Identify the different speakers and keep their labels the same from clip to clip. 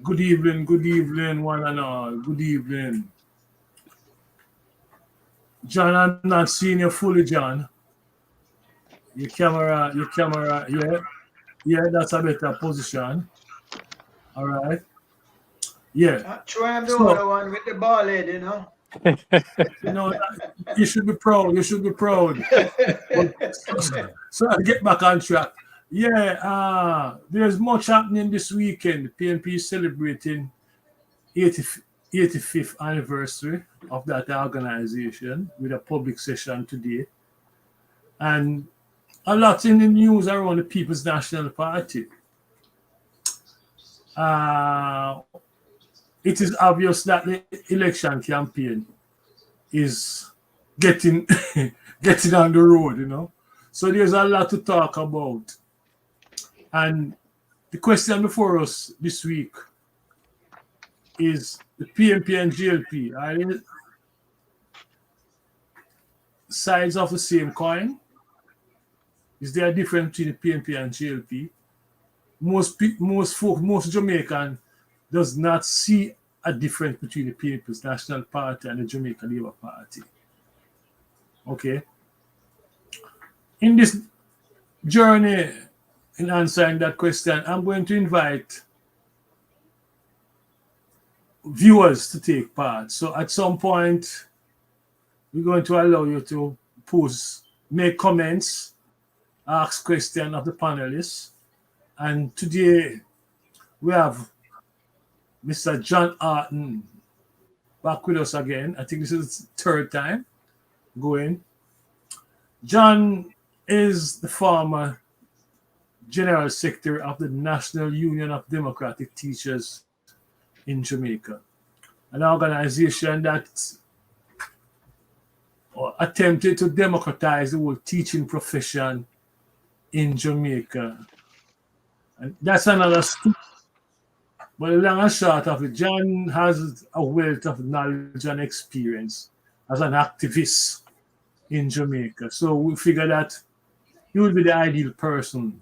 Speaker 1: good evening, one and all. Good evening. John, I'm not seeing you fully, John. Yeah, yeah, that's a better position. All right. Yeah.
Speaker 2: Try I'm the
Speaker 1: So,
Speaker 2: other one with the ball head, you know.
Speaker 1: you know, you should be proud. You should be proud. But, so I get back on track. Yeah, there's much happening this weekend. PNP is celebrating 80, 85th anniversary of that organization with a public session today. And a lot in the news around the People's National Party. Uh, it is obvious that the election campaign is getting getting on the road, So there's a lot to talk about. And the question before us this week is the PNP and JLP are they sides of the same coin? Is there a difference between the PNP and JLP? Most Jamaican does not see a difference between the People's National Party and the Jamaica Labour Party. Okay. In this journey in answering that question, I'm going to invite viewers to take part. So at some point, we're going to allow you to make comments, ask questions of the panelists. And today we have Mr. John Arton back with us again. I think this is the third time going. John is the former General Secretary of the National Union of Democratic Teachers in Jamaica, an organization that attempted to democratize the whole teaching profession in Jamaica. And that's another story. But the long and short of it, John has a wealth of knowledge and experience as an activist in Jamaica. So we figure that he would be the ideal person.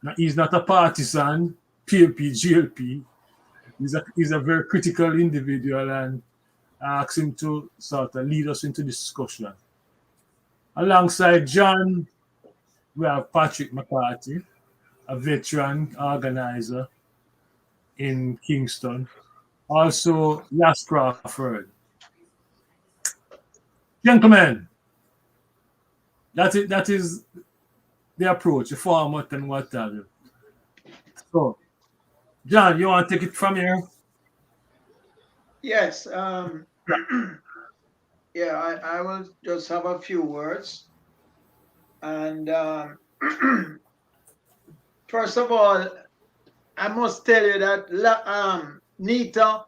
Speaker 1: Now, he's not a partisan, PNP, GLP. He's a very critical individual, and I asked him to sort of lead us into discussion. Alongside John, we have Patrick McCarthy, a veteran organizer in Kingston. Also, Las Crawford. Gentlemen, that is the approach, the format, and what have you. So, John, you want to take it from here?
Speaker 2: Yes. Yeah, I will just have a few words. And first of all, I must tell you that Nita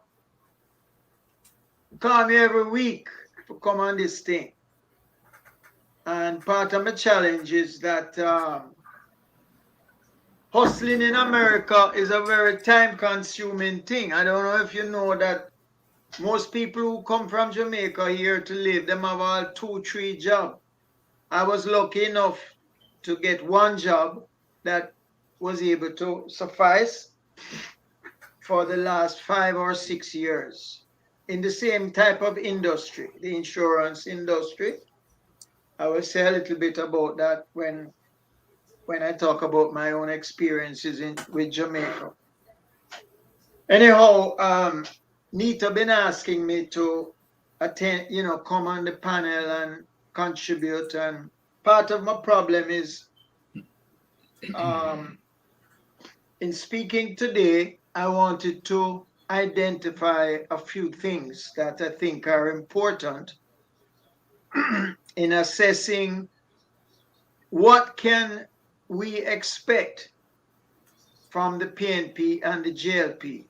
Speaker 2: call me every week to come on this thing. And part of my challenge is that hustling in America is a very time-consuming thing. I don't know if you know that most people who come from Jamaica here to live, them have all 2-3 jobs. I was lucky enough to get one job that was able to suffice for the last 5 or 6 years in the same type of industry, the insurance industry. I will say a little bit about that when I talk about my own experiences with Jamaica. Anyhow, Nita been asking me to attend, come on the panel and contribute. And part of my problem is, in speaking today, I wanted to identify a few things that I think are important in assessing what can we expect from the PNP and the JLP.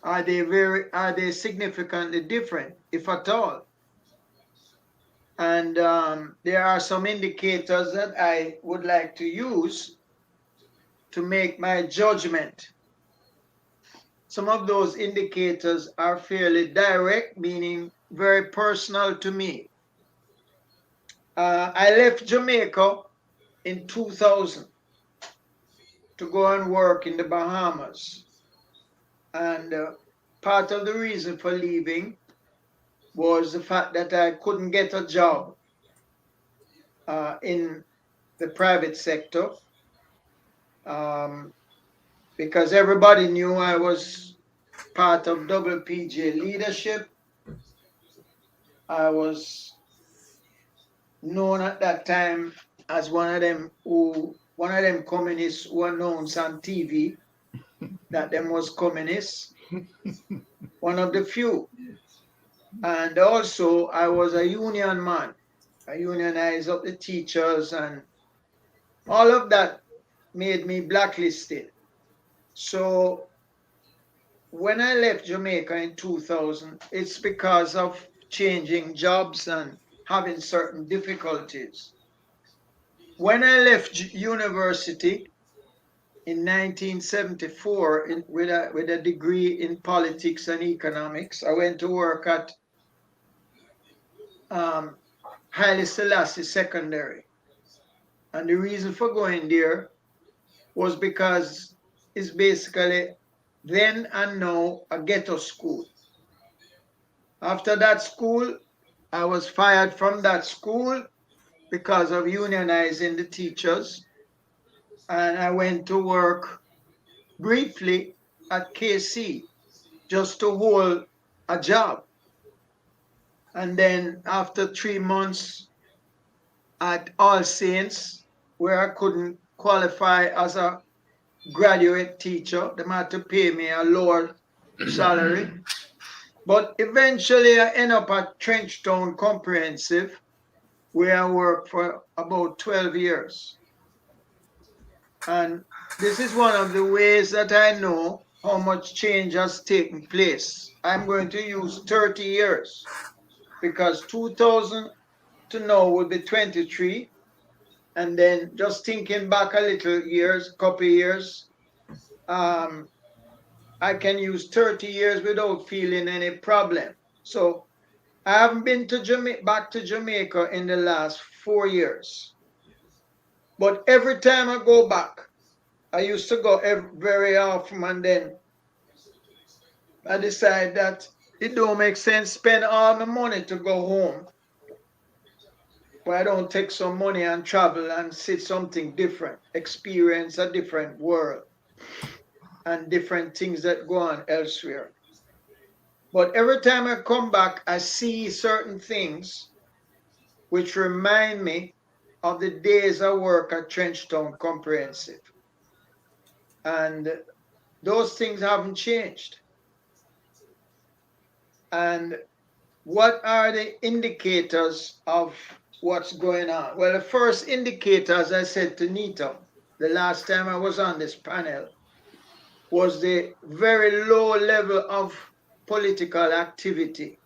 Speaker 2: Are they significantly different, if at all? And there are some indicators that I would like to use to make my judgment. Some of those indicators are fairly direct, meaning very personal to me. I left Jamaica in 2000 to go and work in the Bahamas. And part of the reason for leaving was the fact that I couldn't get a job in the private sector, because everybody knew I was part of WPJ leadership. I was known at that time as one of them communists who were known on TV that them was communists, one of the few. And also I was a union man. I unionized up the teachers, and all of that made me blacklisted. So when I left Jamaica in 2000, it's because of changing jobs and having certain difficulties. When I left university in 1974 with a degree in politics and economics, I went to work at Haile Selassie Secondary. And the reason for going there was because it's basically then and now a ghetto school. After that school, I was fired from that school because of unionizing the teachers. And I went to work briefly at KC just to hold a job. And then after 3 months at All Saints, where I couldn't qualify as a graduate teacher, they had to pay me a lower salary. But eventually I ended up at Trenchtown Comprehensive, where I worked for about 12 years. And this is one of the ways that I know how much change has taken place. I'm going to use 30 years because 2000 to now will be 23. And then just thinking back a little years, couple years, I can use 30 years without feeling any problem. So I haven't been to back to Jamaica in the last 4 years. But every time I go back, I used to go very often, and then I decide that it don't make sense spend all my money to go home. Why don't take some money and travel and see something different, experience a different world and different things that go on elsewhere. But every time I come back, I see certain things which remind me of the days I work at Trenchtown Comprehensive. And those things haven't changed. And what are the indicators of what's going on? Well, the first indicator, as I said to Nita the last time I was on this panel, was the very low level of political activity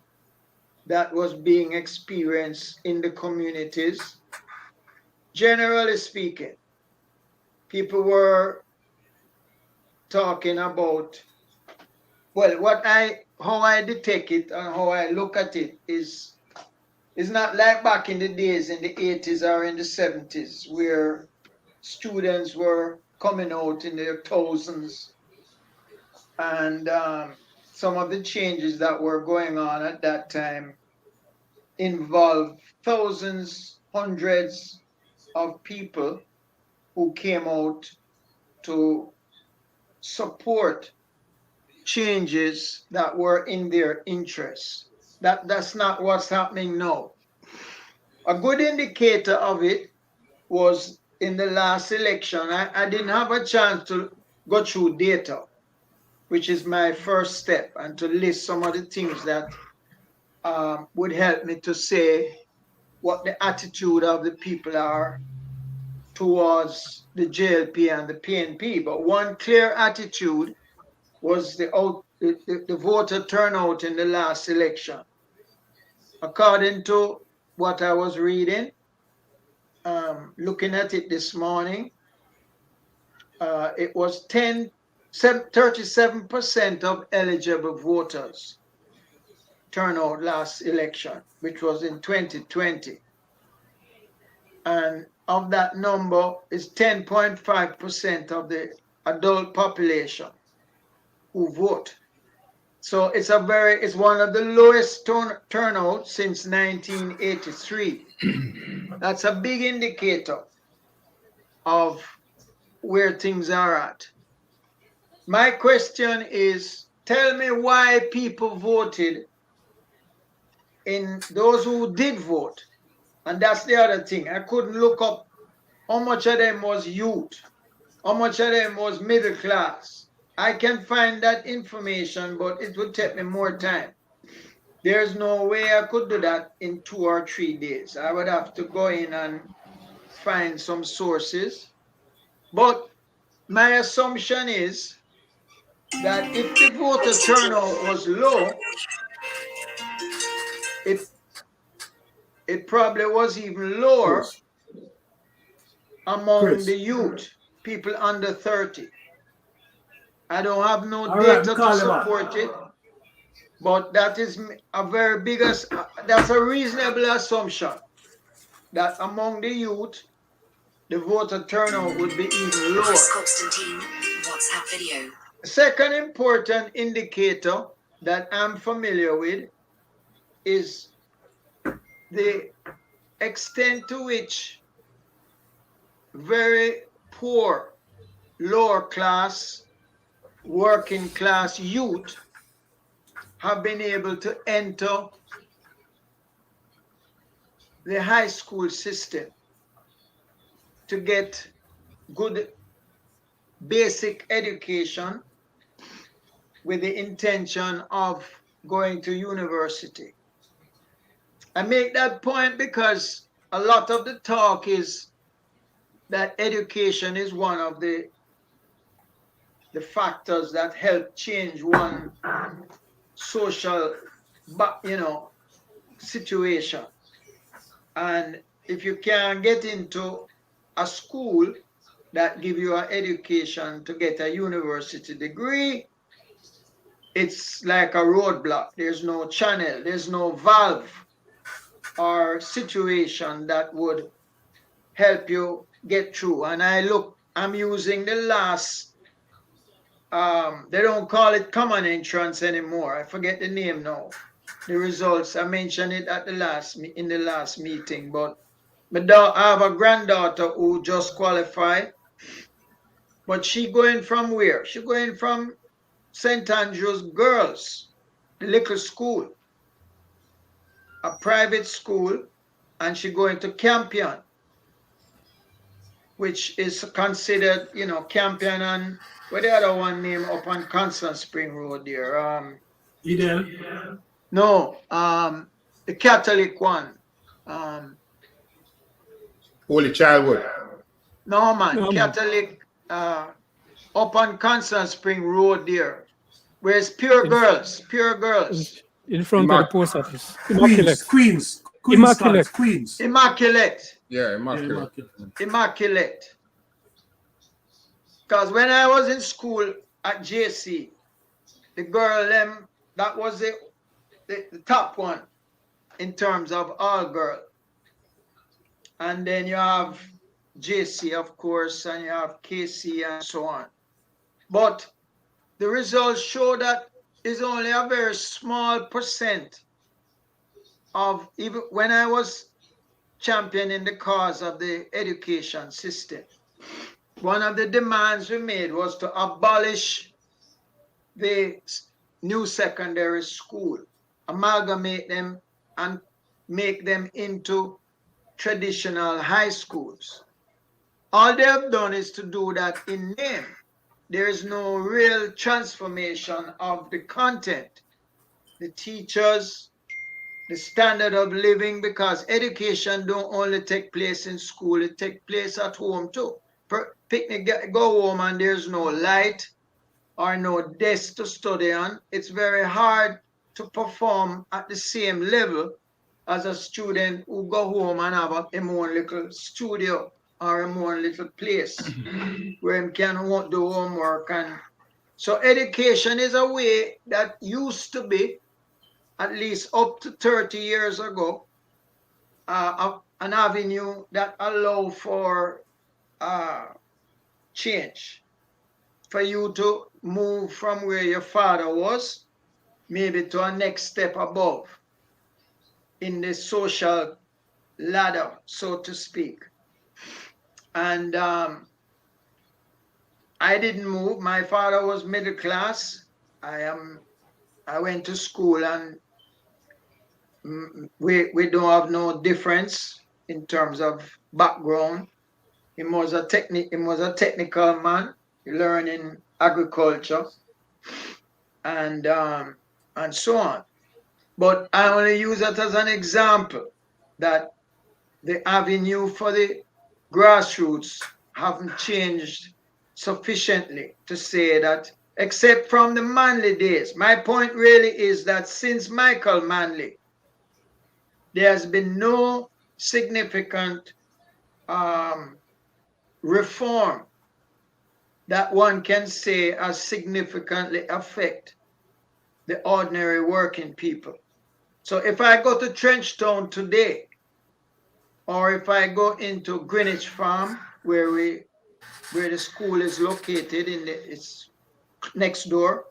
Speaker 2: that was being experienced in the communities. Generally speaking, people were talking about, well, how I detect it and how I look at it is not like back in the days in the 80s or in the 70s where students were coming out in their thousands, and some of the changes that were going on at that time involved thousands, hundreds of people who came out to support changes that were in their interests. That's not what's happening now. A good indicator of it was in the last election. I didn't have a chance to go through data, which is my first step, and to list some of the things that would help me to say what the attitude of the people are towards the JLP and the PNP. But one clear attitude was the voter turnout in the last election. According to what I was reading, looking at it this morning, it was 37% of eligible voters turnout last election, which was in 2020. And of that number is 10.5% of the adult population who vote. So it's one of the lowest turnout since 1983. That's a big indicator of where things are at. My question is, tell me why people voted in those who did vote. And that's the other thing. I couldn't look up how much of them was youth, how much of them was middle class. I can find that information, but it would take me more time. There's no way I could do that in 2 or 3 days. I would have to go in and find some sources. But my assumption is that if the voter turnout was low, it probably was even lower among the youth, people under 30. I don't have no data to support it, but that is a very big, that's a reasonable assumption that among the youth, the voter turnout would be even lower. WhatsApp video. Second important indicator that I'm familiar with is the extent to which very poor, lower class, working class youth have been able to enter the high school system to get good basic education with the intention of going to university. I make that point because a lot of the talk is that education is one of the factors that help change one social, situation. And if you can get into a school that give you an education to get a university degree, it's like a roadblock. There's no channel, there's no valve or situation that would help you get through. And I'm using the last, they don't call it common entrance anymore. I forget the name now. The results, I mentioned it in the last meeting, but I have a granddaughter who just qualified, but she going from where? She going from St. Andrew's Girls, the little school, a private school, and she going to Campion, which is considered, Campion and what the other one name up on Constant Spring Road there?
Speaker 1: Eden?
Speaker 2: No, the Catholic one.
Speaker 3: Holy Childhood.
Speaker 2: No, man, Catholic, up on Constant Spring Road there. Where's Pure Girls?
Speaker 4: In front of the post office.
Speaker 1: Queens.
Speaker 2: Immaculate.
Speaker 3: Yeah, Immaculate.
Speaker 2: Immaculate. Because when I was in school at JC, the girl, that was the top one in terms of all girl. And then you have JC, of course, and you have KC and so on. But the results show that is only a very small percent of, even when I was championing the cause of the education system, one of the demands we made was to abolish the new secondary school, amalgamate them and make them into traditional high schools. All they have done is to do that in name. There is no real transformation of the content, the teachers, the standard of living, because education don't only take place in school, it takes place at home too. Go home and there's no light or no desk to study on. It's very hard to perform at the same level as a student who go home and have a own little studio or a own little place where he can do homework. And so education is a way that used to be, at least up to 30 years ago, an avenue that allowed for change, for you to move from where your father was maybe to a next step above in the social ladder, so to speak. And I didn't move. My father was middle class. I went to school, and we don't have no difference in terms of background. He was a technical man, learning agriculture and so on. But I only use that as an example that the avenue for the grassroots haven't changed sufficiently to say that, except from the Manley days. My point really is that since Michael Manley, there has been no significant reform that one can say has significantly affect the ordinary working people. So if I go to Trenchtown today, or if I go into Greenwich Farm, where the school is located, it's next door,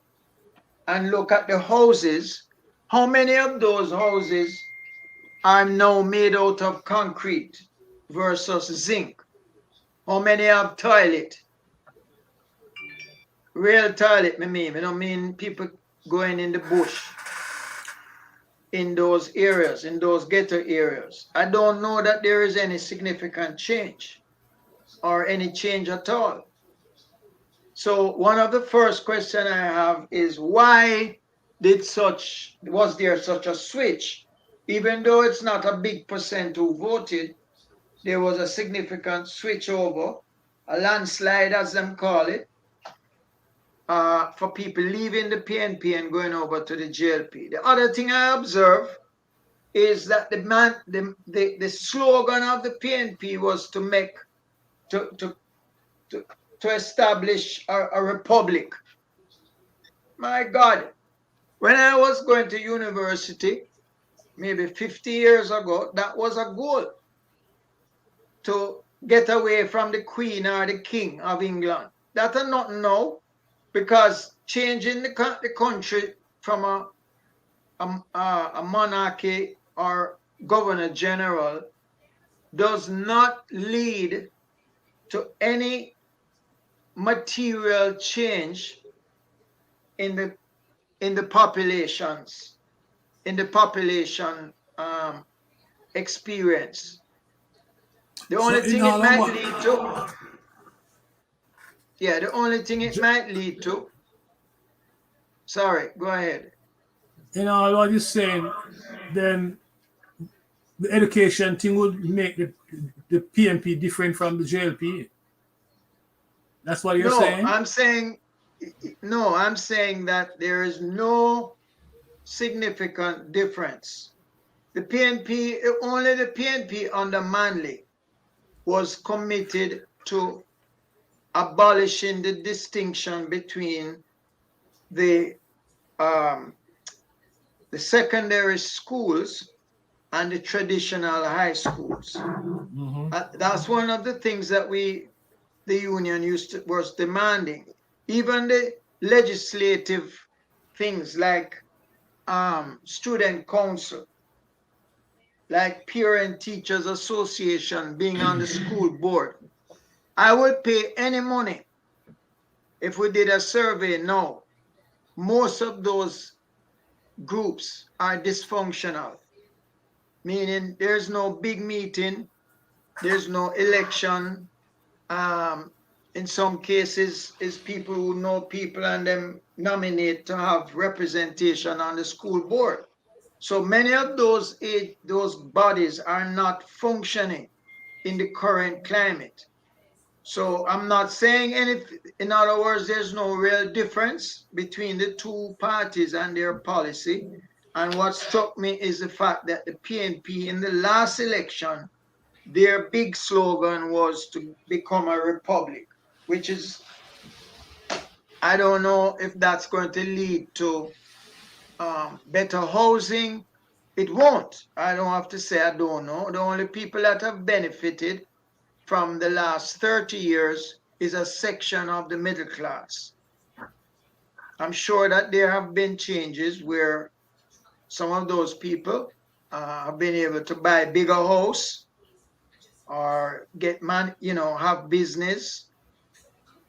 Speaker 2: and look at the houses, how many of those houses are now made out of concrete versus zinc? How many have toilet? Real toilet, I don't mean people going in the bush in those areas, in those ghetto areas. I don't know that there is any significant change or any change at all. So one of the first questions I have is, why was there such a switch? Even though it's not a big percent who voted, there was a significant switch over, a landslide as them call it, for people leaving the PNP and going over to the JLP. The other thing I observe is that the slogan of the PNP was to establish a republic. My God, when I was going to university, maybe 50 years ago, that was a goal, to get away from the Queen or the King of England. That is not now, because changing the country from a monarchy or governor general does not lead to any material change in the populations, in the population experience. The only thing it might lead to, the only thing it might lead to, sorry, go ahead.
Speaker 1: In all what you're saying, then the education thing would make the PNP different from the JLP. That's what you're saying?
Speaker 2: I'm saying that there is no significant difference. The PNP, only the PNP under Manley was committed to abolishing the distinction between the secondary schools and the traditional high schools. That's one of the things that the union was demanding. Even the legislative things like student council, like Parent Teachers Association being on the school board. I would pay any money if we did a survey now. Most of those groups are dysfunctional, meaning there's no big meeting, there's no election. In some cases, it's people who know people and them nominate to have representation on the school board. So many of those bodies are not functioning in the current climate. So I'm not saying anything. In other words, there's no real difference between the two parties and their policy. And what struck me is the fact that the PNP in the last election, their big slogan was to become a republic, which is, I don't know if that's going to lead to better housing. It won't. I don't have to say I don't know. The only people that have benefited from the last 30 years is a section of the middle class. I'm sure that there have been changes where some of those people have been able to buy a bigger house or get man, have business,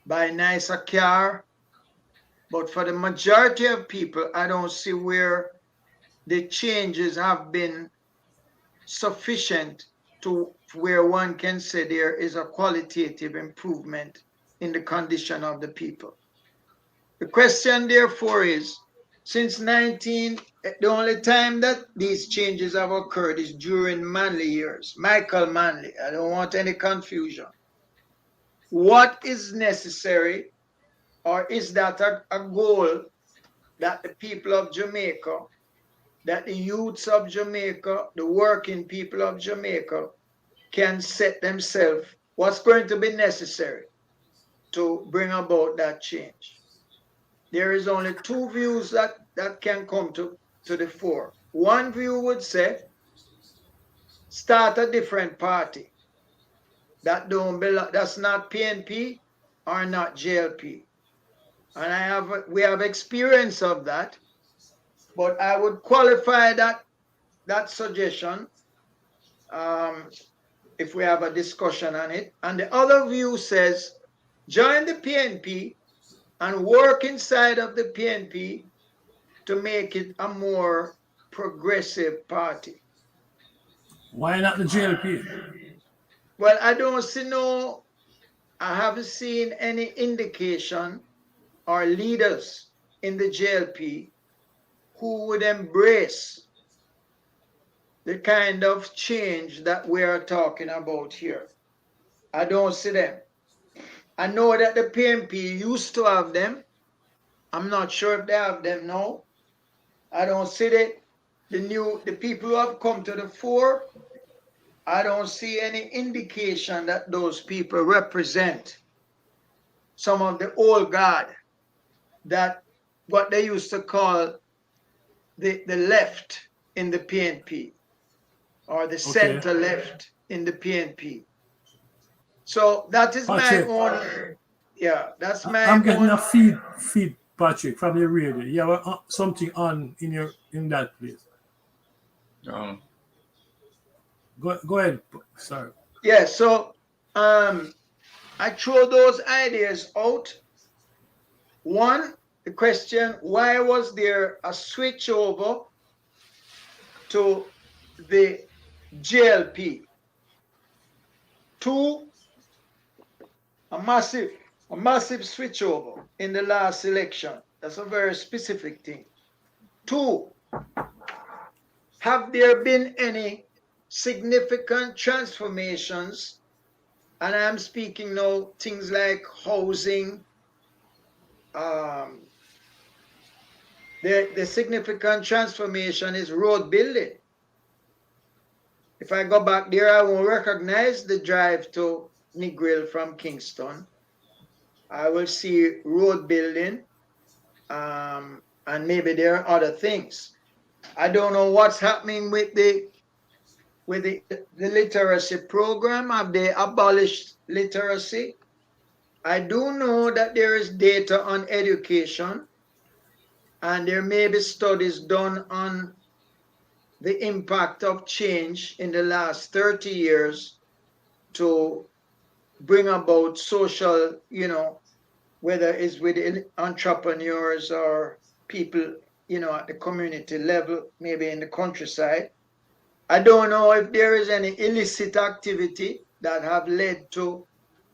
Speaker 2: buy a nicer car. But for the majority of people, I don't see where the changes have been sufficient to where one can say there is a qualitative improvement in the condition of the people. The question therefore is, since the only time that these changes have occurred is during Manley years, Michael Manley, I don't want any confusion. What is necessary, or is that a goal that the people of Jamaica, that the youths of Jamaica, the working people of Jamaica can set themselves? What's going to be necessary to bring about that change? There is only two views that can come to the fore. One view would say, start a different party that don't belong, that's not PNP or not JLP. And we have experience of that, but I would qualify that suggestion if we have a discussion on it. And the other view says, join the PNP and work inside of the PNP to make it a more progressive party.
Speaker 1: Why not the JLP?
Speaker 2: Well, I haven't seen any indication or leaders in the JLP who would embrace the kind of change that we are talking about here. I don't see them. I know that the PNP used to have them. I'm not sure if they have them now. I don't see the people who have come to the fore. I don't see any indication that those people represent some of the old guard, that what they used to call the left in the PNP, or the center left in the PNP. So that is
Speaker 1: Patrick,
Speaker 2: my own. Yeah, that's my.
Speaker 1: I'm getting a feed, Patrick, from your radio. You have something on in that place. Go ahead. Sorry.
Speaker 2: Yeah. So I throw those ideas out. One, the question: why was there a switch over to the JLP? Two, a massive switchover in the last election. That's a very specific thing. Two, have there been any significant transformations? And I'm speaking now things like housing. The significant transformation is road building. If I go back there, I won't recognize the drive to Negril from Kingston. I will see road building, and maybe there are other things. I don't know what's happening with the literacy program. Have they abolished literacy? I do know that there is data on education, and there may be studies done on the impact of change in the last 30 years to bring about social, whether it's with entrepreneurs or people, at the community level, maybe in the countryside. I don't know if there is any illicit activity that have led to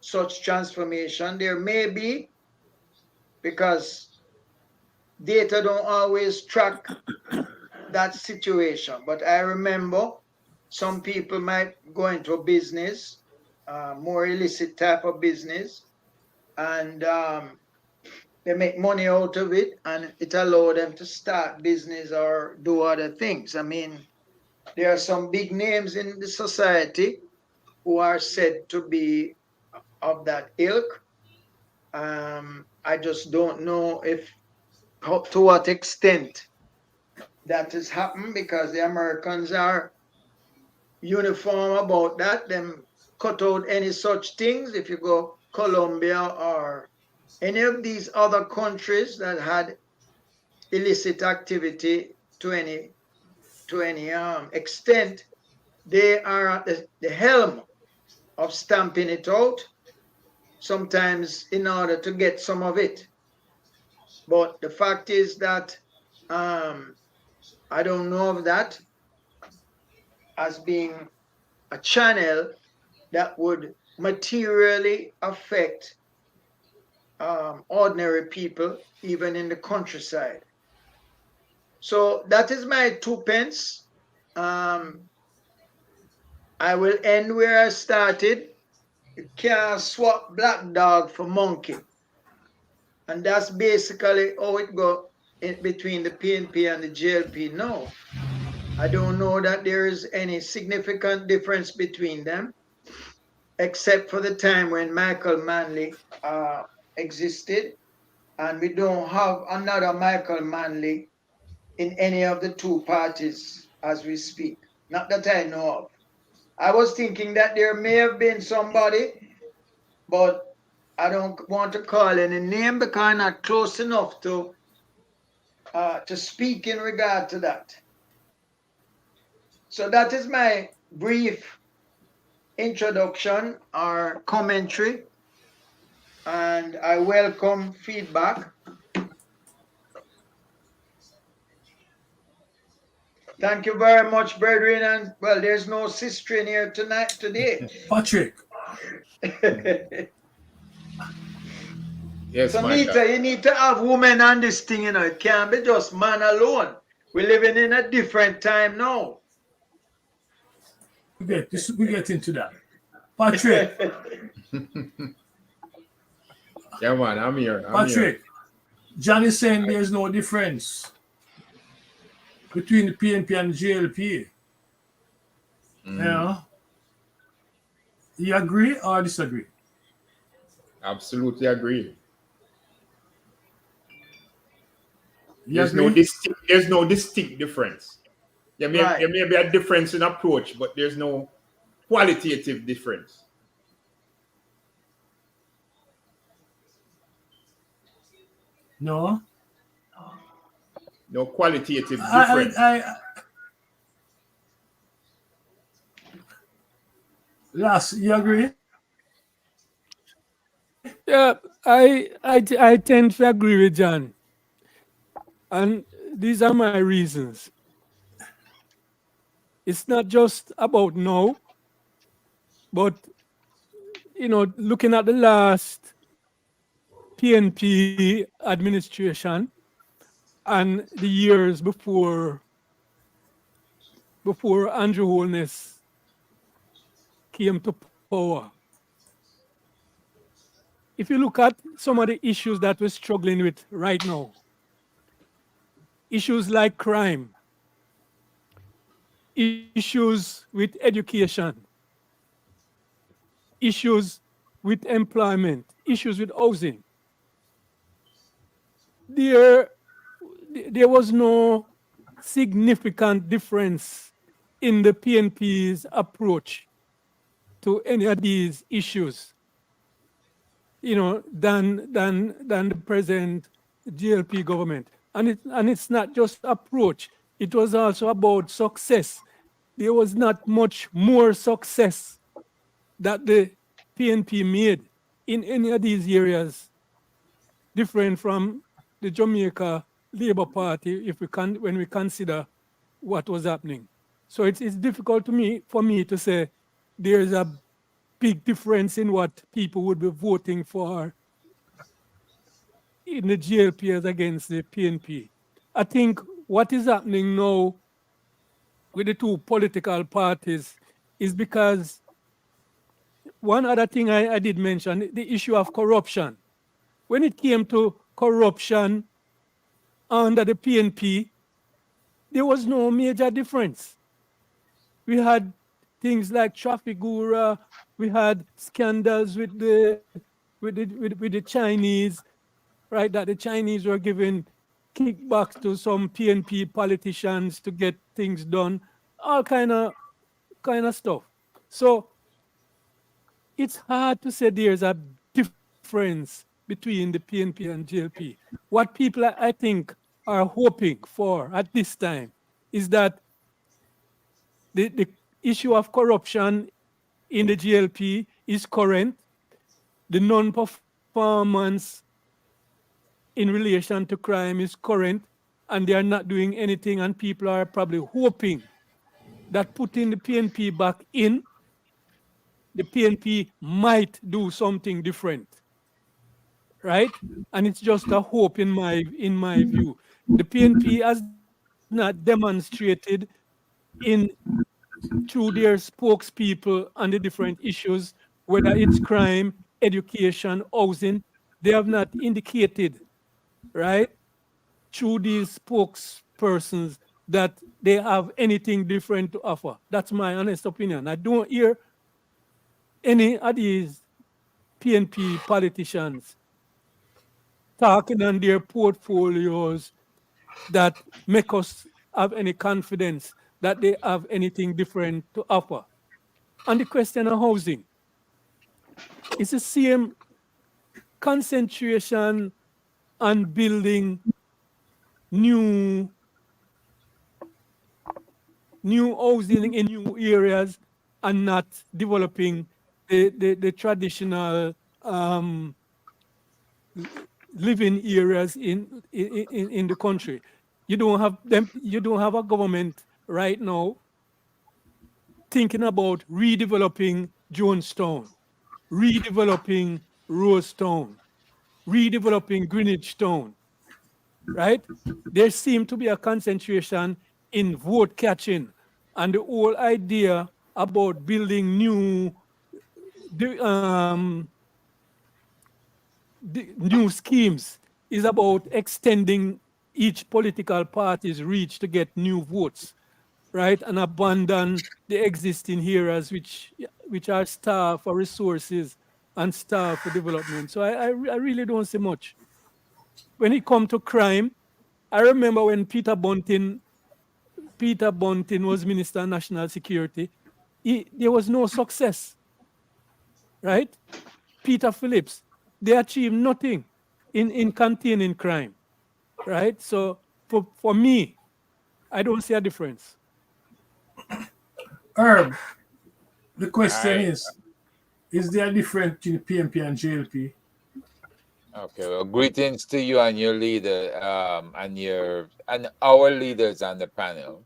Speaker 2: such transformation. There may be, because data don't always track that situation. But I remember some people might go into a business, more illicit type of business, and they make money out of it, and it allows them to start business or do other things. I mean, there are some big names in the society who are said to be of that ilk. I just don't know to what extent that has happened, because the Americans are uniform about that. Them cut out any such things. If you go Colombia or any of these other countries that had illicit activity to any extent, they are at the helm of stamping it out, sometimes in order to get some of it. But the fact is that I don't know of that as being a channel that would materially affect ordinary people, even in the countryside. So that is my 2 pence. I will end where I started. You can't swap black dog for monkey. And that's basically how it goes in between the PNP and the JLP. No, I don't know that there is any significant difference between them, except for the time when Michael Manley existed. And we don't have another Michael Manley in any of the two parties as we speak. Not that I know of. I was thinking that there may have been somebody, but I don't want to call any name because I'm not close enough to speak in regard to that. So that is my brief introduction or commentary, and I welcome feedback. Thank you very much, brethren. And well, there's no sister in here today.
Speaker 1: Patrick.
Speaker 3: Yes,
Speaker 2: so
Speaker 3: Michael.
Speaker 2: Nita, you need to have women on this thing, you know. It can't be just man alone. We're living in a different time now.
Speaker 1: We get into that. Patrick.
Speaker 3: Yeah, man, I'm here.
Speaker 1: Patrick, John is saying there's no difference between the PNP and the JLP. Yeah. You agree or disagree?
Speaker 3: Absolutely agree.
Speaker 1: There's
Speaker 3: no distinct difference. There may be a difference in approach, but there's no qualitative difference.
Speaker 1: No.
Speaker 3: No qualitative difference.
Speaker 1: Last, you agree?
Speaker 4: Yeah, I tend to agree with John, and these are my reasons. It's not just about now, but looking at the last PNP administration and the years before Andrew Holness came to power. If you look at some of the issues that we're struggling with right now, issues like crime, issues with education, issues with employment, issues with housing, there was no significant difference in the PNP's approach to any of these issues, than the present JLP government. And it's not just approach, it was also about success. There was not much more success that the PNP made in any of these areas, different from the Jamaica Labour Party when we consider what was happening. So it's difficult for me to say there's a big difference in what people would be voting for in the JLP as against the PNP. I think what is happening now with the two political parties is because one other thing I did mention, the issue of corruption. When it came to corruption under the PNP, there was no major difference. We had things like traffic guru, we had scandals with the Chinese, right? That the Chinese were giving kickbacks to some PNP politicians to get things done, all kind of stuff. So it's hard to say there's a difference between the PNP and JLP. What people, I think, are hoping for at this time is that the issue of corruption in the JLP is current. The non-performance in relation to crime is current, and they are not doing anything, and people are probably hoping that putting the PNP back in, the PNP might do something different, right? And it's just a hope in my view. The PNP has not demonstrated in through their spokespeople on the different issues, whether it's crime, education, housing, they have not indicated, right, through these spokespersons that they have anything different to offer. That's my honest opinion. I don't hear any of these PNP politicians talking on their portfolios that make us have any confidence that they have anything different to offer. On the question of housing, it's the same concentration on building new housing in new areas and not developing the traditional living areas in the country. You don't have them. You don't have a government right now thinking about redeveloping Jonestown, redeveloping Rosetown, redeveloping Greenwich Town, right? There seemed to be a concentration in vote catching, and the whole idea about building new schemes is about extending each political party's reach to get new votes, right? And abandon the existing areas which are starved for resources and starved for development. So I really don't see much. When it comes to crime, I remember when Peter Bunting was Minister of National Security, there was no success, right? Peter Phillips, they achieved nothing in containing crime, right? So for me, I don't see a difference.
Speaker 1: Herb, the question
Speaker 5: Right.
Speaker 1: is there a difference between PNP and JLP?
Speaker 5: Okay. Well, greetings to you and your leader, and our leaders on the panel,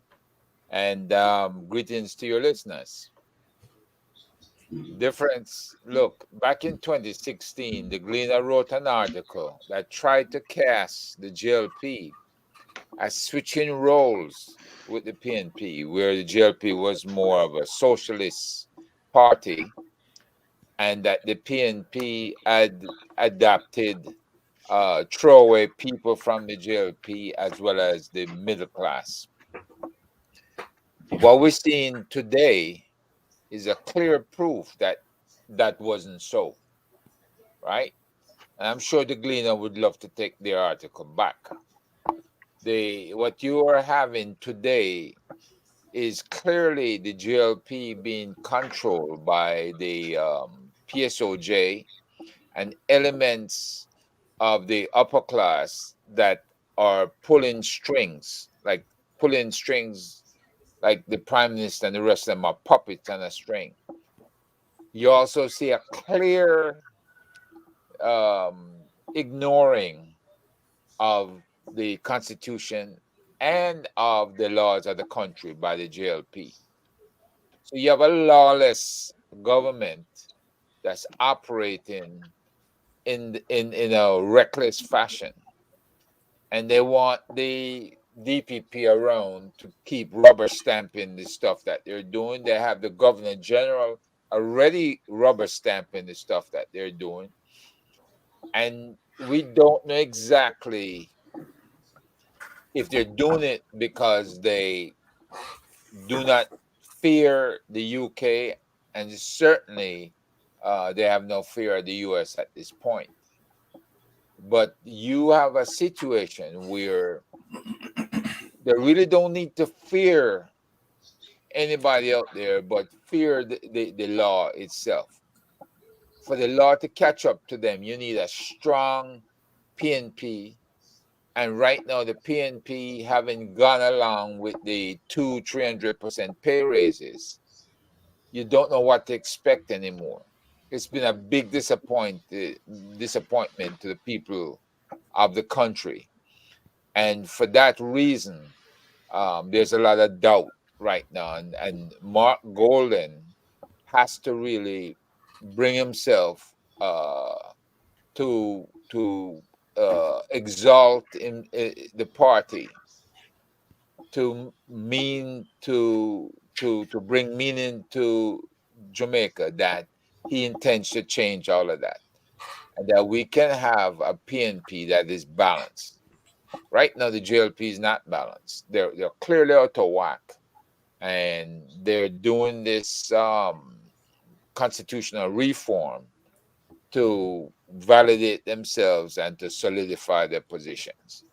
Speaker 5: and greetings to your listeners. Difference. Look, back in 2016, the Gleaner wrote an article that tried to cast the JLP as switching roles with the PNP, where the JLP was more of a socialist party, and that the PNP had adapted throwaway people from the JLP as well as the middle class. What we're seeing today is a clear proof that that wasn't so, right? And I'm sure the Gleaner would love to take their article back. What you are having today is clearly the JLP being controlled by the PSOJ and elements of the upper class that are pulling strings like the prime minister and the rest of them are puppets on a string. You also see a clear ignoring of the constitution and of the laws of the country by the JLP. So you have a lawless government that's operating in a reckless fashion, and they want the DPP around to keep rubber stamping the stuff that they're doing. They have the Governor General already rubber stamping the stuff that they're doing, and we don't know exactly if they're doing it because they do not fear the UK, and certainly they have no fear of the US at this point. But you have a situation where they really don't need to fear anybody out there, but fear the law itself. For the law to catch up to them, you need a strong PNP. And right now, the PNP haven't gone along with the 200-300% pay raises. You don't know what to expect anymore. It's been a big disappointment to the people of the country. And for that reason, there's a lot of doubt right now. And Mark Golden has to really bring himself to exalt in the party, to bring meaning to Jamaica, that he intends to change all of that, and that we can have a PNP that is balanced. Right now, the JLP is not balanced. They're clearly out of whack, and they're doing this constitutional reform to validate themselves and to solidify their positions.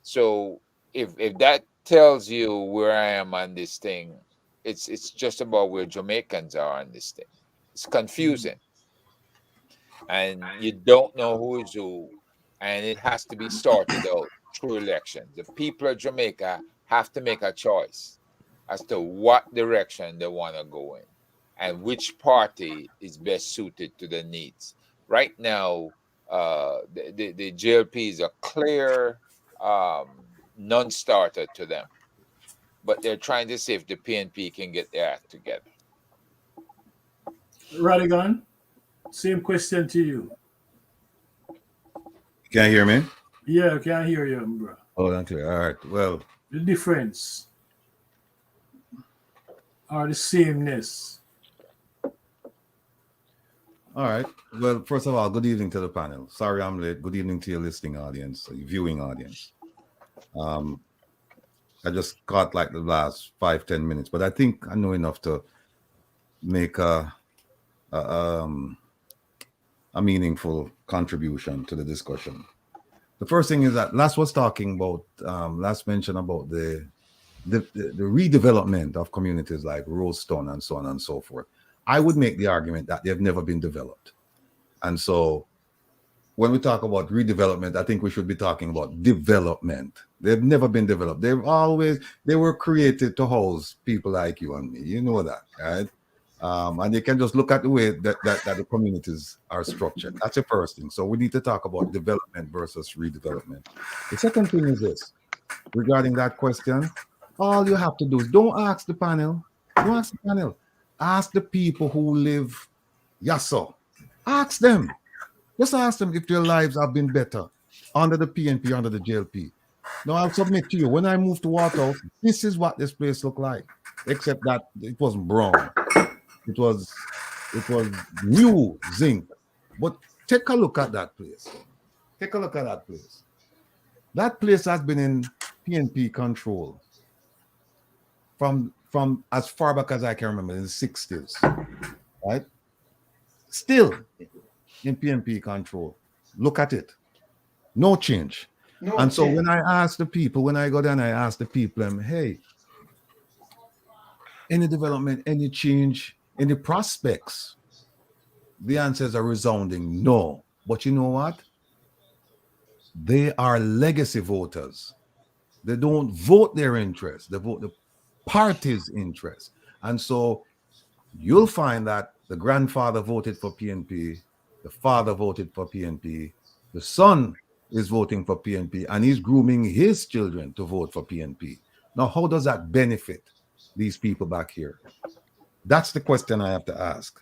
Speaker 5: So if that tells you where I am on this thing, it's just about where Jamaicans are on this thing. It's confusing, and you don't know who is who, and it has to be sorted out through elections. The people of Jamaica have to make a choice as to what direction they want to go in and which party is best suited to their needs. Right now, the JLP is a clear non-starter to them, but they're trying to see if the PNP can get their act together.
Speaker 1: Radigan, same question to you.
Speaker 6: Can you hear me?
Speaker 1: Yeah, I can hear you, bro.
Speaker 6: Oh, that's clear. All right. Well,
Speaker 1: The difference or the sameness.
Speaker 6: all right. Well, first of all, good evening to the panel. Sorry I'm late. Good evening to your listening audience, viewing audience. I just caught like the last 5-10 minutes, but I think I know enough to make a meaningful contribution to the discussion. The first thing is that last was talking about, last mentioned about the redevelopment of communities like Roseton and so on and so forth. I would make the argument that they've never been developed. And so when we talk about redevelopment, I think we should be talking about development. They've never been developed. They were created to house people like you and me. You know that, right? And you can just look at the way that the communities are structured. That's the first thing. So we need to talk about development versus redevelopment. The second thing is this. Regarding that question, all you have to do is don't ask the panel. Don't ask the panel. Ask the people who live Yasso. Ask them. Just ask them if their lives have been better under the PNP, under the JLP. Now, I'll submit to you, when I moved to Waterhouse, this is what this place looked like, except that it wasn't brown. It was new zinc. But take a look at that place. Take a look at that place. That place has been in PNP control from as far back as I can remember, in the 60s, right? Still in PNP control. Look at it. No change. So when I ask the people, when I go down, I ask the people, hey, any development, any change, any prospects? The answers are resounding no. But you know what? They are legacy voters. They don't vote their interest. They vote the party's interest. And so you'll find that the grandfather voted for PNP, the father voted for PNP, the son is voting for PNP, and he's grooming his children to vote for PNP. Now, how does that benefit these people back here? That's the question I have to ask.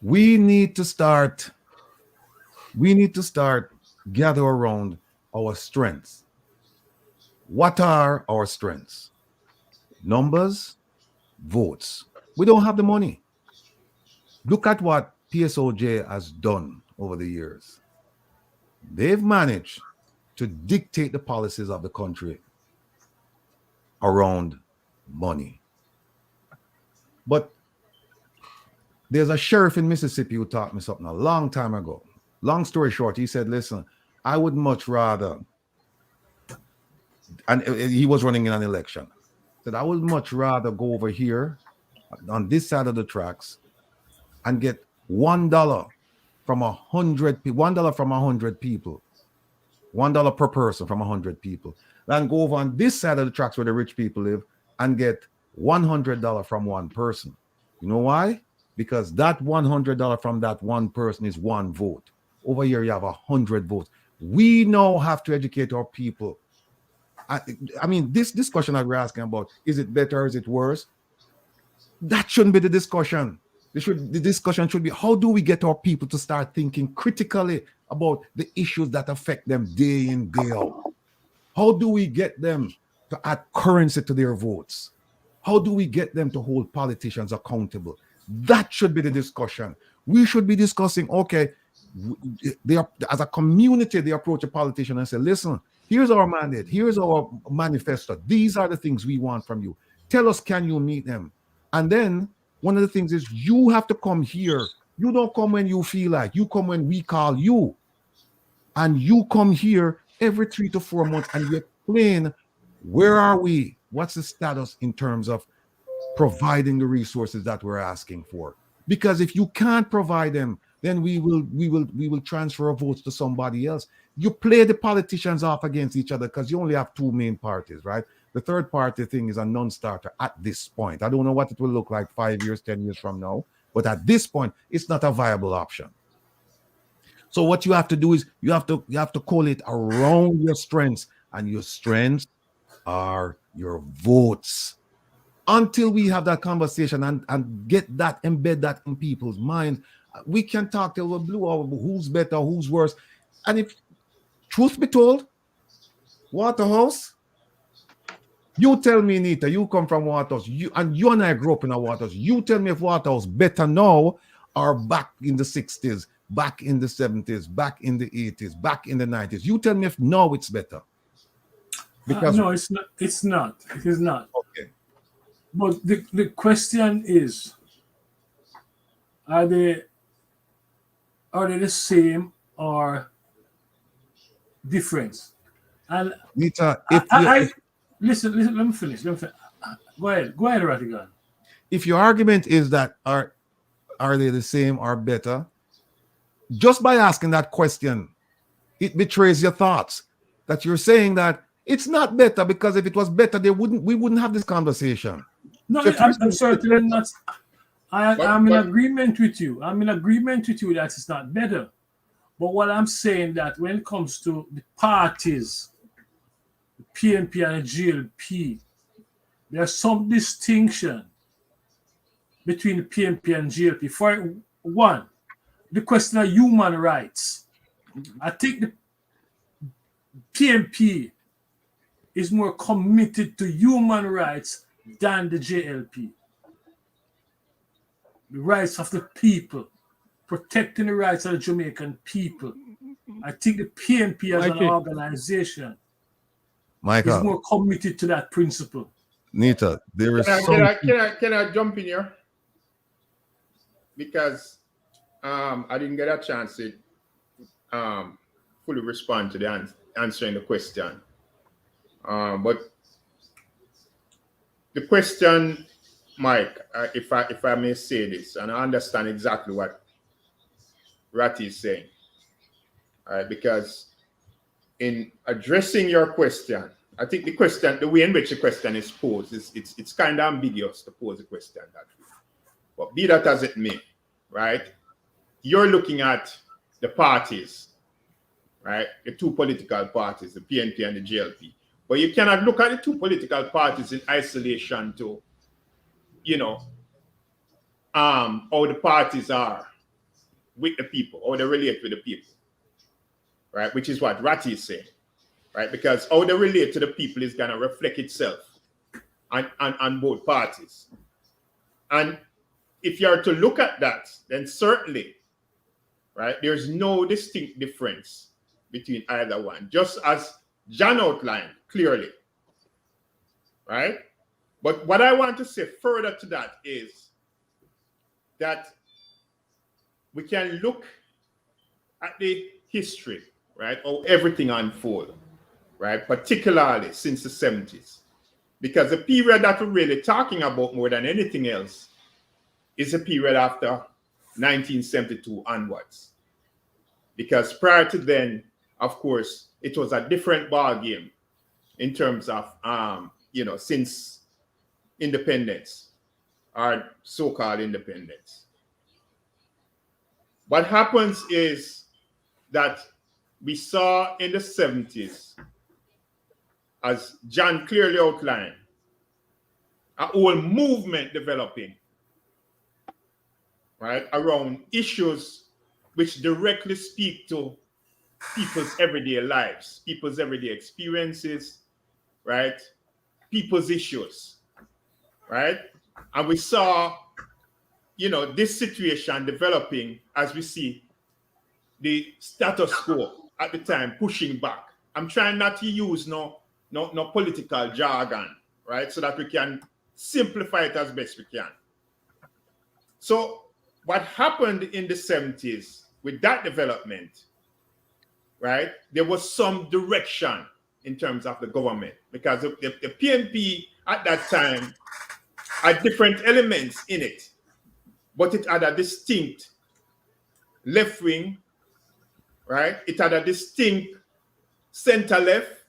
Speaker 6: We need to start gather around our strengths. What are our strengths? Numbers, votes. We don't have the money. Look at what PSOJ has done over the years. They've managed to dictate the policies of the country around money. But there's a sheriff in Mississippi who taught me something a long time ago. Long story short, he said, listen, I would much rather, and he was running in an election, said, I would much rather go over here on this side of the tracks and get $1 from $100 from 100 people, $1 per person from 100 people. Then go over on this side of the tracks where the rich people live and get $100 from one person. You know why? Because that $100 from that one person is one vote. Over here, you have 100 votes. We now have to educate our people. I mean, this discussion that we're asking about, is it better or is it worse? That shouldn't be the discussion. The discussion should be, how do we get our people to start thinking critically about the issues that affect them day in, day out? How do we get them to add currency to their votes? How do we get them to hold politicians accountable? That should be the discussion. We should be discussing, okay, as a community, they approach a politician and say, listen, here's our mandate, here's our manifesto. These are the things we want from you. Tell us, can you meet them? And then one of the things is you have to come here. You don't come when you feel like. You come when we call you. And you come here every 3 to 4 months and you explain, where are we? What's the status in terms of providing the resources that we're asking for? Because if you can't provide them, then we will transfer our votes to somebody else. You play the politicians off against each other because you only have two main parties, right? The third party thing is a non-starter at this point. I don't know what it will look like 5 years, 10 years from now, but at this point, it's not a viable option. So what you have to do is you have to call it around your strengths, and your strengths are your votes. Until we have that conversation and get that, embed that in people's minds, we can talk till we're blue over who's better, who's worse. And if truth be told, Waterhouse, you tell me, Nita, you come from Waterhouse, you and I grew up in a Waterhouse. You tell me if Waterhouse better now or back in the 60s, back in the 70s, back in the 80s, back in the 90s. You tell me if now it's better.
Speaker 1: Because no, it's not. It's not. It is not.
Speaker 6: Okay.
Speaker 1: But the question is, are they the same or different? And
Speaker 6: Nita,
Speaker 1: listen, let me finish. Go ahead, Ratigan.
Speaker 6: If your argument is that are they the same or better, just by asking that question, it betrays your thoughts that you're saying that it's not better, because if it was better, we wouldn't have this conversation.
Speaker 1: No, I'm certainly not. I'm in agreement with you. I'm in agreement with you that it's not better. But what I'm saying that when it comes to the parties, the PNP and the JLP, there's some distinction between the PNP and JLP. For one, the question of human rights. I think the PNP is more committed to human rights than the JLP. The rights of the people, protecting the rights of the Jamaican people. I think the PNP as an organization is more committed to that principle.
Speaker 6: Nita, there is
Speaker 3: can I jump in here? Because I didn't get a chance to fully respond to the answering the question. But the question, Mike, if I may say this, and I understand exactly what Ratty is saying, because in addressing your question, I think the way in which the question is posed, it's kind of ambiguous to pose a question that way. But be that as it may, right? You're looking at the parties, right? The two political parties, the PNP and the JLP. But you cannot look at the two political parties in isolation to, how the parties are with the people, or they relate with the people, right? Which is what Ratty is saying, right? Because how they relate to the people is going to reflect itself on both parties. And if you are to look at that, then certainly, right, there's no distinct difference between either one, just as John outlined clearly, right? But what I want to say further to that is that we can look at the history, right, how everything unfolded, right, particularly since the 70s, because the period that we're really talking about more than anything else is the period after 1972 onwards. Because prior to then, of course, it was a different ball game in terms of, since independence, or so-called independence. What happens is that we saw in the 70s, as John clearly outlined, a whole movement developing, right, around issues which directly speak to people's everyday lives, people's everyday experiences, right, people's issues, right? And we saw, this situation developing as we see the status quo at the time pushing back. I'm trying not to use no political jargon, right? So that we can simplify it as best we can. So what happened in the 70s with that development, right? There was some direction in terms of the government, because the PNP at that time had different elements in it, but it had a distinct left wing, right? It had a distinct center left,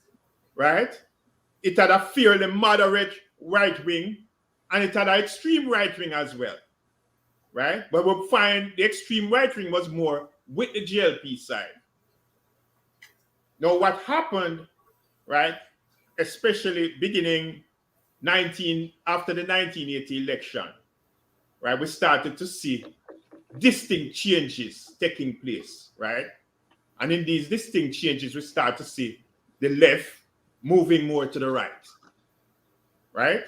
Speaker 3: right? It had a fairly moderate right wing, and it had an extreme right wing as well, right? But we'll find the extreme right wing was more with the JLP side. Now, what happened, right, especially beginning after the 1980 election, right, we started to see distinct changes taking place, right? And in these distinct changes, we start to see the left moving more to the right, right?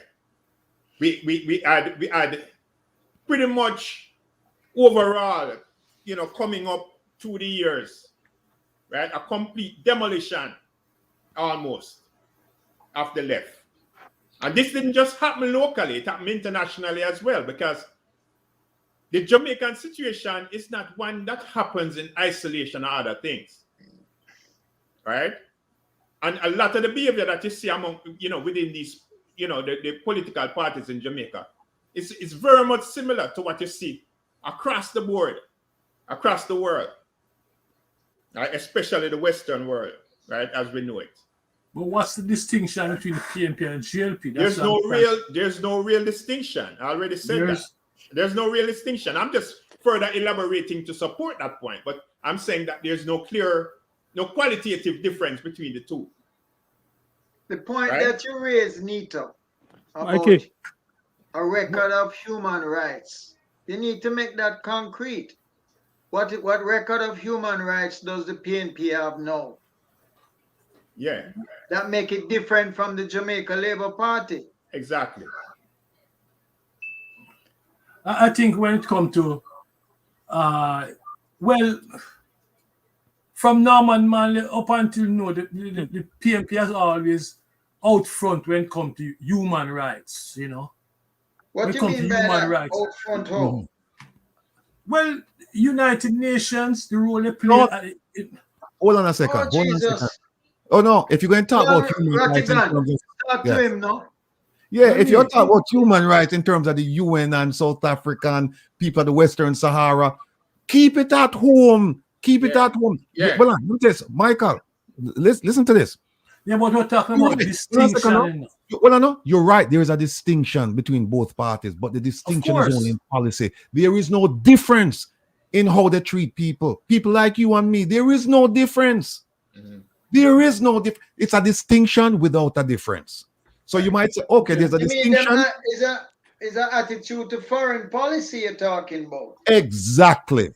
Speaker 3: We had pretty much overall, coming up through the years, right, a complete demolition almost of the left. And this didn't just happen locally, it happened internationally as well, because the Jamaican situation is not one that happens in isolation or other things, right? And a lot of the behavior that you see among, within these, the political parties in Jamaica, is very much similar to what you see across the board, across the world, right? Especially the Western world, right, as we know it.
Speaker 1: But what's the distinction between the PNP and JLP?
Speaker 3: There's no real distinction. I already said that. There's no real distinction. I'm just further elaborating to support that point, but I'm saying that there's no qualitative difference between the two.
Speaker 2: The point
Speaker 3: right?
Speaker 2: that you raised, Nito, about a record of human rights, you need to make that concrete. What record of human rights does the PNP have now?
Speaker 3: Yeah.
Speaker 2: That make it different from the Jamaica Labour Party.
Speaker 3: Exactly.
Speaker 1: I think when it comes to, from Norman Manley up until now, the PNP has always out front when it comes to human rights,
Speaker 2: What do you mean by that, out front home?
Speaker 1: Well, United Nations, the role they play.
Speaker 6: Hold on a second.
Speaker 2: Oh, Jesus.
Speaker 6: Oh, no. If you're going to talk about human rights in terms of...
Speaker 2: Talk to him, no?
Speaker 6: Yeah, if you're talking about human rights in terms of the UN and South African people of the Western Sahara, keep it at home. Keep it at home.
Speaker 3: Yeah.
Speaker 6: Well, look this, Michael, listen to this.
Speaker 1: Yeah, but we're talking about distinction.
Speaker 6: Well, no, you're right. There is a distinction between both parties, but the distinction is only in policy. There is no difference in how they treat people. People like you and me, there is no difference. Mm-hmm. There is no difference. It's a distinction without a difference. So you might say, okay, there's a distinction.
Speaker 2: Is an attitude to foreign policy you're talking about?
Speaker 6: Exactly.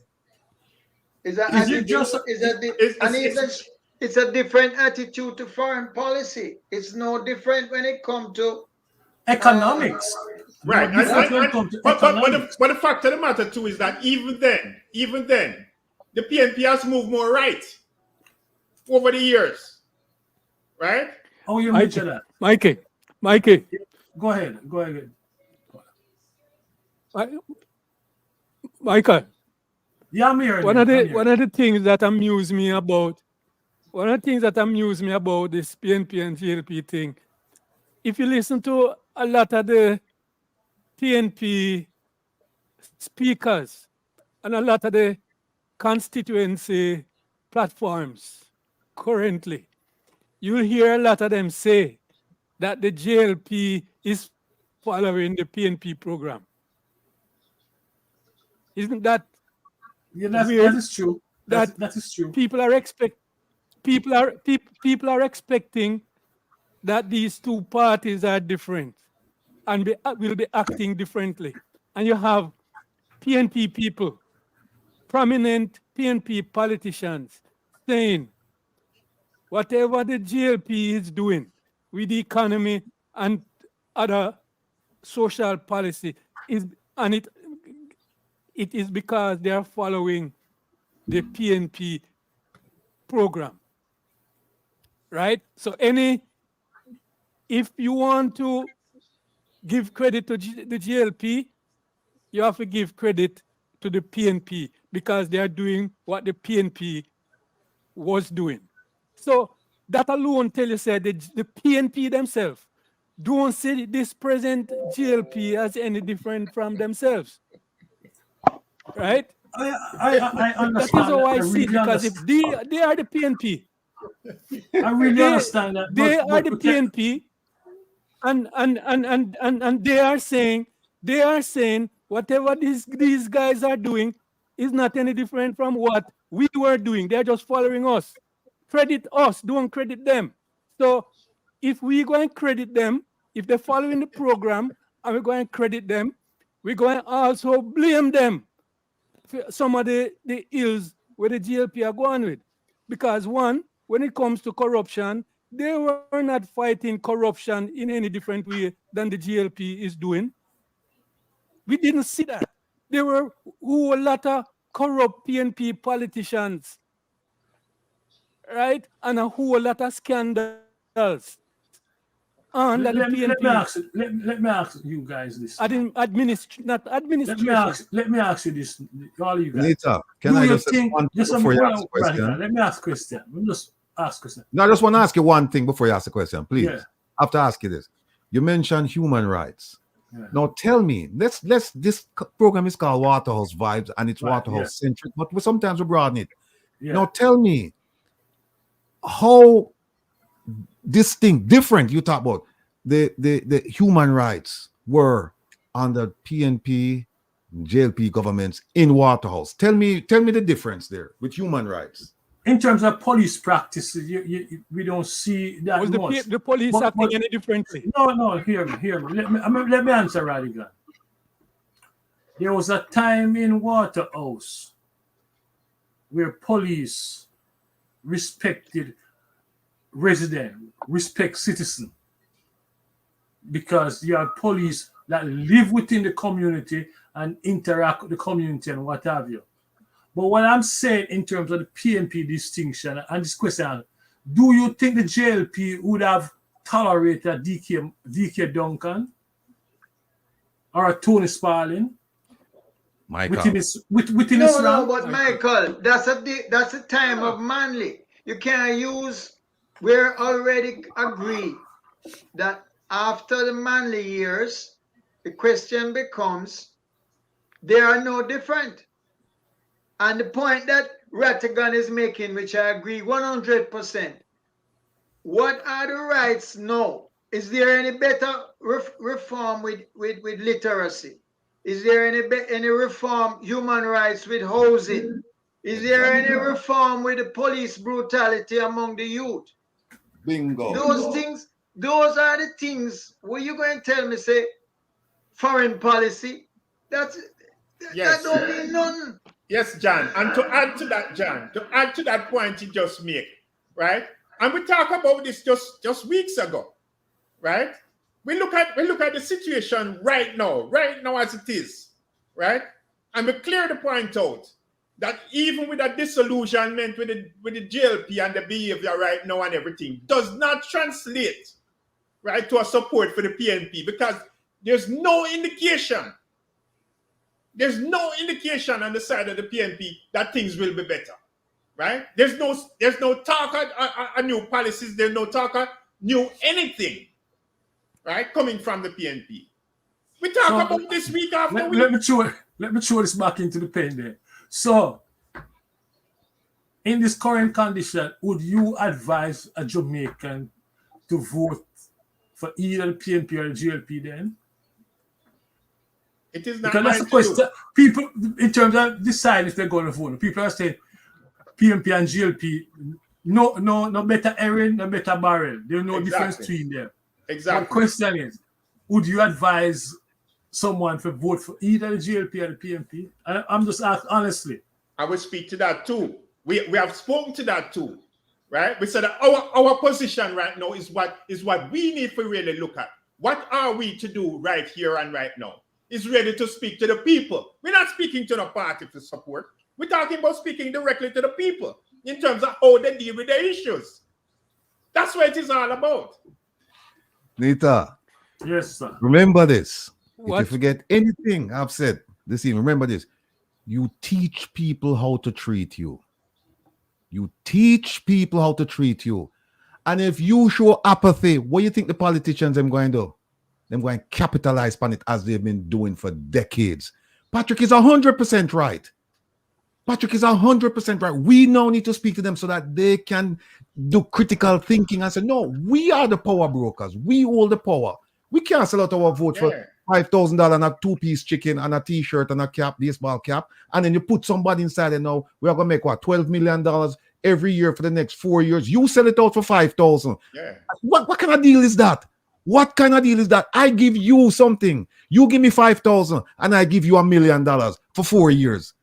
Speaker 2: It's a different attitude to foreign policy. It's no different when it comes to
Speaker 1: economics.
Speaker 3: Right. But the fact of the matter too is that even then, the PNP has moved more right over the years. Right?
Speaker 1: Oh, you mentioned that.
Speaker 4: Mikey.
Speaker 1: Go ahead.
Speaker 4: Michael.
Speaker 1: Yeah, I'm here.
Speaker 4: One of the things that amuse me about this PNP and JLP thing, if you listen to a lot of the PNP speakers, a lot of the constituency platforms currently, you'll hear a lot of them say that the JLP is following the PNP program. Isn't that
Speaker 1: Yeah,
Speaker 4: weird?
Speaker 1: that is true.
Speaker 4: That
Speaker 1: That is true.
Speaker 4: people are expecting that these two parties are different and will be acting differently. And you have PNP people, prominent PNP politicians saying whatever the JLP is doing with the economy and other social policy is, and it is because they are following the PNP program, right? So if you want to give credit to the JLP, you have to give credit to the PNP because they are doing what the PNP was doing. So that alone tell you say the PNP themselves don't see this present JLP as any different from themselves, right?
Speaker 1: I understand.
Speaker 4: That is how I see it,
Speaker 1: really
Speaker 4: because if they are the PNP,
Speaker 1: I really understand that.
Speaker 4: They are the PNP, and they are saying whatever these guys are doing is not any different from what we were doing. They're just following us. Credit us, don't credit them. So if we go and credit them, if they're following the program and we're going to credit them, we're going to also blame them for some of the ills where the JLP are going with. Because one, when it comes to corruption, they were not fighting corruption in any different way than the JLP is doing. We didn't see that. There were a lot of corrupt PNP politicians, right? And a whole lot of scandals. And
Speaker 1: let me ask you guys this.
Speaker 4: Not administration.
Speaker 1: Let me ask you this, all you guys.
Speaker 6: Later, can I just ask one thing before you ask the question?
Speaker 1: Let me ask a question. Let me just ask a question.
Speaker 6: No, I just want to ask you one thing before you ask the question, please.
Speaker 1: Yeah.
Speaker 6: I have to ask you this. You mentioned human rights.
Speaker 1: Yeah.
Speaker 6: Now tell me, this program is called Waterhouse Vibes and it's Waterhouse centric, but sometimes we broaden it.
Speaker 1: Yeah.
Speaker 6: Now tell me how this thing different. You talk about the human rights were under PNP, JLP governments in Waterhouse. Tell me the difference there with human rights.
Speaker 1: In terms of police practice, we don't see that
Speaker 4: Was
Speaker 1: much.
Speaker 4: the police acting any differently?
Speaker 1: No, hear me. Let me answer Radigan. There was a time in Waterhouse where police respected resident, respect citizen, because you have police that live within the community and interact with the community and what have you. But what I'm saying in terms of the PNP distinction and this question, do you think the JLP would have tolerated DK Duncan or a Tony Sparling within his rank?
Speaker 2: No, but Michael, that's a time of Manly. You can't use. We're already agreed that after the Manly years, the question becomes they are no different. And the point that Rattigan is making, which I agree 100%, what are the rights now? Is there any better reform with literacy? Is there any reform human rights with housing? Is there any reform with the police brutality among the youth?
Speaker 6: Bingo.
Speaker 2: Those are the things where you're going to tell me, say, foreign policy. That don't mean none.
Speaker 3: Yes, John. And to add to that point you just made, right? And we talked about this just weeks ago, right? We look at the situation right now as it is, right? And we clear the point out that even with a disillusionment with the JLP and the behavior right now and everything does not translate, right, to a support for the PNP, because there's no indication. There's no indication on the side of the PNP that things will be better, right? There's no talk of new policies. There's no talk of new anything, right, coming from the PNP. We talk about this week after week.
Speaker 1: Let me throw this back into the pen there. So, in this current condition, would you advise a Jamaican to vote for either PNP or JLP then?
Speaker 3: It is not
Speaker 1: Because that's
Speaker 3: mine
Speaker 1: the
Speaker 3: to
Speaker 1: question.
Speaker 3: do.
Speaker 1: People, in terms of deciding if they're going to vote, people are saying PNP and JLP, no better Erin, no better barrel. There's no difference
Speaker 3: Exactly.
Speaker 1: between them. But the
Speaker 3: Exactly.
Speaker 1: question is, would you advise someone to vote for either the JLP or the PNP? I'm just asking honestly.
Speaker 3: I will speak to that too. We have spoken to that too, right? We said that our position right now is what we need to really look at. What are we to do right here and right now? Is ready to speak to the people. We're not speaking to the party for support. We're talking about speaking directly to the people in terms of how they deal with the issues. That's what it is all about.
Speaker 6: Nita,
Speaker 1: Yes, sir.
Speaker 6: remember this. If you
Speaker 4: What?
Speaker 6: forget anything I've said this evening, remember this. You teach people how to treat you. You teach people how to treat you. And if you show apathy, what do you think the politicians are going to do? They're going to capitalize on it as they've been doing for decades. Patrick is 100% right. Patrick is 100% right. We now need to speak to them so that they can do critical thinking and say, no, we are the power brokers. We hold the power. We can't sell out our vote for $5,000 and a 2-piece chicken and a t-shirt and a cap, baseball cap. And then you put somebody inside and now we are going to make what, $12 million every year for the next 4 years. You sell it out for 5,000.
Speaker 3: Yeah.
Speaker 6: What kind of deal is that? What kind of deal is that? I give you something. You give me 5,000 and I give you $1 million for 4 years.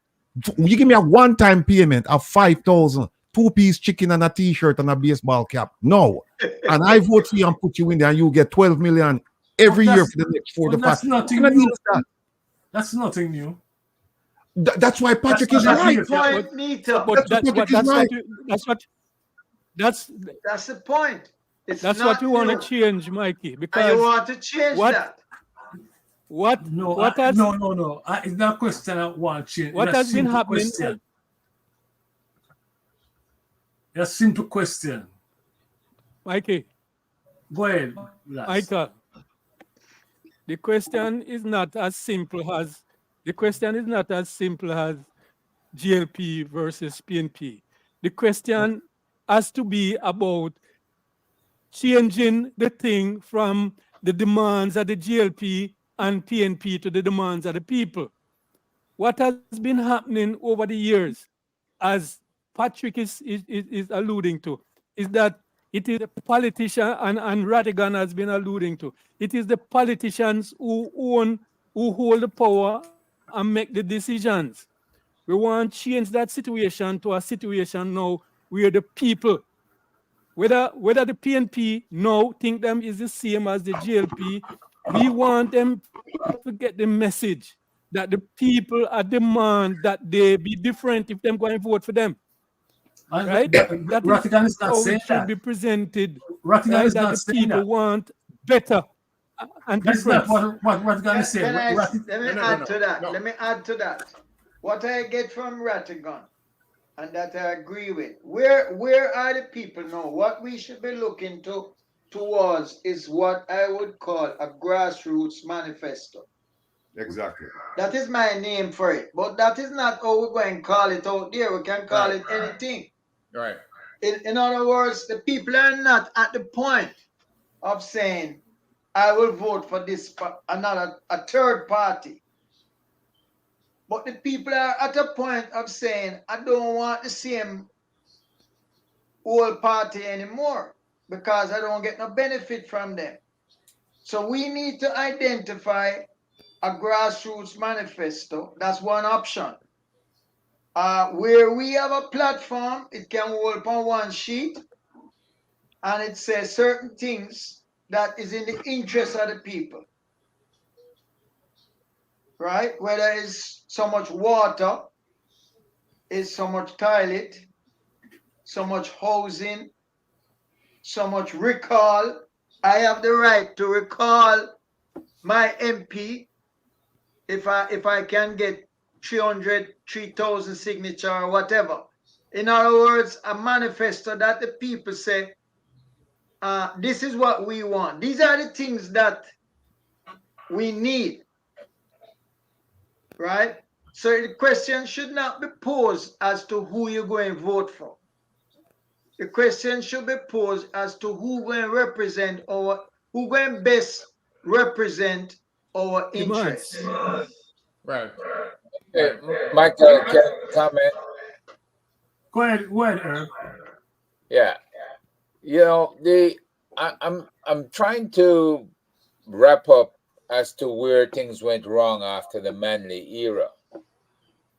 Speaker 6: You give me a one-time payment of 5,000, 2-piece chicken and a t-shirt and a baseball cap. No. And I vote for you and put you in there and you get 12 million every year for the next 4 to 5.
Speaker 1: That's nothing
Speaker 6: What kind of deal
Speaker 1: new.
Speaker 6: is that?
Speaker 1: That's nothing new.
Speaker 6: That's why Patrick
Speaker 1: That's
Speaker 6: is
Speaker 1: not
Speaker 6: right.
Speaker 1: a deal.
Speaker 2: Point, Nita.
Speaker 4: But
Speaker 6: That's
Speaker 4: that's
Speaker 6: what
Speaker 4: what
Speaker 6: Patrick is right.
Speaker 2: That's the point. It's
Speaker 4: that's
Speaker 2: not
Speaker 4: what we want to
Speaker 2: new.
Speaker 4: change, Mikey.
Speaker 2: And
Speaker 4: Because
Speaker 2: you want to change
Speaker 4: what-
Speaker 2: that.
Speaker 1: No,
Speaker 4: what has
Speaker 1: no. It's not a question I want to change.
Speaker 4: what
Speaker 1: It's a
Speaker 4: has been
Speaker 1: simple
Speaker 4: happening?
Speaker 1: question. It's a simple question.
Speaker 4: Mikey,
Speaker 1: Go ahead, Las.
Speaker 4: Michael, the question is not as simple as GLP versus PNP. The question has to be about changing the thing from the demands of the GLP and PNP to the demands of the people. What has been happening over the years, as Patrick is alluding to, is that it is the politician, and Ratigan has been alluding to, it is the politicians who hold the power and make the decisions. We want to change that situation to a situation now where the people, whether the PNP now think them is the same as the JLP, we want them to get the message that the people are demand that they be different if them going to vote for them. Right? That
Speaker 1: Ratigan is not
Speaker 4: how
Speaker 1: saying
Speaker 4: it should
Speaker 1: that.
Speaker 4: be presented.
Speaker 1: Ratigan
Speaker 4: Right?
Speaker 1: is
Speaker 4: That
Speaker 1: not
Speaker 4: the
Speaker 1: saying
Speaker 4: people
Speaker 1: that.
Speaker 4: want better and
Speaker 1: That's not
Speaker 4: different.
Speaker 1: what Ratigan is saying.
Speaker 2: Let me
Speaker 3: No,
Speaker 2: add to that.
Speaker 3: no.
Speaker 2: Let me add to that. What I get from Ratigan, and that I agree with. Where are the people now? What we should be looking towards is what I would call a grassroots manifesto.
Speaker 6: Exactly.
Speaker 2: That is my name for it. But that is not how we're going to call it out there. We can call it anything.
Speaker 3: Right.
Speaker 2: In other words, the people are not at the point of saying, I will vote for this a third party. But the people are at a point of saying, I don't want the same old party anymore because I don't get no benefit from them. So we need to identify a grassroots manifesto. That's one option. Where we have a platform, it can hold on one sheet and it says certain things that is in the interest of the people. Right? Whether it's so much water, it's so much toilet, so much housing, so much recall. I have the right to recall my MP if I can get 3,000 signature or whatever. In other words, a manifesto that the people say, this is what we want. These are the things that we need, right? So the question should not be posed as to who you're going to vote for. The question should be posed as to who going to represent who going to best represent our
Speaker 4: Demands.
Speaker 2: interests.
Speaker 3: Right.
Speaker 5: Hey, Michael, can I comment?
Speaker 1: Go ahead, Herb.
Speaker 5: Yeah. You know, I'm trying to wrap up as to where things went wrong after the Manley era.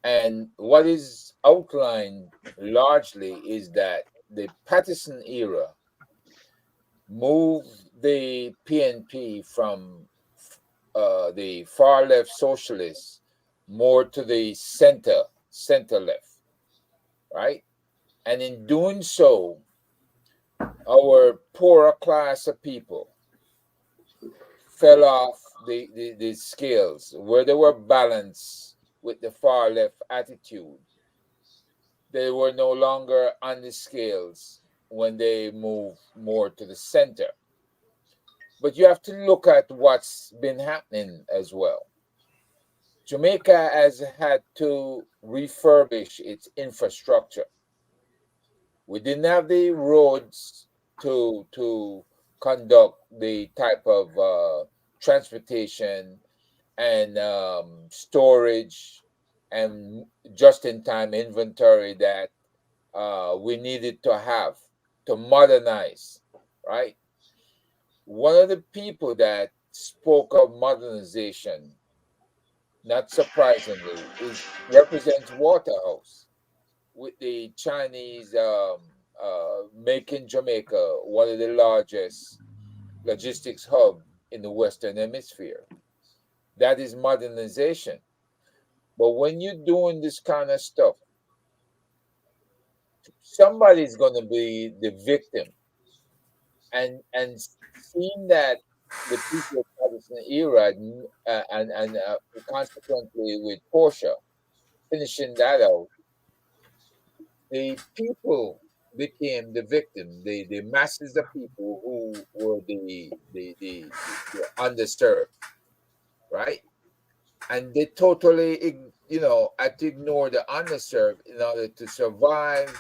Speaker 5: And what is outlined largely is that the Patterson era moved the PNP from the far left socialists more to the center left, right? And in doing so, our poorer class of people fell off the scales where they were balanced with the far left attitude. They were no longer on the scales when they moved more to the center. But you have to look at what's been happening as well. Jamaica has had to refurbish its infrastructure. We didn't have the roads to conduct the type of transportation and storage and just-in-time inventory that we needed to have to modernize, right? One of the people that spoke of modernization, not surprisingly, represents Waterhouse with the Chinese making Jamaica one of the largest logistics hub in the Western Hemisphere. That is modernization. But when you're doing this kind of stuff, somebody's going to be the victim. And seeing that the people of Patterson era and consequently with Portia finishing that out, the people became the victim. The masses of people who were the underserved, right? And they totally, had to ignore the underserved in order to survive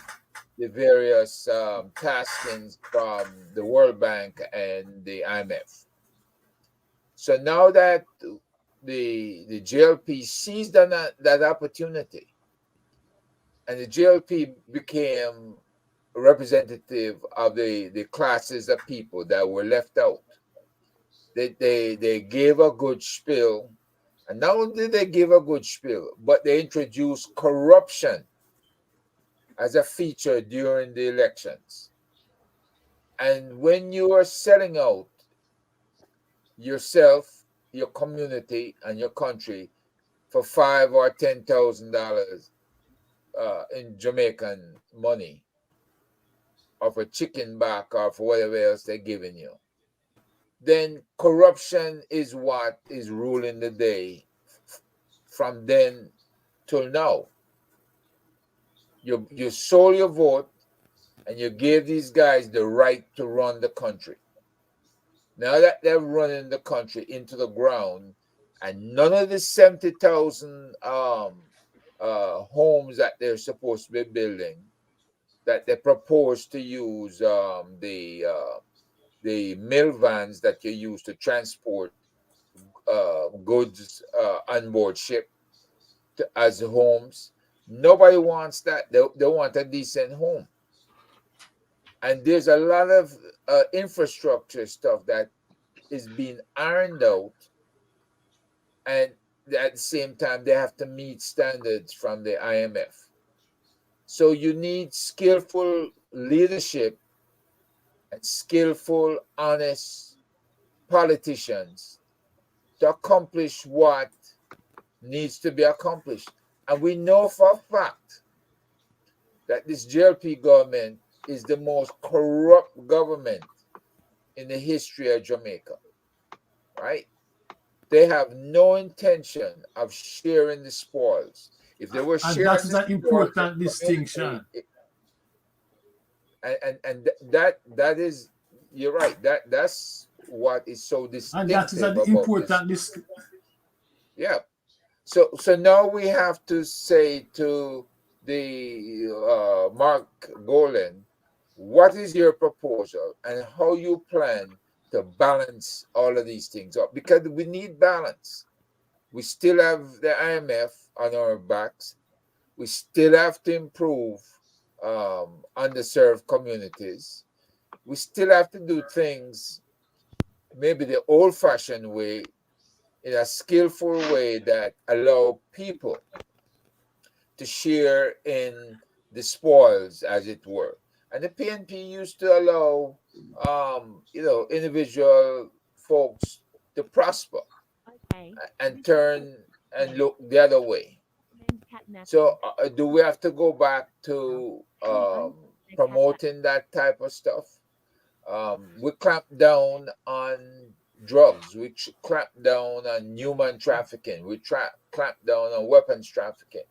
Speaker 5: the various taskings from the World Bank and the IMF. So now that the JLP seized on that opportunity, and the JLP became a representative of the classes of people that were left out. They gave a good spiel, and not only did they give a good spiel, but they introduced corruption as a feature during the elections. And when you are selling out yourself, your community, and your country for $5,000 or $10,000 in Jamaican money, or for chicken back, or for whatever else they're giving you, then corruption is what is ruling the day from then till now. You sold your vote and you gave these guys the right to run the country. Now that they're running the country into the ground, and none of the 70,000 homes that they're supposed to be building, that they propose to use the mill vans that you use to transport goods on board ship as homes. Nobody wants that. They want a decent home. And there's a lot of infrastructure stuff that is being ironed out, and at the same time they have to meet standards from the IMF. So you need skillful leadership and skillful, honest politicians to accomplish what needs to be accomplished. And we know for a fact that this JLP government is the most corrupt government in the history of Jamaica, right? They have no intention of sharing the spoils. If they were
Speaker 1: And
Speaker 5: sharing
Speaker 1: that is
Speaker 5: the
Speaker 1: an important distinction.
Speaker 5: And that is, you're right. That's what is so distinctive
Speaker 1: And that is an
Speaker 5: about
Speaker 1: important
Speaker 5: this. Yeah, So now we have to say to the Mark Golan, what is your proposal and how you plan to balance all of these things up? Because we need balance. We still have the IMF on our backs. We still have to improve underserved communities. We still have to do things maybe the old-fashioned way, in a skillful way that allow people to share in the spoils, as it were. And the PNP used to allow, individual folks to prosper and turn and look the other way. So do we have to go back to promoting that type of stuff? We clamp down on drugs. We clamp down on human trafficking. We clamp down on weapons trafficking,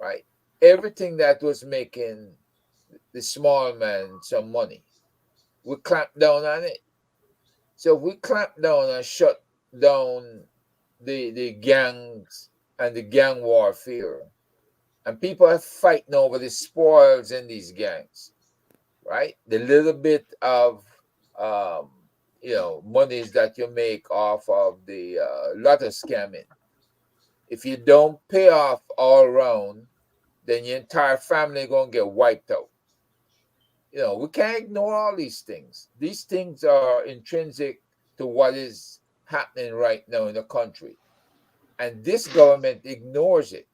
Speaker 5: right? Everything that was making the small man some money, we clamp down on it. So we clamp down and shut down the gangs and the gang warfare, and people are fighting over the spoils in these gangs, right? The little bit of monies that you make off of the lotto scamming. If you don't pay off all around, then your entire family gonna get wiped out. We can't ignore all these things. These things are intrinsic to what is happening right now in the country, and this government ignores it.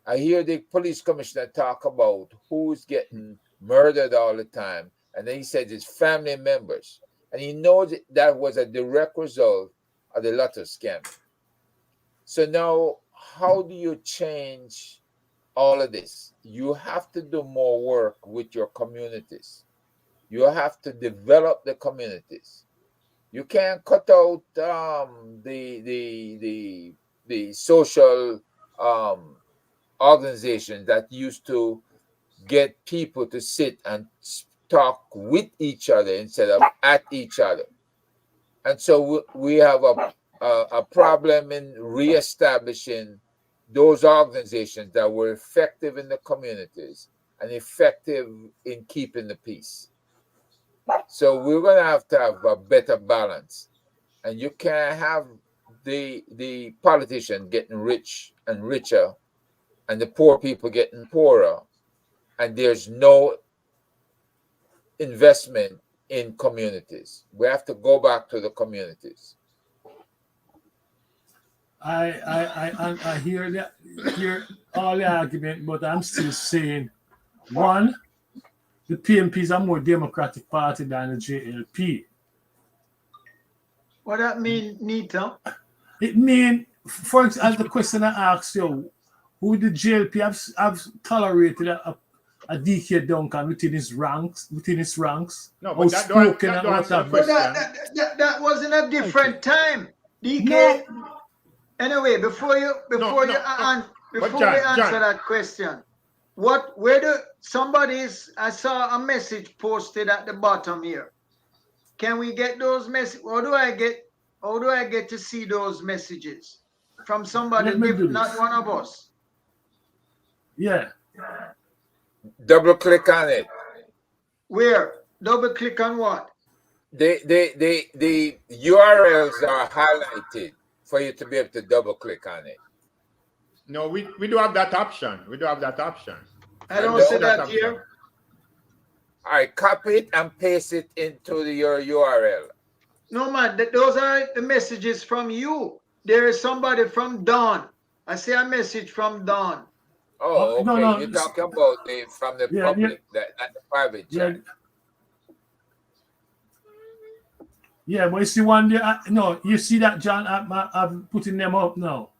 Speaker 5: I hear the police commissioner talk about who's getting murdered all the time, and then he said his family members, and he knows that was a direct result of the lotto scam. So now, how do you change all of this? You have to do more work with your communities. You have to develop the communities. You can't cut out the social organizations that used to get people to sit and talk with each other instead of at each other. And so we have a problem in reestablishing those organizations that were effective in the communities and effective in keeping the peace. So we're going to have a better balance. And you can't have the politician getting rich and richer and the poor people getting poorer, and there's no investment in communities. We have to go back to the communities.
Speaker 1: I hear all the argument, but I'm still saying, one, the PNP is a more democratic party than the JLP.
Speaker 2: What that mean, Nita?
Speaker 1: It means, for example, as the question I asked you, who the JLP have tolerated a DK Duncan within his ranks?
Speaker 3: No, but that don't answer the question.
Speaker 2: That wasn't a different time. DK. No. Anyway, before you answer that question, I saw a message posted at the bottom here. Can we get those messages? How do I get to see those messages from somebody different, not one of us?
Speaker 1: Yeah.
Speaker 5: Double click on it.
Speaker 2: Where? Double click on what?
Speaker 5: The URLs are highlighted for you to be able to double click on it.
Speaker 3: No, we do have that option.
Speaker 2: I don't see that here.
Speaker 5: All right, copy it and paste it into your URL.
Speaker 2: No, man, those are the messages from you. There is somebody from Dawn. I see a message from Dawn.
Speaker 5: Oh, okay. No. You're talking about from the public, not the private chat.
Speaker 1: Yeah, but you see one there. No, you see that, John? I'm putting them up now.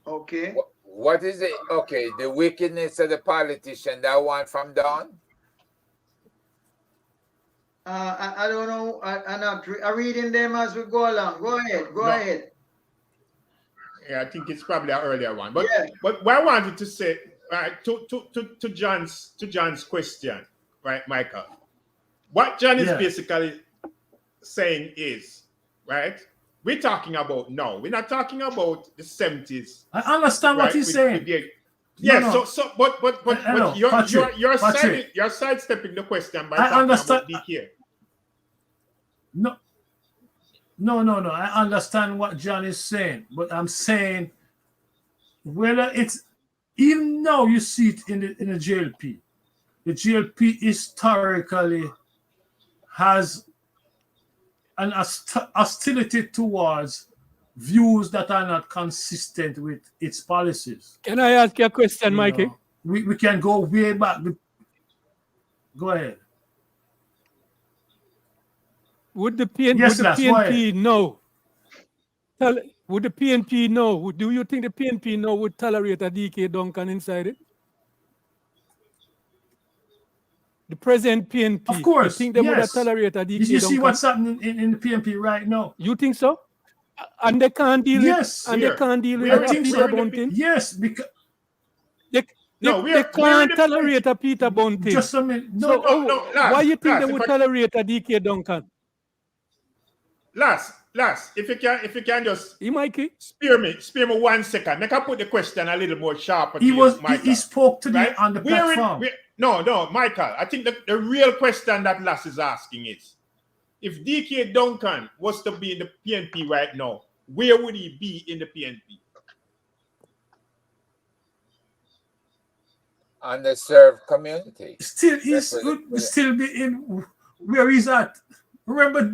Speaker 2: Okay.
Speaker 5: What is it? Okay, the wickedness of the politician. That one from Dawn.
Speaker 2: I don't know. I'm reading them as we go along. Go ahead.
Speaker 3: Yeah, I think it's probably an earlier one. But what I wanted to say, right, to John's question, right, Michael, What John is
Speaker 1: Yeah.
Speaker 3: basically saying is, right? We're talking about now. We're not talking about the 70s.
Speaker 1: I understand what
Speaker 3: Right?
Speaker 1: he's saying.
Speaker 3: Yeah,
Speaker 1: No.
Speaker 3: but
Speaker 1: Hello,
Speaker 3: you're
Speaker 1: Patrick, Patrick.
Speaker 3: you're sidestepping the question by
Speaker 1: I
Speaker 3: talking
Speaker 1: understand.
Speaker 3: about DK.
Speaker 1: No. I understand what John is saying, but I'm saying whether it's even now you see it in the JLP. The JLP historically has an hostility towards views that are not consistent with its policies.
Speaker 4: Can I ask you a question,
Speaker 1: You
Speaker 4: Mikey?
Speaker 1: know, we can go way back. Go ahead.
Speaker 4: Would the
Speaker 1: Yes, Lass, go
Speaker 4: PNP know? Would the PNP know? Do you think the PNP know would tolerate a DK Duncan inside it? The present PNP.
Speaker 1: Of course,
Speaker 4: You think they would have
Speaker 1: yes.
Speaker 4: tolerated a DK
Speaker 1: You
Speaker 4: Duncan?
Speaker 1: see what's happening in the PNP right now?
Speaker 4: You think so? And they can't deal
Speaker 1: Yes.
Speaker 4: with, and they can't deal with
Speaker 1: I
Speaker 4: a
Speaker 1: think
Speaker 4: Peter
Speaker 1: so.
Speaker 4: Bunting.
Speaker 1: Yes, because
Speaker 4: They can't tolerate a Peter Bunting.
Speaker 1: just a minute.
Speaker 4: So why you think they would tolerate a DK Duncan?
Speaker 3: Last, if you can just
Speaker 4: Mikey?
Speaker 3: spare me 1 second. Make I put the question a little more sharper.
Speaker 1: He spoke to me on the platform.
Speaker 3: No, Michael. I think the real question that Lass is asking is, if DK Duncan was to be in the PNP right now, where would he be in the PNP?
Speaker 5: Underserved community.
Speaker 1: Still, would still be in where he's at. Remember,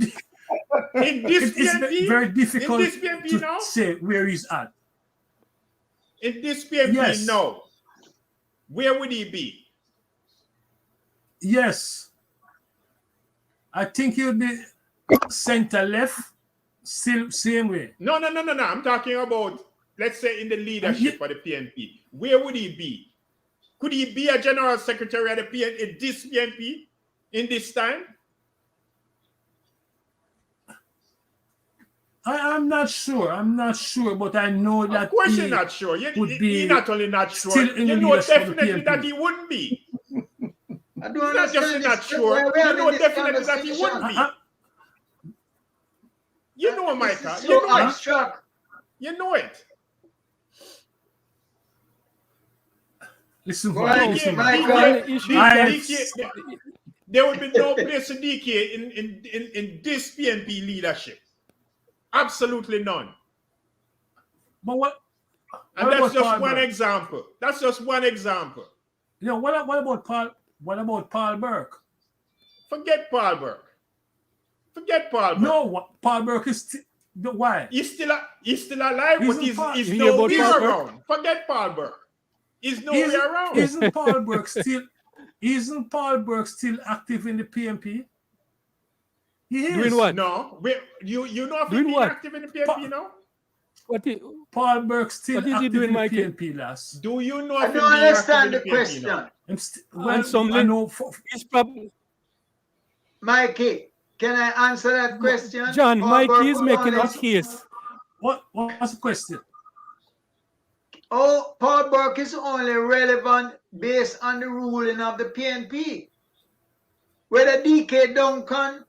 Speaker 3: In this PNP,
Speaker 1: it's very difficult
Speaker 3: in this PNP
Speaker 1: to
Speaker 3: now?
Speaker 1: say where he's at.
Speaker 3: In this PNP
Speaker 1: Yes.
Speaker 3: now, where would he be?
Speaker 1: Yes. I think he'll be center left, still same way.
Speaker 3: No. I'm talking about, let's say, in the leadership of the PNP. Where would he be? Could he be a general secretary of the PNP in this PNP in this time?
Speaker 1: I'm not sure, but I know that.
Speaker 3: Of course, you're not sure. You're not only not sure, you know definitely that he wouldn't be.
Speaker 2: I don't
Speaker 3: It's not just you're not sure. You know definitely that he wouldn't be. You know, Micah. You know it. You know it.
Speaker 1: Listen,
Speaker 3: there would be no place for DK in this PNP leadership. Absolutely none.
Speaker 1: But what?
Speaker 3: And that's just one example. That's just one example.
Speaker 1: You know, what about Paul? What about Paul Burke?
Speaker 3: Forget Paul Burke.
Speaker 1: No, Paul Burke is why?
Speaker 3: He's still alive, but he's
Speaker 1: nowhere
Speaker 3: around. Forget Paul Burke. He's nowhere around.
Speaker 1: Isn't Paul Burke still? Isn't Paul Burke still active in the PNP? He is.
Speaker 4: Doing what?
Speaker 3: No, you know if he's active in the PNP now?
Speaker 1: Paul Burke still
Speaker 4: what is he
Speaker 1: active
Speaker 4: doing,
Speaker 1: in the
Speaker 4: Mikey?
Speaker 1: PNP, lass.
Speaker 3: Do you know
Speaker 2: I
Speaker 3: if
Speaker 2: don't understand the
Speaker 3: PNP
Speaker 2: question.
Speaker 3: now?
Speaker 1: I know.
Speaker 4: It's probably
Speaker 2: Mikey, can I answer that question?
Speaker 4: John.
Speaker 2: Paul
Speaker 4: Mikey
Speaker 2: Burke
Speaker 4: is
Speaker 2: was
Speaker 4: making a
Speaker 2: honest.
Speaker 4: case.
Speaker 1: What's the question?
Speaker 2: Oh, Paul Burke is only relevant based on the ruling of the PNP. Whether DK Duncan,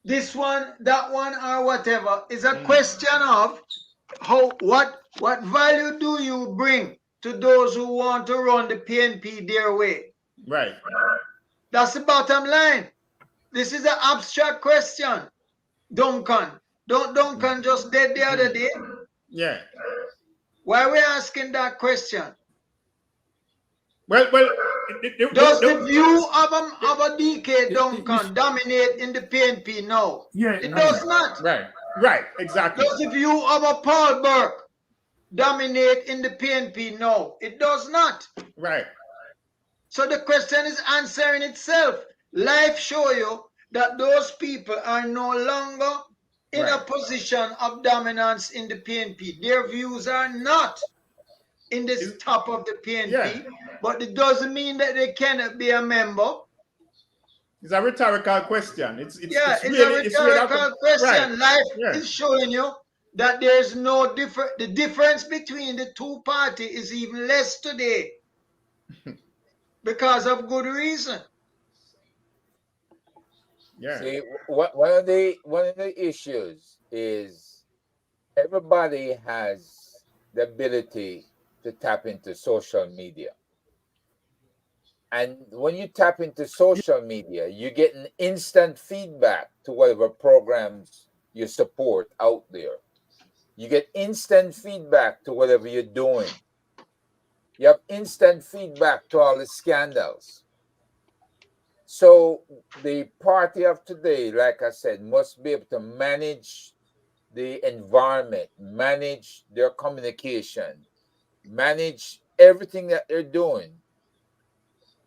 Speaker 2: this one, that one, or whatever, is a question of what value do you bring to those who want to run the PNP their way?
Speaker 3: Right.
Speaker 2: That's the bottom line. This is an abstract question. Duncan just dead the other day.
Speaker 3: Yeah.
Speaker 2: Why are we asking that question?
Speaker 3: Well.
Speaker 2: Does the view of a DK Duncan dominate in the PNP? No.
Speaker 1: Yeah,
Speaker 2: it does not.
Speaker 3: Right, exactly.
Speaker 2: Does the view of a Paul Burke dominate in the PNP? No, it does not.
Speaker 3: Right.
Speaker 2: So the question is answering itself. Life show you that those people are no longer in a position of dominance in the PNP. Their views are not in the top of the PNP, but it doesn't mean that they cannot be a member.
Speaker 3: It's a rhetorical question. It's
Speaker 2: a rhetorical question.
Speaker 3: Right.
Speaker 2: Life is showing you that there's no difference. The difference between the two parties is even less today because of good reason.
Speaker 3: Yeah.
Speaker 5: See, one of the issues is everybody has the ability to tap into social media. And when you tap into social media, you get an instant feedback to whatever programs you support out there. You get instant feedback to whatever you're doing. You have instant feedback to all the scandals. So the party of today, like I said, must be able to manage the environment, manage their communication, manage everything that they're doing,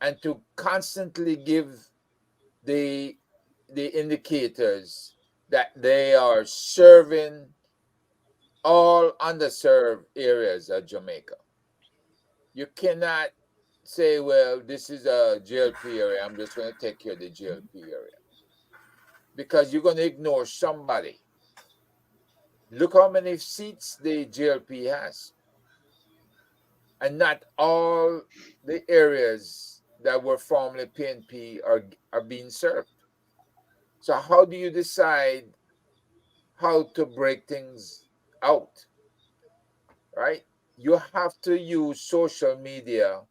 Speaker 5: and to constantly give the indicators that they are serving all underserved areas of Jamaica. You cannot say, well, this is a JLP area, I'm just going to take care of the JLP area, because you're going to ignore somebody. Look how many seats the JLP has, and not all the areas that were formerly PNP are being served. So how do you decide how to break things out, right? You have to use social media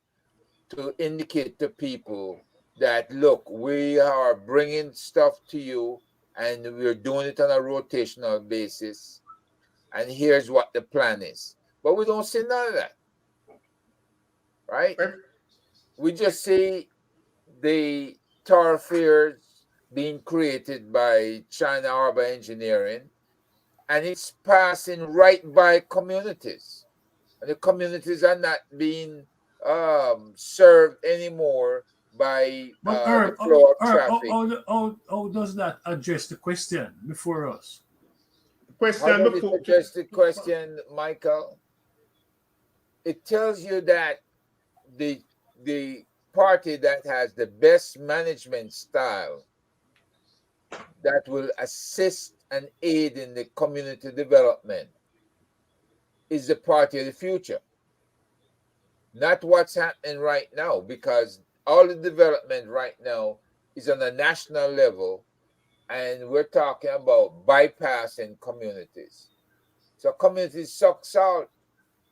Speaker 5: to indicate to people that, look, we are bringing stuff to you and we're doing it on a rotational basis. And here's what the plan is. But we don't see none of that, right? We just see the thoroughfares being created by China Harbor Engineering, and it's passing right by communities. And the communities are not being served anymore by
Speaker 1: But
Speaker 5: the flow of traffic.
Speaker 1: how does that address the question before us?
Speaker 5: How
Speaker 3: Question
Speaker 5: does it
Speaker 3: before.
Speaker 5: address the question, Michael? It tells you that the party that has the best management style that will assist and aid in the community development is the party of the future, not what's happening right now, because all the development right now is on a national level, and we're talking about bypassing communities. So communities suck out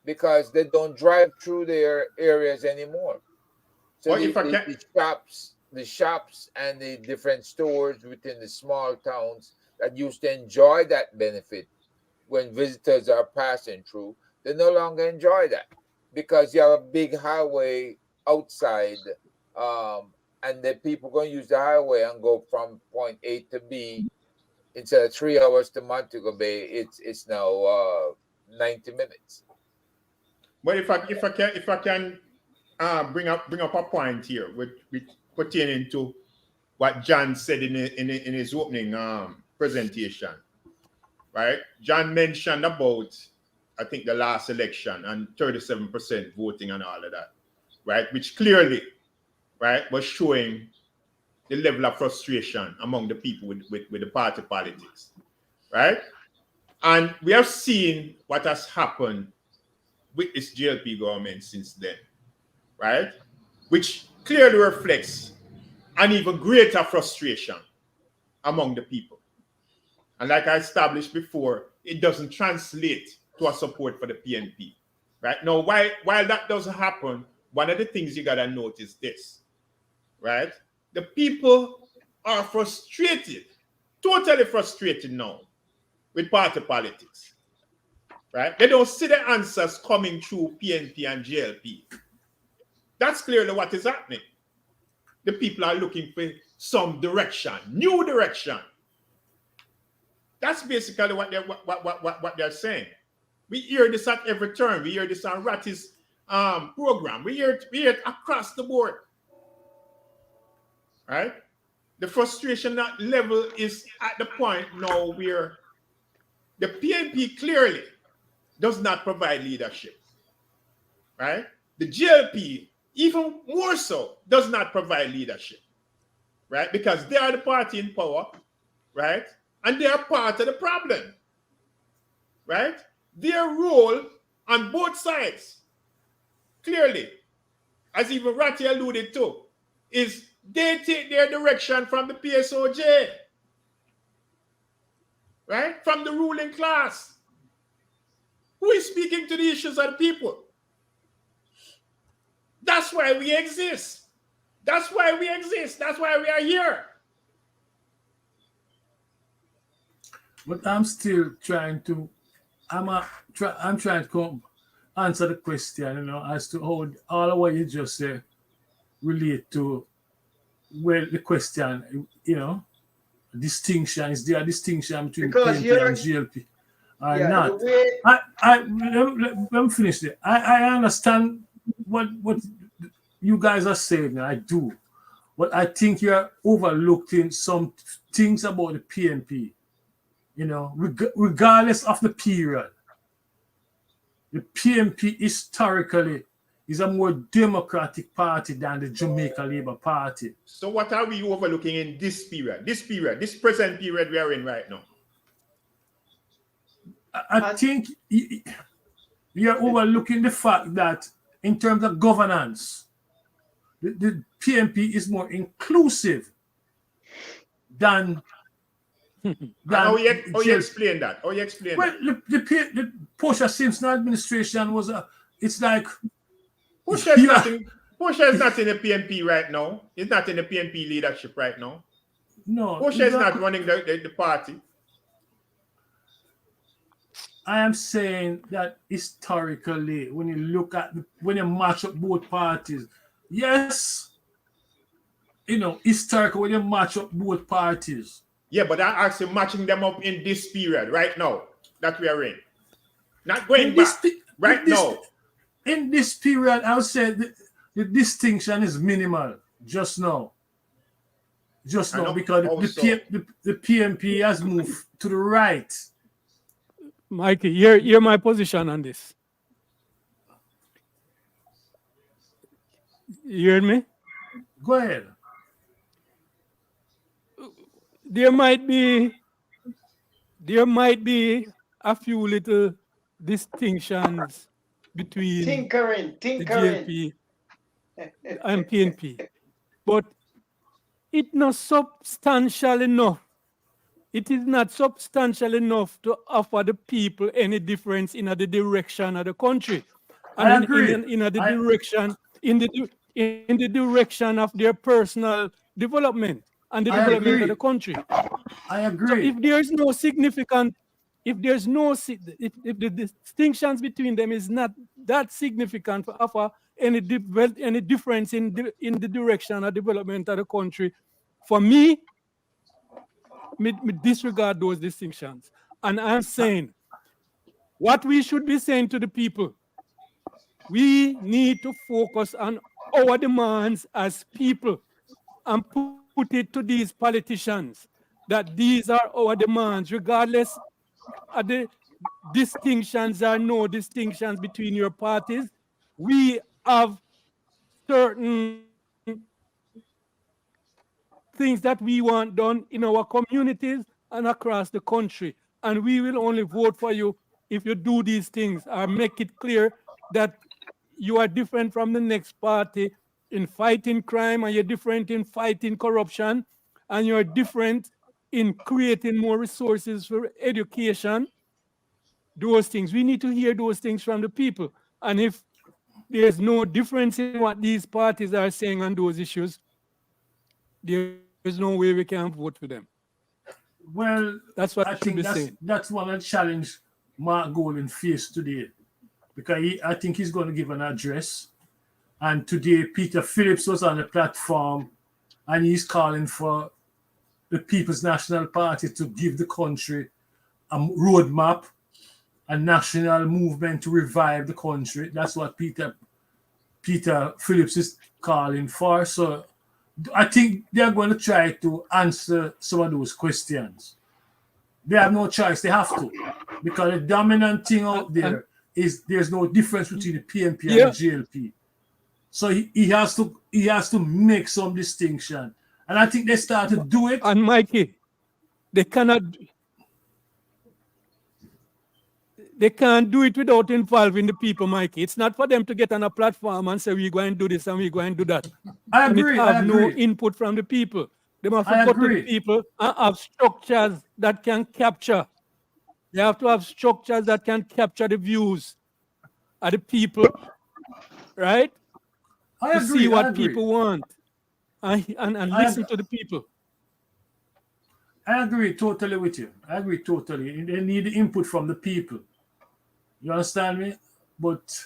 Speaker 5: because they don't drive through their areas anymore. So
Speaker 3: Or if I can,
Speaker 5: the shops and the different stores within the small towns that used to enjoy that benefit when visitors are passing through, they no longer enjoy that because you have a big highway outside, and the people going to use the highway and go from point A to B. Instead of 3 hours to Montego Bay, it's now 90 minutes.
Speaker 3: but if I can bring up a point here, which pertaining to what John said in his opening presentation, right? John mentioned about, I think, the last election and 37% voting and all of that, right? Which clearly, right, was showing the level of frustration among the people with the party politics, right? And we have seen what has happened with this JLP government since then, right? Which clearly reflects an even greater frustration among the people. And like I established before, it doesn't translate to a support for the PNP, right? Now, while that doesn't happen, one of the things you gotta note is this, right? The people are frustrated, totally frustrated now with party politics, right? They don't see the answers coming through PNP and JLP. That's clearly what is happening. The people are looking for some direction, new direction. That's basically what they're saying. We hear this at every turn. We hear this on Ratty's program. We hear it across the board, right? The frustration level is at the point now where the PNP clearly does not provide leadership, right? The JLP, even more so, does not provide leadership, right? Because they are the party in power, right? And they are part of the problem, right? Their role on both sides, clearly, as even Ratty alluded to, is They take their direction from the PSOJ, right? From the ruling class. Who is speaking to the issues of the people? That's why we exist. That's why we exist. That's why we are here.
Speaker 1: But I'm still trying to, I'm trying to answer the question, as to how all of what you just said relate to, well, the question, distinction. Is there a distinction between
Speaker 2: Because
Speaker 1: PNP and GLP or
Speaker 2: yeah,
Speaker 1: not?
Speaker 2: the way
Speaker 1: Let me finish there. I understand what you guys are saying. I do, but I think you're overlooking some things about the PNP. Regardless of the period, the PNP historically is a more democratic party than the Jamaica Labour Party.
Speaker 3: So what are we overlooking in this period? This present period we are in right now?
Speaker 1: I think you're overlooking the fact that in terms of governance, the PNP is more inclusive than
Speaker 3: How you explain that? How you explain
Speaker 1: well,
Speaker 3: that?
Speaker 1: the Portia Simpson administration was it's like
Speaker 3: Portia is not in the PNP right now. He's not in the PNP leadership right now.
Speaker 1: No,
Speaker 3: Portia is not running the party.
Speaker 1: I am saying that historically, when you look at when you match up both parties, yes, historically when you match up both parties.
Speaker 3: Yeah, but I asked you matching them up in this period right now that we are in. Not going back right now.
Speaker 1: In this period, I would say the distinction is minimal just now. Just now, because the PNP has moved to the right.
Speaker 4: Mikey, hear my position on this. You heard me?
Speaker 1: Go ahead.
Speaker 4: There might be a few little distinctions between
Speaker 2: tinkering
Speaker 4: the JLP and PNP, but it's not substantial enough. It is not substantial enough to offer the people any difference in the direction of the country.
Speaker 1: I agree.
Speaker 4: In the direction of their personal development and the development of the country.
Speaker 1: I agree.
Speaker 4: So if there's no significant, if the distinctions between them is not that significant to offer any difference in the direction of development of the country, for me disregard those distinctions. And I'm saying what we should be saying to the people, we need to focus on our demands as people and put it to these politicians that these are our demands, regardless of the distinctions or no distinctions between your parties. We have certain things that we want done in our communities and across the country. And we will only vote for you if you do these things or make it clear that you are different from the next party in fighting crime, and you're different in fighting corruption, and you're different in creating more resources for education. Those things, we need to hear those things from the people. And if there's no difference in what these parties are saying on those issues, there's no way we can vote for them.
Speaker 1: Well,
Speaker 4: that's what
Speaker 1: I think that's one of the challenge Mark Golden faced today, because I think he's going to give an address. And today, Peter Phillips was on the platform, and he's calling for the People's National Party to give the country a roadmap, a national movement to revive the country. That's what Peter Phillips is calling for. So I think they're going to try to answer some of those questions. They have no choice. They have to. Because the dominant thing out there is there's no difference between the PNP and the JLP. So he has to make some distinction. And I think they start to do it.
Speaker 4: And Mikey, they cannot They can't do it without involving the people, Mikey. It's not for them to get on a platform and say, we're going to do this and we're going to do that.
Speaker 1: I
Speaker 4: And it
Speaker 1: agree.
Speaker 4: have
Speaker 1: I
Speaker 4: no
Speaker 1: agree.
Speaker 4: input from the people. They must
Speaker 1: I
Speaker 4: go to the
Speaker 1: agree.
Speaker 4: people and have structures that can capture. They have to have structures that can capture the views of the people, right?
Speaker 1: I
Speaker 4: To
Speaker 1: agree.
Speaker 4: see
Speaker 1: I
Speaker 4: what
Speaker 1: agree.
Speaker 4: people want and listen to the people.
Speaker 1: I agree totally with you. I agree totally. They need the input from the people. You understand me? But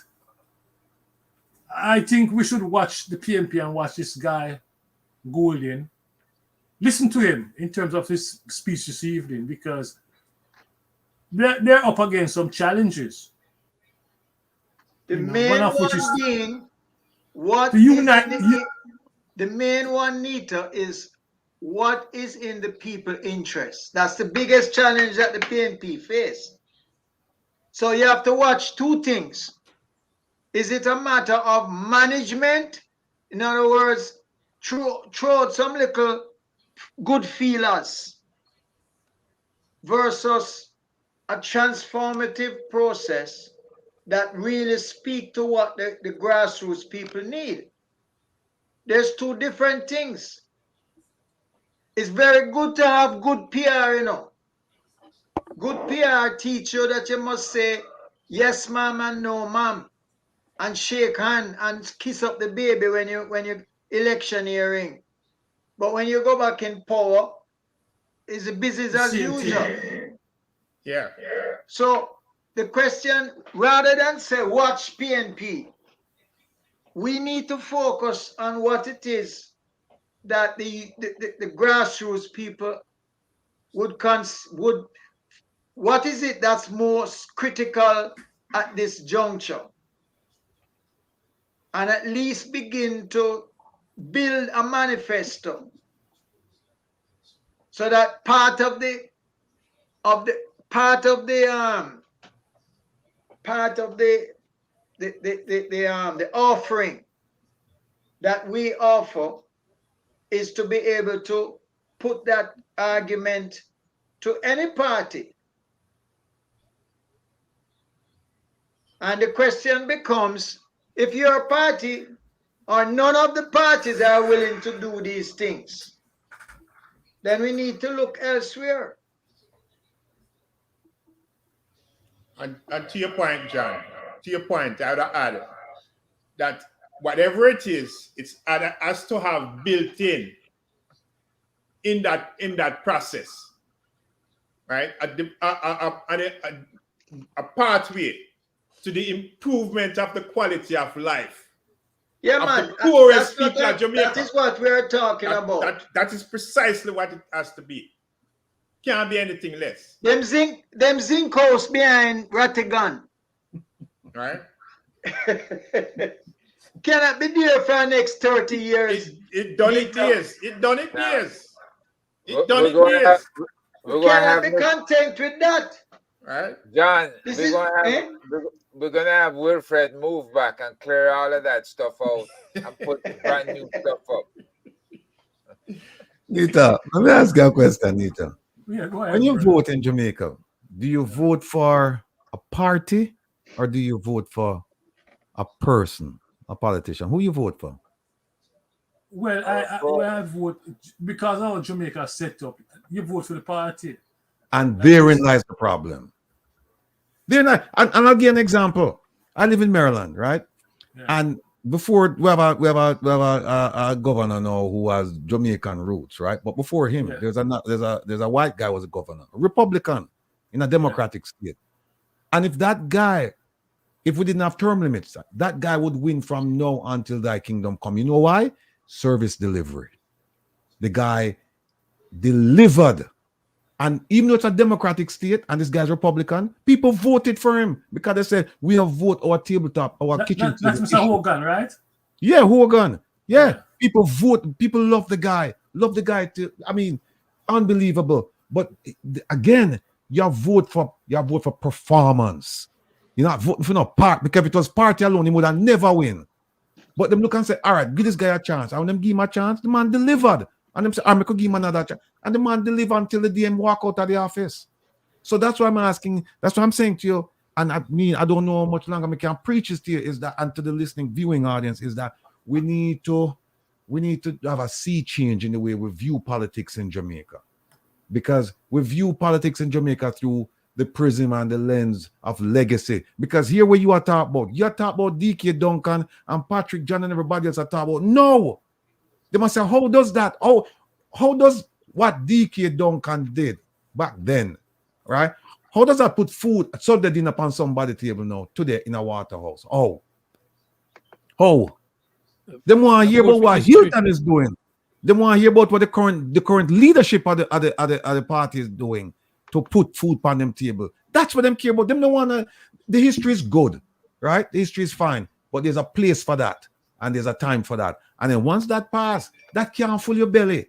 Speaker 1: I think we should watch the PNP and watch this guy Golden. Listen to him in terms of his speech this evening because they're up against some challenges.
Speaker 2: The
Speaker 1: You know,
Speaker 2: main
Speaker 1: one of which
Speaker 2: one
Speaker 1: is
Speaker 2: being what
Speaker 1: to
Speaker 2: is
Speaker 1: unite.
Speaker 2: the main one, Nita, is what is in the people interest. That's the biggest challenge that the PNP face. So you have to watch two things. Is it a matter of management? In other words, throw out some little good feelers versus a transformative process that really speak to what the grassroots people need. There's two different things. It's very good to have good PR, you know. Good PR teach you that you must say yes, ma'am, and no, ma'am, and shake hand and kiss up the baby when you electioneering. But when you go back in power, it's a business as usual.
Speaker 3: Yeah.
Speaker 2: So the question, rather than say watch PNP, we need to focus on what it is that the grassroots people would what is it that's most critical at this juncture, and at least begin to build a manifesto so that part of the offering that we offer is to be able to put that argument to any party. And the question becomes, if your party or none of the parties are willing to do these things, then we need to look elsewhere.
Speaker 3: And to your point, John, to your point, I would add that whatever it is, it has to have built in that process, right? A pathway to the improvement of the quality of life.
Speaker 2: Yeah,
Speaker 3: of
Speaker 2: man.
Speaker 3: The poorest people of Jamaica.
Speaker 2: That is what we're talking about.
Speaker 3: That is precisely what it has to be. Can't be anything less.
Speaker 2: Them zinc house behind Rattigan.
Speaker 3: Right?
Speaker 2: Cannot be there for the next 30 years.
Speaker 3: It done it years. It done it years.
Speaker 5: We're gonna
Speaker 2: cannot be content with that.
Speaker 3: Right?
Speaker 5: John, we're gonna have Wilfred move back and clear all of that stuff out and put brand new stuff up.
Speaker 6: Nita, let me ask you a question, Nita.
Speaker 1: Yeah, go ahead,
Speaker 6: when you
Speaker 1: brother.
Speaker 6: vote in Jamaica, do you vote for a party or do you vote for a person, a politician? Who you vote for?
Speaker 1: Well, I vote because how Jamaica set up. You vote for the party.
Speaker 6: And therein lies the problem. And I'll give an example. I live in Maryland, right?
Speaker 1: Yeah.
Speaker 6: And before we have a governor now who has Jamaican roots, right? But before him, there's a white guy who was a governor, a Republican in a democratic state. And if we didn't have term limits, that guy would win from now until thy kingdom come. You know why? Service delivery. The guy delivered. And even though it's a democratic state and this guy's Republican, people voted for him because they said, we have vote our tabletop, our kitchen table.
Speaker 1: That's Mr. Hogan, right?
Speaker 6: Yeah, Hogan. Yeah. People vote. People love the guy. Unbelievable. But again, you vote for performance. You're not voting for no part, because if it was party alone, he would have never win. But them look and say, all right, give this guy a chance. And when them give him a chance, the man delivered. And them say, I could give him another chance. And the man delivered until the DM walk out of the office. So that's why I'm asking, that's what I'm saying to you. and I mean, I don't know how much longer we can preach this to you, is that, and to the listening viewing audience, is that we need to have a sea change in the way we view politics in Jamaica, because we view politics in Jamaica through the prism and the lens of legacy. Because here where you are talking about DK Duncan and Patrick John and everybody else are talking about. No, they must say, how does that? How does what DK Duncan did back then, right? How does that put food, Sunday dinner upon somebody's table now, today in a Waterhouse? Oh. They want to hear about what Hilton is doing. They want to hear about what the current leadership of the party is doing to put food on them table. That's what them care about. Them don't want to. The history is good, right? The history is fine, but there's a place for that, and there's a time for that. And then once that pass, that can't fill your belly.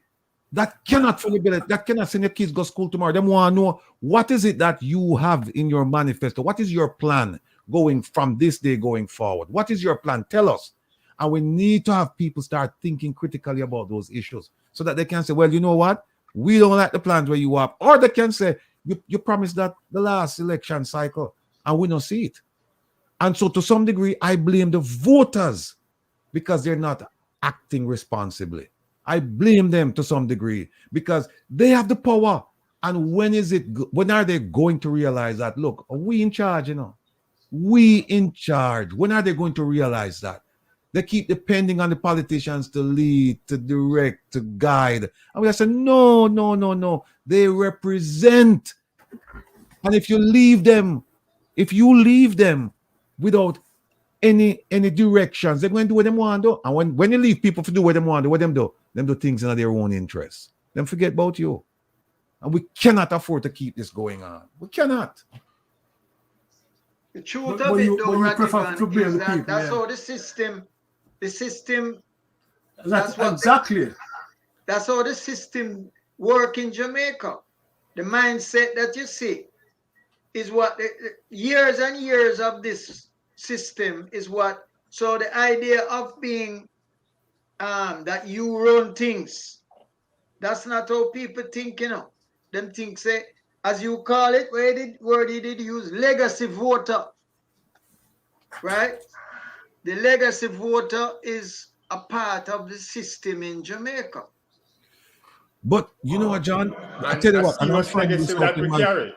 Speaker 6: That cannot fill your belly. That cannot send your kids go to school tomorrow. They want to know, what is it that you have in your manifesto? What is your plan going from this day going forward? What is your plan? Tell us. And we need to have people start thinking critically about those issues so that they can say, well, you know what? We don't like the plans where you are. Or they can say, you promised that the last election cycle and we don't see it. And so to some degree, I blame the voters because they're not acting responsibly. I blame them to some degree because they have the power. And when are they going to realize that, look, we in charge, we in charge. When are they going to realize that? They keep depending on the politicians to lead, to direct, to guide. And we say, no. They represent. And if you leave them without any directions, they're going to do what they want to do. And when you leave people to do what they want to do, what them do things in their own interests. Then forget about you. And we cannot afford to keep this going on. We cannot.
Speaker 2: The truth of it, though, Radigan, is that that's how the system. That's how the system work in Jamaica. The mindset that you see is what years and years of this system is what. So the idea of being that you run things, that's not how people think, Them think, say, as you call it, word he did use, legacy voter, right? The legacy voter is a part of the system in Jamaica.
Speaker 6: But you know what, John? I tell you what, and I'm finding this out in my,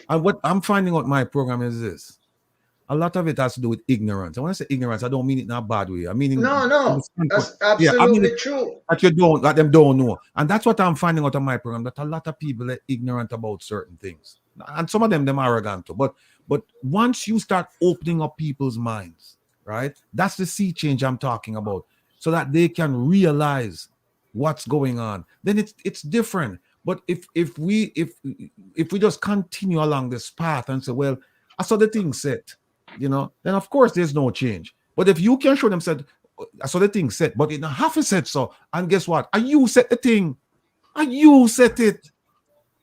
Speaker 6: and what I'm finding out my program is this. A lot of it has to do with ignorance. And when I say ignorance, I don't mean it in a bad way. I mean
Speaker 2: no, that's absolutely true.
Speaker 6: That them don't know. And that's what I'm finding out on my program, that a lot of people are ignorant about certain things. And some of them arrogant too. But once you start opening up people's minds, right? That's the sea change I'm talking about, so that they can realize what's going on. Then it's different. But if we just continue along this path and say, well, I saw the thing set, then of course there's no change. But if you can show them said, I saw the thing set, but it not half a set so, and guess what? And you set the thing, and you set it.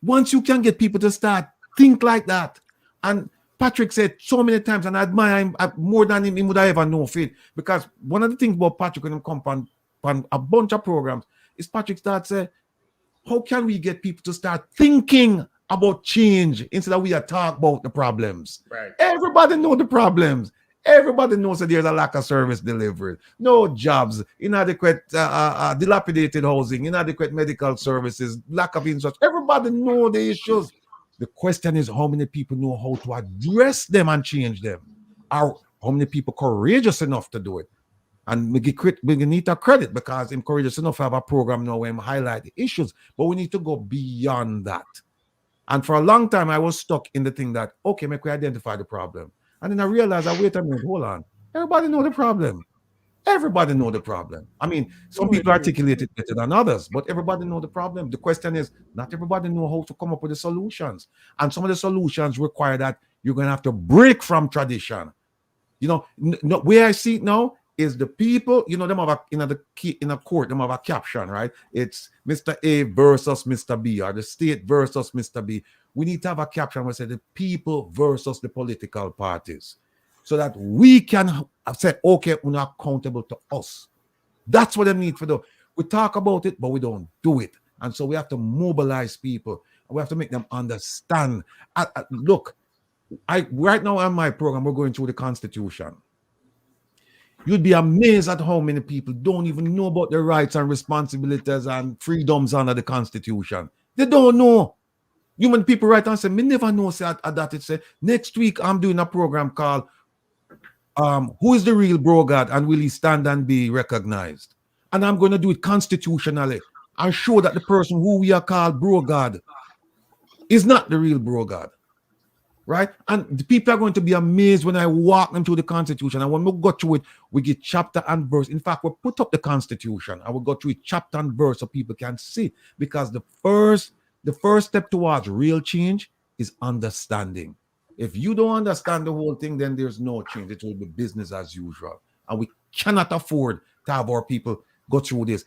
Speaker 6: Once you can get people to start think like that, and Patrick said so many times, and I admire him more than him would I ever know it. Because one of the things about Patrick when he come on a bunch of programs is Patrick starts saying, how can we get people to start thinking about change instead of we are talking about the problems?
Speaker 3: Right.
Speaker 6: Everybody know the problems. Everybody knows that there's a lack of service delivery, no jobs, inadequate, dilapidated housing, inadequate medical services, lack of infrastructure. Everybody know the issues. The question is how many people know how to address them and change them? Or how many people courageous enough to do it? And we need to credit because I'm courageous enough to have a program now where I highlight the issues, but we need to go beyond that. And for a long time, I was stuck in the thing that, okay, make we identify the problem. And then I realized, wait a minute, hold on. Everybody know the problem. Everybody know the problem. I mean, some people articulate it better than others, but everybody know the problem. The question is, not everybody know how to come up with the solutions. And some of the solutions require that you're going to have to break from tradition. Where I see it now is the people, them have in a court, them have a caption, right? It's Mr. A versus Mr. B, or the state versus Mr. B. We need to have a caption where say the people versus the political parties, so that we can say, okay, we're not accountable to us. That's what they need for do. We talk about it, but we don't do it. And so we have to mobilize people. We have to make them understand. Look, Right now on my program, we're going through the Constitution. You'd be amazed at how many people don't even know about their rights and responsibilities and freedoms under the Constitution. They don't know. Human people write and say, me never know say at that it say, next week I'm doing a program called Who is the Real Bro God and Will He Stand and Be Recognized? And I'm going to do it constitutionally and show that the person who we are called Bro God is not the real Bro God. Right? And the people are going to be amazed when I walk them through the Constitution. And when we go through it, we get chapter and verse. In fact, we put up the Constitution. I will go through it chapter and verse so people can see. Because the first step towards real change is understanding. If you don't understand the whole thing, then there's no change. It will be business as usual. And we cannot afford to have our people go through this.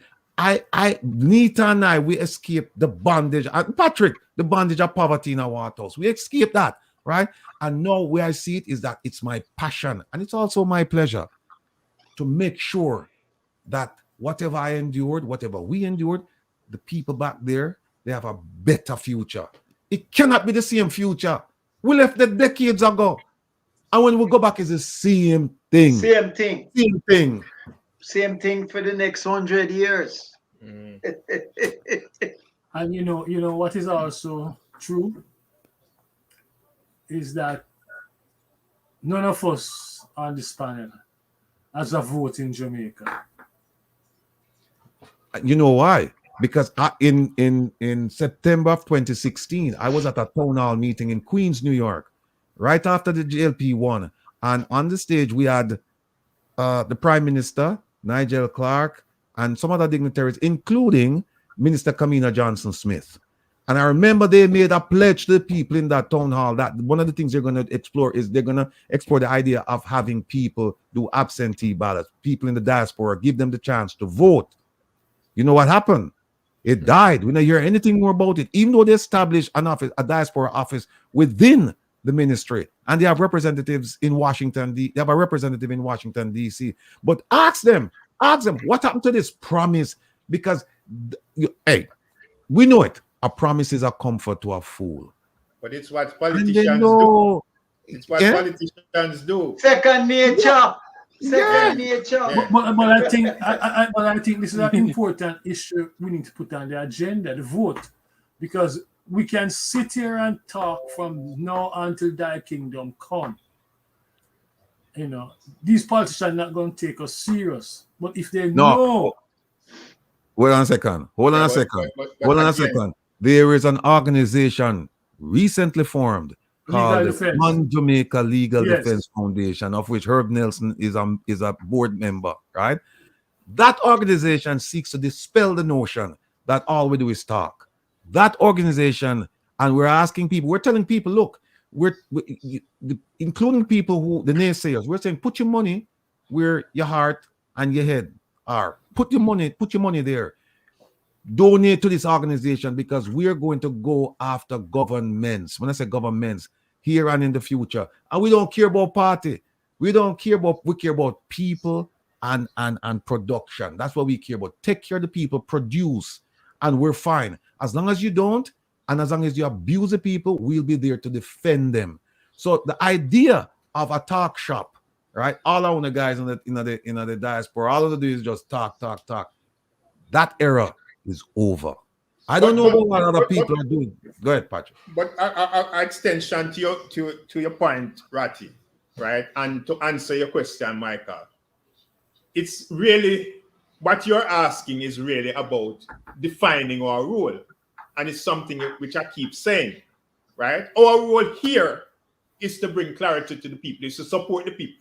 Speaker 6: Nita and I, we escaped the bondage. And Patrick, the bondage of poverty in our house. We escaped that. Right? And now where I see it is that it's my passion and it's also my pleasure to make sure that whatever I endured, whatever we endured, the people back there, they have a better future. It cannot be the same future. We left the decades ago. And when we go back, it's the same thing.
Speaker 2: Same thing.
Speaker 6: Same thing.
Speaker 2: Same thing for the next 100 years.
Speaker 1: And you know what is also true is that none of us on this panel has a vote in Jamaica.
Speaker 6: You know why? Because in September of 2016, I was at a town hall meeting in Queens, New York, right after the JLP won. And on the stage, we had the Prime Minister, Nigel Clark, and some other dignitaries, including Minister Kamina Johnson-Smith. And I remember they made a pledge to the people in that town hall that one of the things they're going to explore is they're going to explore the idea of having people do absentee ballots, people in the diaspora, give them the chance to vote. You know what happened? It died. We don't hear anything more about it, even though they established an office, a diaspora office within the ministry, and they have representatives in Washington. They have a representative in Washington, D.C. But ask them, what happened to this promise? Because, hey, we know it. A promise is a comfort to a fool.
Speaker 3: But it's what politicians do. It's what politicians do.
Speaker 2: Second nature. Second nature.
Speaker 1: But I think this is an important issue we need to put on the agenda, the vote. Because we can sit here and talk from now until thy kingdom come. You know, these politicians are not going to take us serious. But if they know...
Speaker 6: Hold on a second. There is an organization recently formed called the Jamaica Legal Defense Foundation, of which Herb Nelson is a board member, right? That organization seeks to dispel the notion that all we do is talk. That organization, and we're asking people, we're telling people, look, including people who, the naysayers, we're saying, put your money where your heart and your head are. Put your money there. Donate to this organization because we're going to go after governments. When I say governments, here and in the future. And we don't care about party. We care about people and production. That's what we care about. Take care of the people, produce, and we're fine. As long as you don't, and as long as you abuse the people, we'll be there to defend them. So the idea of a talk shop, right? All our guys in the diaspora, all of them do is just talk. That era is over. I don't know what other people are doing. Go ahead, Patrick.
Speaker 3: But a extension to your point, Ratty, right? And to answer your question, Michael, it's really what you're asking is really about defining our role, and it's something which I keep saying, right? Our role here is to bring clarity to the people, is to support the people.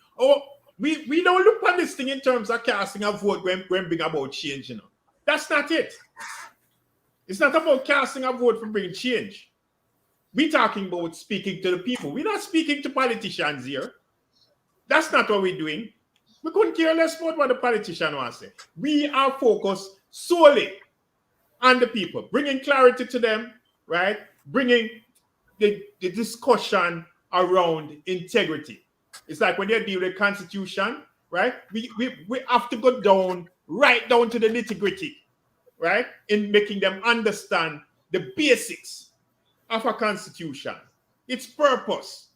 Speaker 3: We don't look at this thing in terms of casting a vote when bring about change, you know. That's not it. It's not about casting a vote for bringing change. We're talking about speaking to the people. We're not speaking to politicians here. That's not what we're doing. We couldn't care less about what the politician wants to say. We are focused solely on the people, bringing clarity to them, right? Bringing the discussion around integrity. It's like when you deal with the Constitution, right? We have to go right down to the nitty-gritty, right? In making them understand the basics of a constitution, its purpose,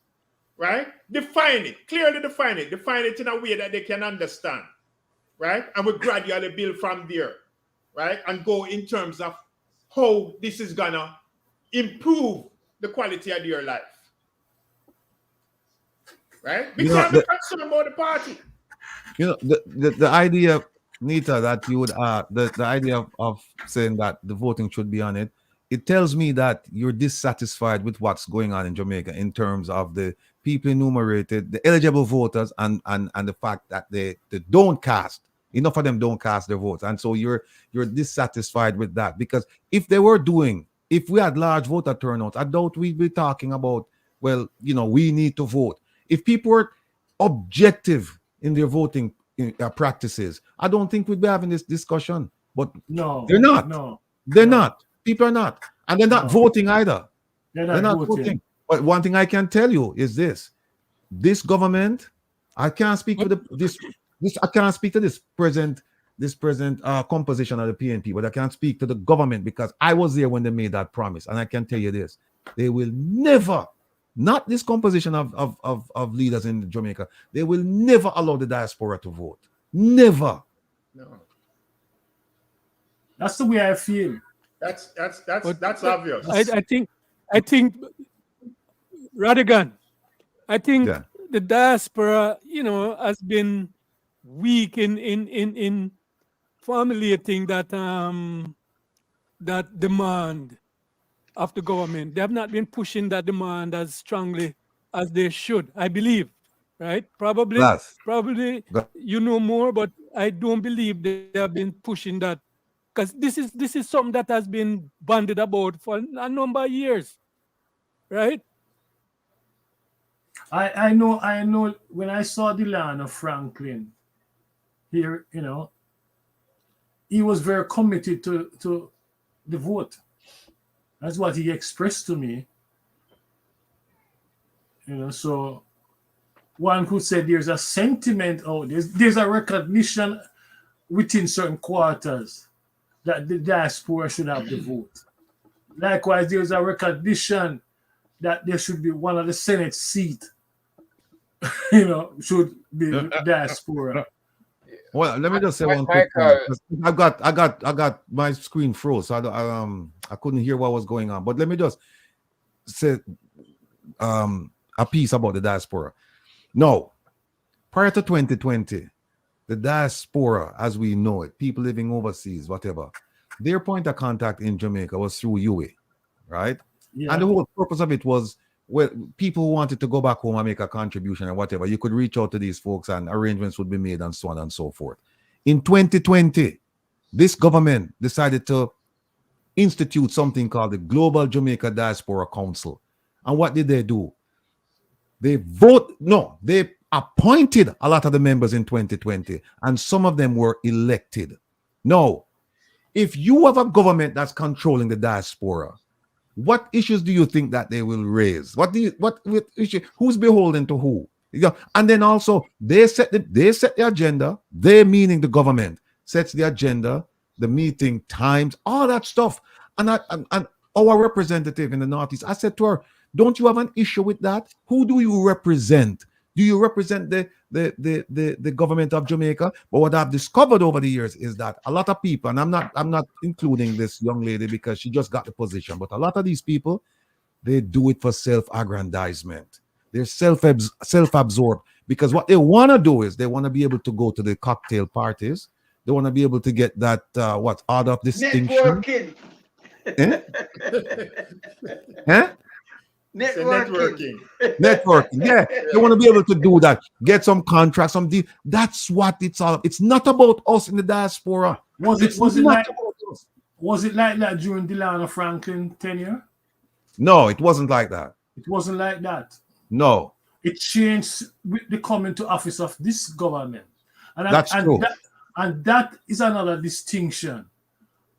Speaker 3: right? Define it, clearly define it in a way that they can understand, right? And we gradually build from there, right? And go in terms of how this is gonna improve the quality of your life, right? Because we're concerned about the party.
Speaker 6: You know, the idea, Nita, that you would the idea of saying that the voting should be on it, it tells me that you're dissatisfied with what's going on in Jamaica in terms of the people enumerated, the eligible voters, and the fact that they don't cast. Enough of them don't cast their votes. And so you're dissatisfied with that, because if we had large voter turnouts, I doubt we'd be talking about, well, you know, we need to vote. If people were objective in their voting practices, I don't think we'd be having this discussion. But
Speaker 1: no,
Speaker 6: they're not.
Speaker 1: No,
Speaker 6: they're not. People are not, and they're not voting either.
Speaker 1: They're not voting.
Speaker 6: But one thing I can tell you is this: this government, I can't speak to I can't speak to this present composition of the PNP, but I can't speak to the government because I was there when they made that promise, and I can tell you this: they will never. Not this composition of leaders in Jamaica. They will never allow the diaspora to vote. Never.
Speaker 3: No.
Speaker 1: That's the way I feel.
Speaker 3: That's obvious.
Speaker 4: I think Radigan, I think the diaspora, you know, has been weak in formulating that that demand of the government. They have not been pushing that demand as strongly as they should, I believe, right? Probably you know more, but I don't believe they have been pushing that, because this is something that has been bandied about for a number of years, right?
Speaker 1: I know when I saw Delano Franklin here, you know, he was very committed to the vote. That's what he expressed to me. You know, so one could say there's a sentiment out there. There's a recognition within certain quarters that the diaspora should have the vote. Likewise, there's a recognition that there should be one of the Senate seats, you know, should be diaspora.
Speaker 6: Well, let me just say one quick thing. I got my screen froze, so I couldn't hear what was going on. But let me just say a piece about the diaspora. No, prior to 2020, the diaspora, as we know it, people living overseas, whatever, their point of contact in Jamaica was through UA, right? Yeah. And the whole purpose of it was, well, people who wanted to go back home and make a contribution or whatever, you could reach out to these folks and arrangements would be made and so on and so forth. In 2020, this government decided to institute something called the Global Jamaica Diaspora Council. And what did they do? They appointed a lot of the members in 2020, and some of them were elected. Now, if you have a government that's controlling the diaspora, what issues do you think that they will raise? What issue? Who's beholden to who? And then also they set the agenda. They, meaning the government, sets the agenda, the meeting times, all that stuff. And our representative in the Northeast, I said to her, don't you have an issue with that? Who do you represent? Do you represent the government of Jamaica? But what I've discovered over the years is that a lot of people, and I'm not including this young lady because she just got the position, but a lot of these people, they do it for self-aggrandizement. They're self-absorbed, because what they want to do is they want to be able to go to the cocktail parties. They want to be able to get that order of distinction.
Speaker 2: Networking.
Speaker 6: Eh?
Speaker 2: Networking.
Speaker 6: Yeah, they want to be able to do that, get some contracts, some deal. That's what it's all. It's not about us in the diaspora.
Speaker 1: Was it like that during Delano Franklin tenure?
Speaker 6: No, it wasn't like that.
Speaker 1: It wasn't like that.
Speaker 6: No,
Speaker 1: it changed with the coming to office of this government, and
Speaker 6: that's true.
Speaker 1: And that is another distinction.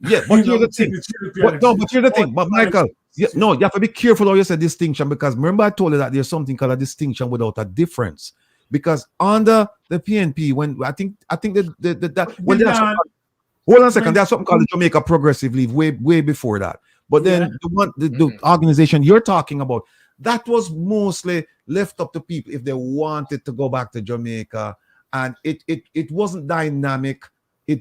Speaker 6: Yeah, but here's the thing. But here's the thing. But Michael, you have to be careful how you say distinction, because remember I told you that there's something called a distinction without a difference. Because under the PNP, when I think hold on a second, there's something called the Jamaica Progressive League way before that. But then the organization you're talking about, That was mostly left up to people if they wanted to go back to Jamaica, and it wasn't dynamic. I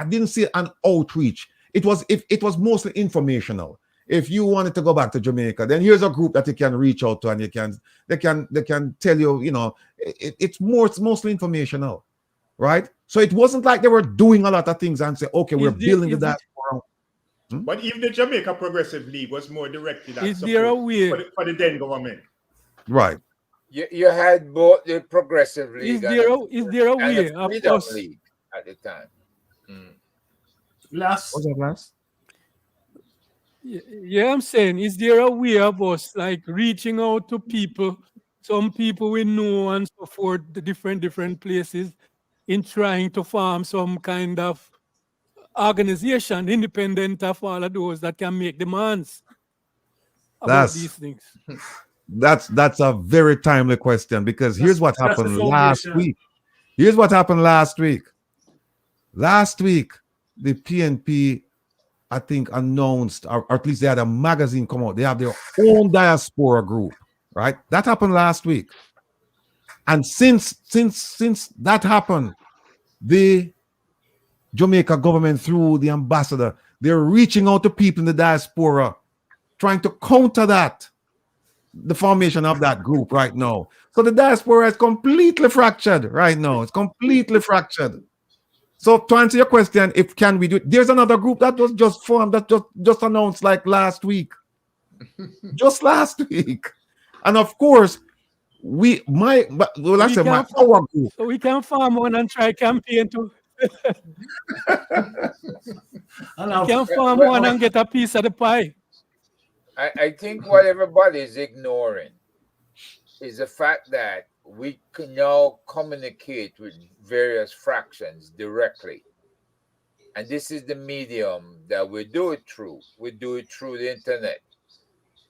Speaker 6: didn't see an outreach. It was mostly informational. If you wanted to go back to Jamaica, then here's a group that you can reach out to, and they can tell you, it's mostly informational, right? So it wasn't like they were doing a lot of things and say, okay, we're building the diaspora.
Speaker 3: But even the Jamaica Progressive League was more directed at
Speaker 4: Is there a
Speaker 3: support
Speaker 4: way?
Speaker 3: for the then government.
Speaker 6: Right.
Speaker 5: You had both the Progressive League
Speaker 4: Is there a
Speaker 5: and
Speaker 4: way
Speaker 5: the
Speaker 4: of
Speaker 5: Freedom
Speaker 4: us?
Speaker 5: League at the time.
Speaker 1: Last,
Speaker 6: What's that last?
Speaker 4: Yeah, I'm saying, is there a way of us like reaching out to people, some people we know and so forth, the different places, in trying to form some kind of organization independent of all of those that can make demands about these things?
Speaker 6: That's a very timely question, because here's what
Speaker 1: that's the
Speaker 6: happened last
Speaker 1: foundation.
Speaker 6: week. Here's what happened last week. Last week, the PNP, I think, announced, or at least they had a magazine come out. They have their own diaspora group, right? That happened last week. And since that happened, the Jamaica government, through the ambassador, they're reaching out to people in the diaspora, trying to counter that, the formation of that group right now. So the diaspora is completely fractured right now. It's completely fractured. So to answer your question, if can we do it, there's another group that was just formed, that just announced like last week. Just last week. And of course, our group.
Speaker 4: So we can form one and try campaign to can form one and get a piece of the pie.
Speaker 5: I think what everybody is ignoring is the fact that we can now communicate with various fractions directly. And this is the medium that we do it through. We do it through the internet.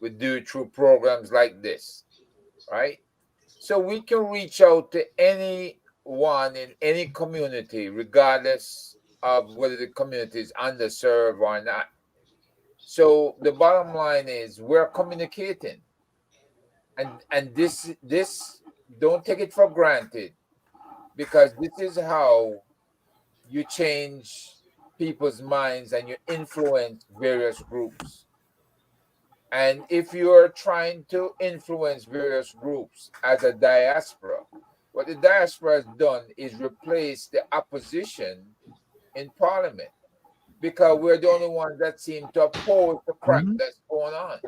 Speaker 5: We do it through programs like this, right? So we can reach out to anyone in any community, regardless of whether the community is underserved or not. So the bottom line is we're communicating. And this don't take it for granted, because this is how you change people's minds and you influence various groups. And if you're trying to influence various groups as a diaspora, what the diaspora has done is replace the opposition in parliament, because we're the only ones that seem to oppose the crap that's going on.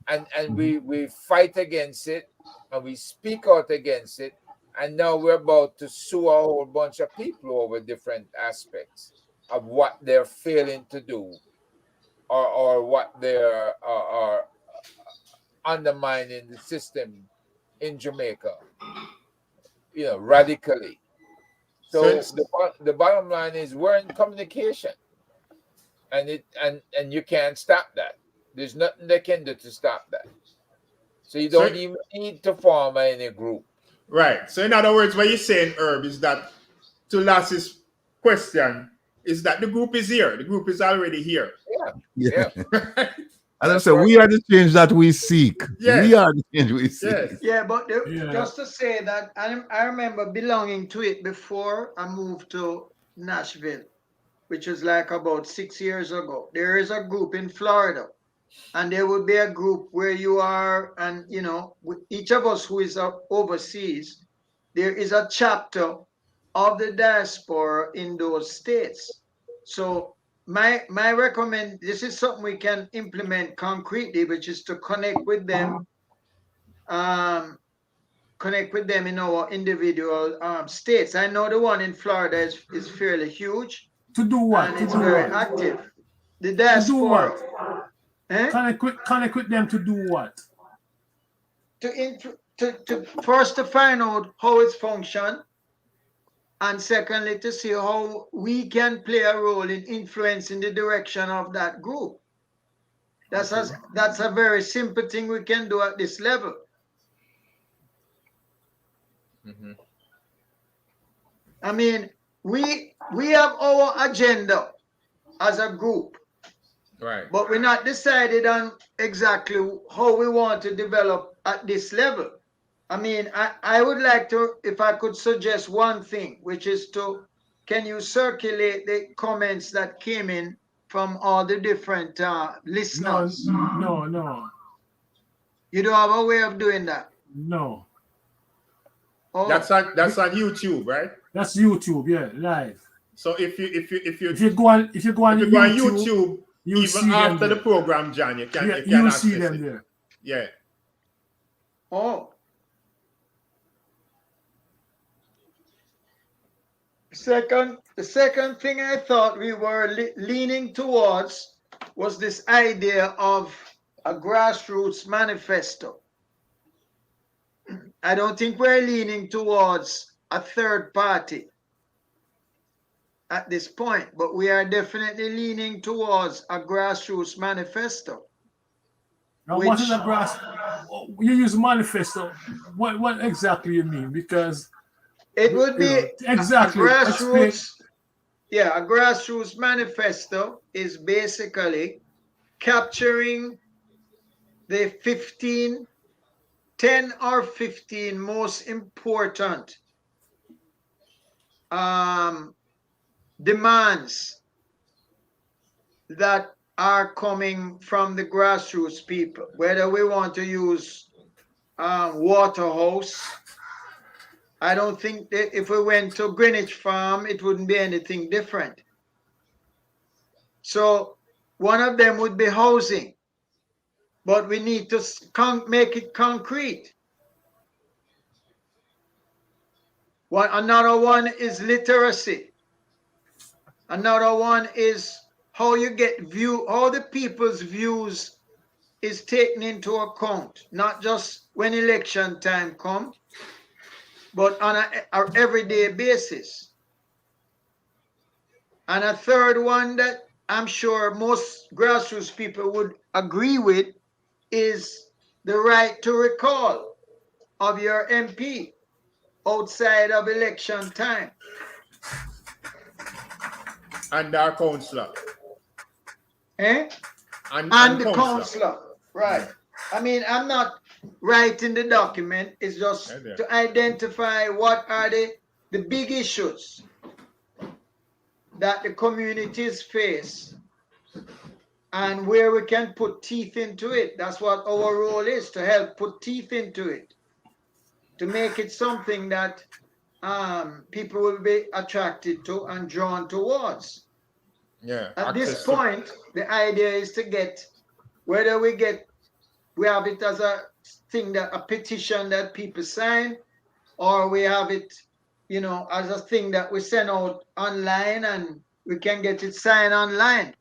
Speaker 5: And we fight against it, and we speak out against it, and now we're about to sue a whole bunch of people over different aspects of what they're failing to do, or what they're are undermining the system in Jamaica, radically. So the bottom line is we're in communication, and you can't stop that. There's nothing they can do to stop that. So you don't even need to form any group.
Speaker 3: Right. So in other words, what you're saying, Herb, is that, to Lass's question, is that the group is here. The group is already here.
Speaker 5: Yeah.
Speaker 6: And I said, we are the change that we seek.
Speaker 3: Yes.
Speaker 6: We are the change we seek.
Speaker 3: Yes.
Speaker 2: Yeah, but just to say that I remember belonging to it before I moved to Nashville, which was like about 6 years ago. There is a group in Florida, and there would be a group where you are, and each of us who is overseas, there is a chapter of the diaspora in those states. So my this is something we can implement concretely, which is to connect with them in our individual states. I know the one in Florida is fairly huge.
Speaker 1: To do what?
Speaker 2: And it's very active. The diaspora.
Speaker 1: To do what? Connect with them to do what?
Speaker 2: To first to find out how it's function, and secondly to see how we can play a role in influencing the direction of that group. That's a very simple thing we can do at this level. I mean, we have our agenda as a group,
Speaker 3: Right.
Speaker 2: But we're not decided on exactly how we want to develop at this level. I mean, I would like to, if I could suggest one thing, which is to, can you circulate the comments that came in from all the different listeners?
Speaker 1: No.
Speaker 2: You don't have a way of doing that?
Speaker 1: No.
Speaker 2: Oh,
Speaker 3: That's on YouTube, right?
Speaker 1: That's YouTube, yeah, live.
Speaker 3: So if
Speaker 1: If you go on YouTube, you
Speaker 3: even
Speaker 1: see them
Speaker 3: after the
Speaker 1: there.
Speaker 3: program, John, you can
Speaker 1: Yeah,
Speaker 3: you can
Speaker 1: you
Speaker 3: access
Speaker 1: see them
Speaker 3: it.
Speaker 1: there.
Speaker 3: Yeah.
Speaker 2: oh. The second thing I thought we were leaning towards was this idea of a grassroots manifesto. I don't think we're leaning towards a third party at this point, but we are definitely leaning towards a grassroots manifesto.
Speaker 1: Now, what is a grass? You use manifesto. What exactly you mean? Because
Speaker 2: it would be
Speaker 1: exactly
Speaker 2: a grassroots. Yeah, a grassroots manifesto is basically capturing the 10 or 15 most important demands that are coming from the grassroots people, whether we want to use Waterhouse. I don't think that if we went to Greenwich Farm, it wouldn't be anything different. So one of them would be housing, but we need to make it concrete. Another one is literacy. Another one is how you get how the people's views is taken into account, not just when election time comes, but on an everyday basis. And a third one that I'm sure most grassroots people would agree with is the right to recall of your MP outside of election time.
Speaker 3: And our councillor.
Speaker 2: And the councillor. Right. I mean, I'm not writing the document. It's just to identify what are the big issues that the communities face and where we can put teeth into it. That's what our role is, to help put teeth into it, to make it something that people will be attracted to and drawn towards.
Speaker 3: Yeah.
Speaker 2: At this point, the idea is to get, whether we have it as a thing, that a petition that people sign, or we have it, as a thing that we send out online and we can get it signed online.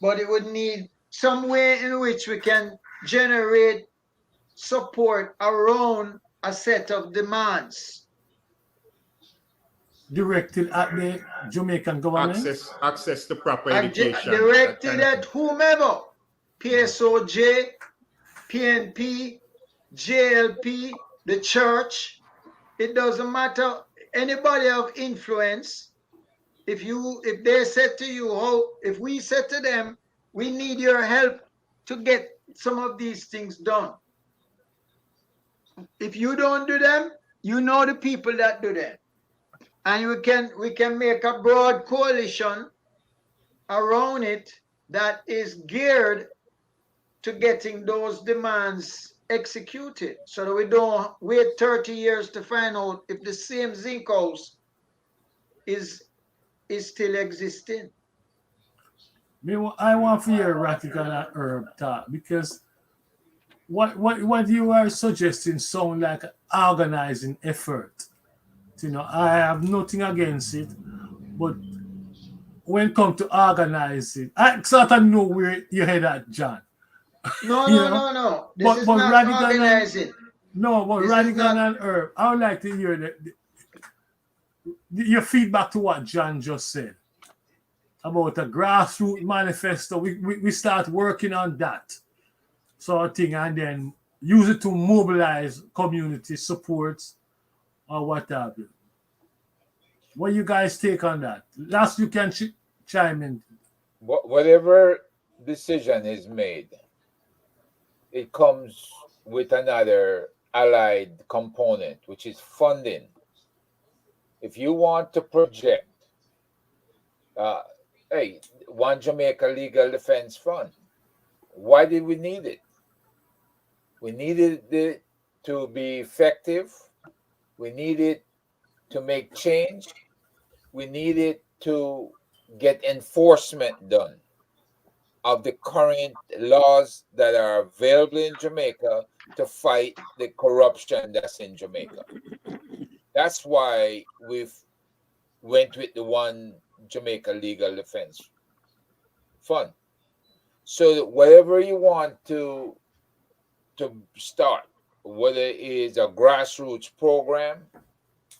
Speaker 2: But it would need some way in which we can generate support around a set of demands.
Speaker 1: Directed at the Jamaican government?
Speaker 3: Access to proper education.
Speaker 2: Directed at whomever. PSOJ, PNP, JLP, the church. It doesn't matter. Anybody of influence. If they said to you, if we said to them, we need your help to get some of these things done. If you don't do them, you know the people that do them. And we can make a broad coalition around it that is geared to getting those demands executed, so that we don't wait 30 years to find out if the same zinc house is still existing.
Speaker 1: I want to hear Radical and Herb talk, because what you are suggesting sound like an organizing effort. I have nothing against it, but when it comes to organizing, I sort of know where you head at, John.
Speaker 2: No. This is not organizing.
Speaker 1: No, but Radical and Herb, I would like to hear your feedback to what John just said about a grassroots manifesto. We start working on that sort of thing, and then use it to mobilize community supports or what have you. What you guys take on that? Last, you can chime in.
Speaker 5: Whatever decision is made, it comes with another allied component, which is funding. If you want to project, hey, One Jamaica Legal Defense Fund, why did we need it? We needed it to be effective. We needed to make change. We needed to get enforcement done of the current laws that are available in Jamaica to fight the corruption that's in Jamaica. That's why we've went with the One Jamaica Legal Defense Fund. So that whatever you want to start, whether it is a grassroots program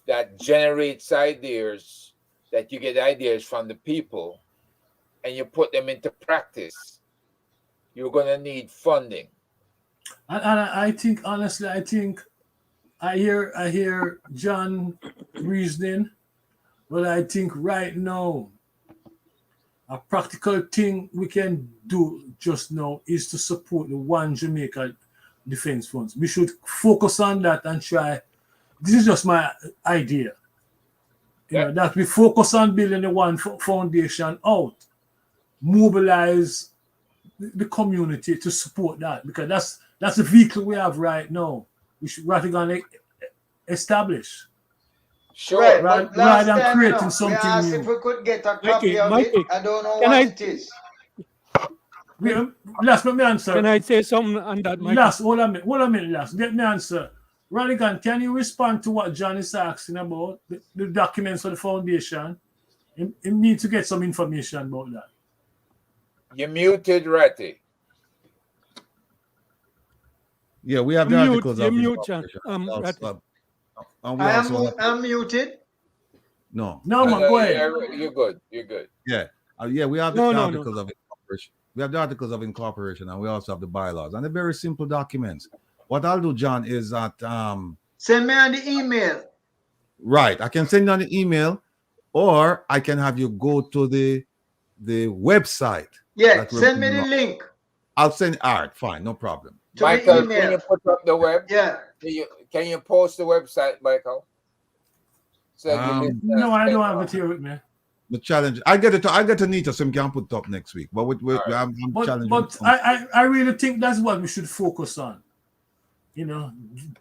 Speaker 5: that generates ideas, that you get ideas from the people and you put them into practice, you're going to need funding.
Speaker 1: And I think honestly, I hear John reasoning, but I think right now a practical thing we can do just now is to support the One Jamaica Defense Funds. We should focus on that and try. This is just my idea. You know, that we focus on building the One Foundation out, mobilize the community to support that, because that's the vehicle we have right now. We should rather than establish.
Speaker 5: Sure.
Speaker 2: Right,
Speaker 1: Rather
Speaker 2: but last
Speaker 1: than
Speaker 2: time,
Speaker 1: creating
Speaker 2: we
Speaker 1: something
Speaker 2: asked
Speaker 1: new.
Speaker 2: if we could get a copy
Speaker 4: Mikey,
Speaker 2: of
Speaker 4: Mikey,
Speaker 2: it. I don't know
Speaker 4: can
Speaker 2: what
Speaker 4: I-
Speaker 2: it is.
Speaker 1: Last, let me answer.
Speaker 4: Can I say something on that, Mikey?
Speaker 1: Last, hold a minute, last. Let me answer. Radigan, can you respond to what John is asking about the documents for the foundation? You need to get some information about that.
Speaker 5: You're muted, Ratty.
Speaker 6: Yeah, we have the
Speaker 4: Mute,
Speaker 6: articles
Speaker 4: you
Speaker 6: of
Speaker 4: mute, John.
Speaker 6: incorporation.
Speaker 4: Ratty.
Speaker 6: And we
Speaker 2: I
Speaker 6: also have,
Speaker 2: am muted.
Speaker 6: no.
Speaker 1: No, man, go ahead.
Speaker 5: You're good. You're good.
Speaker 6: Yeah. Yeah, we have the
Speaker 4: No, no,
Speaker 6: articles of incorporation. We have the articles of incorporation, and we also have the bylaws, and they're very simple documents. What I'll do, John, is that
Speaker 2: Send me on the email.
Speaker 6: right, I can send you an email, or I can have you go to the website.
Speaker 2: Yeah,
Speaker 6: that we're
Speaker 2: send me the
Speaker 6: putting up.
Speaker 2: link
Speaker 6: I'll send. All right, fine, no problem.
Speaker 2: to
Speaker 5: Michael,
Speaker 2: the
Speaker 5: can
Speaker 2: email.
Speaker 5: you put up the web?
Speaker 2: Yeah.
Speaker 5: Can you post the website, Michael? So that you listeners
Speaker 1: No, I
Speaker 5: can
Speaker 1: don't have it here with me.
Speaker 6: The challenge. I get to Nita, so we can put it up next week. But I'm challenging.
Speaker 1: But I really think that's what we should focus on. You know,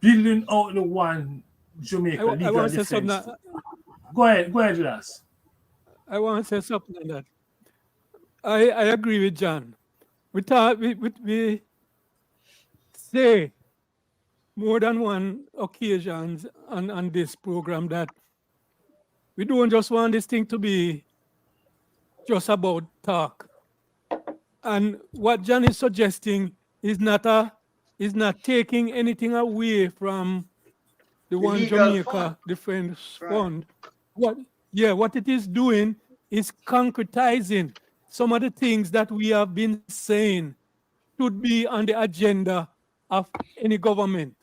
Speaker 1: building out the One Jamaica
Speaker 4: I
Speaker 1: Legal
Speaker 4: want to say
Speaker 1: Defense.
Speaker 4: something.
Speaker 1: Go ahead, Lass.
Speaker 4: I want to say something on that. I agree with John. We say more than one occasions on this program that we don't just want this thing to be just about talk. And what John is suggesting is not taking anything away from the One
Speaker 2: legal
Speaker 4: Jamaica
Speaker 2: fund.
Speaker 4: Defense
Speaker 2: Right.
Speaker 4: Fund. What it is doing is concretizing some of the things that we have been saying should be on the agenda of any government,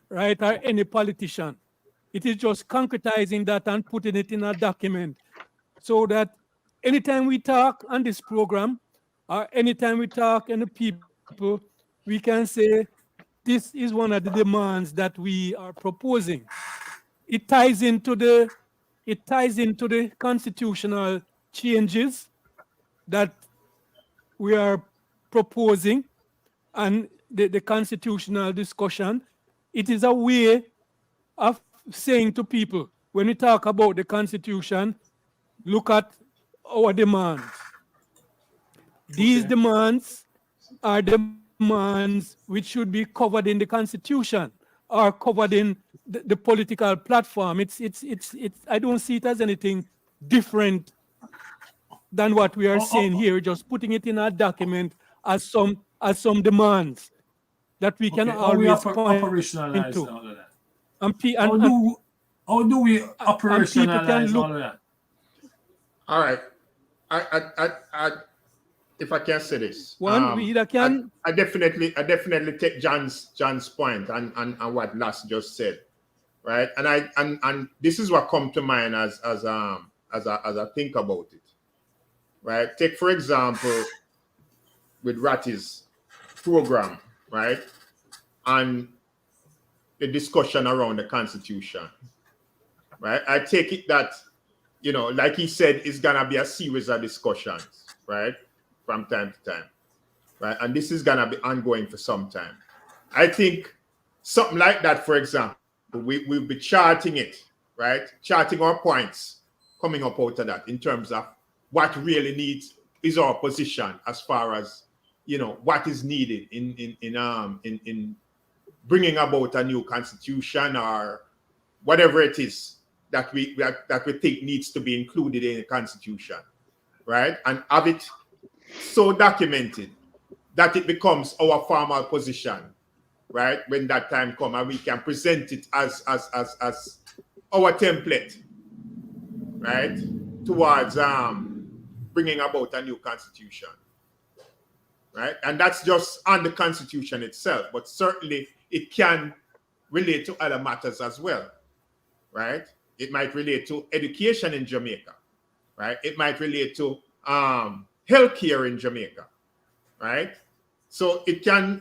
Speaker 4: right, or any politician. It is just concretizing that and putting it in a document so that anytime we talk on this program or anytime we talk and the people, we can say this is one of the demands that we are proposing. It ties into the constitutional changes that we are proposing and the constitutional discussion. It is a way of saying to people, when we talk about the Constitution, look at our demands. These demands are demands which should be covered in the Constitution or covered in the political platform. I don't see it as anything different than what we are saying here, just putting it in a document as some demands that we can always point
Speaker 1: operationalize
Speaker 4: to.
Speaker 1: all of that?
Speaker 4: How
Speaker 1: do we operationalize all of that?
Speaker 3: All right. I if I can say this,
Speaker 4: we either can.
Speaker 3: I definitely take John's point and what Lass just said, right? And this is what come to mind as I think about it, right? Take for example Ratty's program, right? And the discussion around the Constitution, right? I take it that, you know, like he said, it's gonna be a series of discussions, right? From time to time, right? And this is gonna be ongoing for some time. I think something like that, for example, we'll be charting it, right? Charting our points coming up out of that in terms of what really needs is our position as far as, you know, what is needed in bringing about a new constitution or whatever it is that we think needs to be included in the constitution, right? And have it so documented that it becomes our formal position, right? When that time comes, and we can present it as our template, right? Towards bringing about a new constitution, right? And that's just on the constitution itself, but certainly it can relate to other matters as well, right? It might relate to education in Jamaica, right? It might relate to healthcare in Jamaica, right? So it can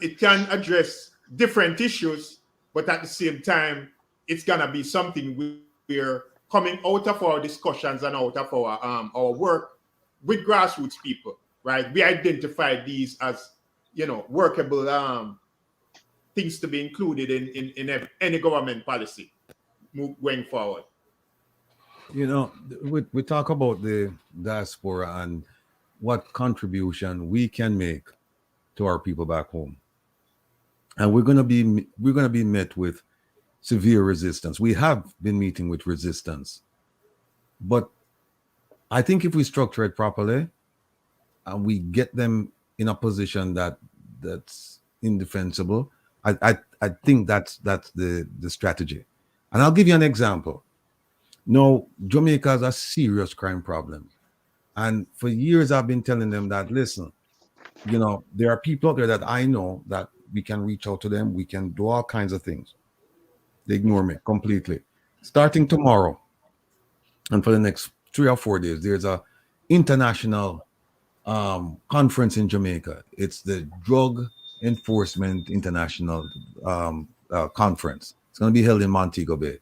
Speaker 3: address different issues, but at the same time, it's gonna be something we're coming out of our discussions and out of our work with grassroots people, right? We identify these as, you know, workable things to be included in any government policy going forward.
Speaker 6: You know, we talk about the diaspora and what contribution we can make to our people back home, and we're gonna be met with severe resistance. We have been meeting with resistance, but I think if we structure it properly and we get them in a position that's indefensible, I think that's the strategy. And I'll give you an example. No, Jamaica has a serious crime problem. And for years, I've been telling them that, listen, you know, there are people out there that I know that we can reach out to them. We can do all kinds of things. They ignore me completely. Starting tomorrow and for the next 3 or 4 days, there's a international conference in Jamaica. It's the Drug Enforcement International Conference. It's going to be held in Montego Bay.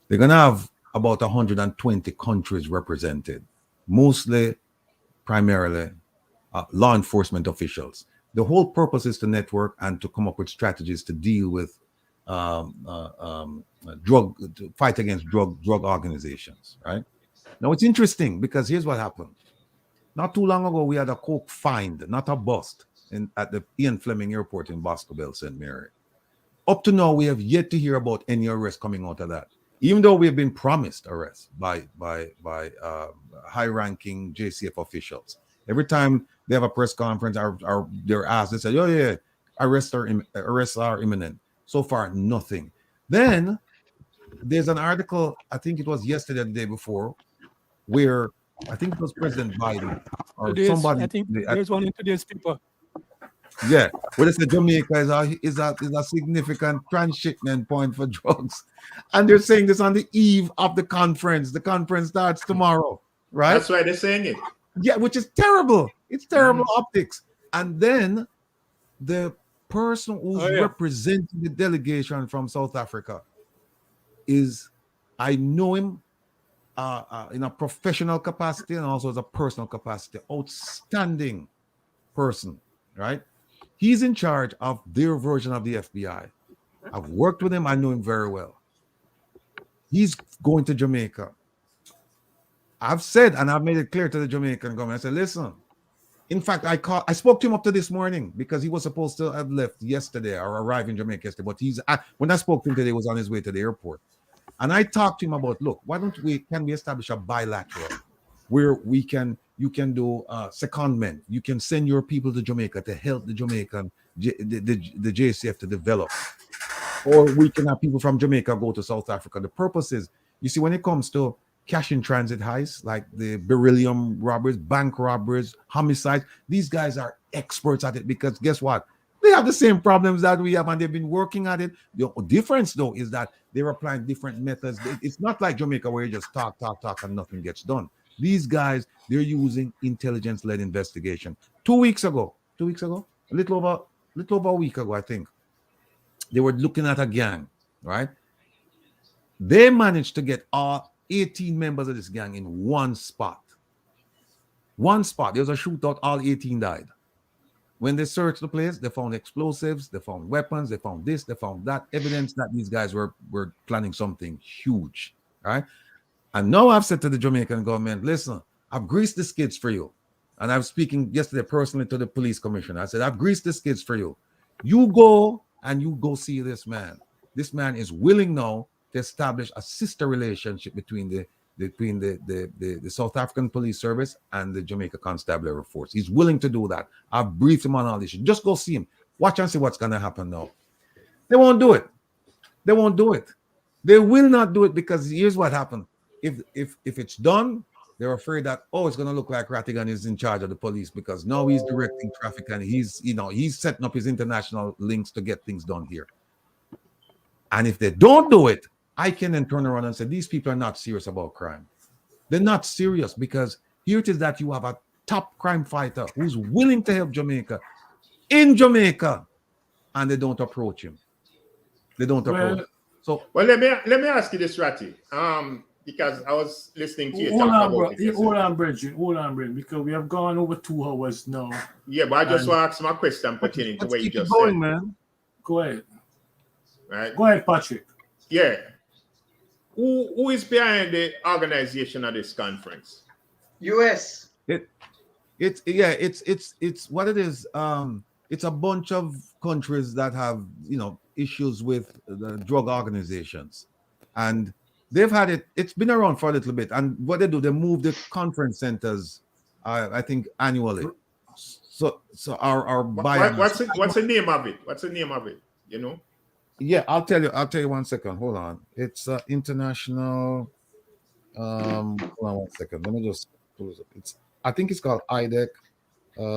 Speaker 6: They're going to have about 120 countries represented, mostly, primarily, law enforcement officials. The whole purpose is to network and to come up with strategies to deal with to fight against drug organizations, right? Now, it's interesting because here's what happened. Not too long ago, we had a coke find, not a bust, at the Ian Fleming Airport in Boscobel, St. Mary. Up to now, we have yet to hear about any arrest coming out of that, even though we have been promised arrests by high-ranking JCF officials. Every time they have a press conference, or they're asked, they say, "Oh yeah, arrests are imminent." So far, nothing. Then there's an article, I think it was yesterday or the day before, where I think it was President Biden or somebody.
Speaker 4: I think there's one in today's paper.
Speaker 6: Yeah, where they said Jamaica is a significant transshipment point for drugs, and they're saying this on the eve of the conference. The conference starts tomorrow, right?
Speaker 3: That's why they're saying it.
Speaker 6: Yeah, which is terrible. It's terrible optics. And then the person who's representing the delegation from South Africa I know him in a professional capacity and also as a personal capacity. Outstanding person, right? He's in charge of their version of the FBI. I've worked with him. I know him very well. He's going to Jamaica. I've said, and I've made it clear to the Jamaican government, I said, listen, in fact, I spoke to him up to this morning because he was supposed to have left yesterday or arrive in Jamaica yesterday, but when I spoke to him today, he was on his way to the airport. And I talked to him about, look, why can we establish a bilateral where you can do secondment. You can send your people to Jamaica to help the Jamaican, the JCF to develop. Or we can have people from Jamaica go to South Africa. The purpose is, you see, when it comes to cash in transit heists, like the beryllium robberies, bank robberies, homicides, these guys are experts at it because guess what? They have the same problems that we have and they've been working at it. The difference, though, is that they're applying different methods. It's not like Jamaica where you just talk, and nothing gets done. These guys, they're using intelligence-led investigation. 2 weeks ago, 2 weeks ago, a little over a week ago, I think. They were looking at a gang, right? They managed to get all 18 members of this gang in one spot. One spot. There was a shootout, all 18 died. When they searched the place, they found explosives, they found weapons, they found this, they found that, evidence that these guys were planning something huge, right? And now I've said to the Jamaican government, listen, I've greased the skids for you. And I was speaking yesterday personally to the police commissioner. I said, I've greased the skids for you. You go see this man. This man is willing now to establish a sister relationship between the South African Police Service and the Jamaica Constabulary Force. He's willing to do that. I've briefed him on all this. Just go see him. Watch and see what's going to happen now. They won't do it. They won't do it. They will not do it because here's what happened. If it's done, they're afraid that, it's going to look like Rattigan is in charge of the police because now he's directing traffic and he's setting up his international links to get things done here. And if they don't do it, I can then turn around and say, these people are not serious about crime. They're not serious because here it is that you have a top crime fighter who's willing to help Jamaica in Jamaica and they don't approach him. They don't approach him. So,
Speaker 3: well, let me ask you this, Ratty. Because I was listening to you talk about it.
Speaker 1: Hold on, Bridget, because we have gone over 2 hours now.
Speaker 3: Yeah, but I just want to ask my question pertaining to what you just
Speaker 6: going,
Speaker 3: said.
Speaker 6: Man.
Speaker 1: Go ahead.
Speaker 3: Right.
Speaker 1: Go ahead, Patrick.
Speaker 3: Yeah. Who is behind the organization of this conference?
Speaker 2: US.
Speaker 6: It's what it is. It's a bunch of countries that have issues with the drug organizations, and they've had it. It's been around for a little bit, and what they do, they move the conference centers. I think annually. So our
Speaker 3: what's the name of it? What's the name of it?
Speaker 6: Yeah, I'll tell you 1 second. Hold on. It's international. Hold on 1 second. Let me just pull it up. I think it's called IDEC. Hold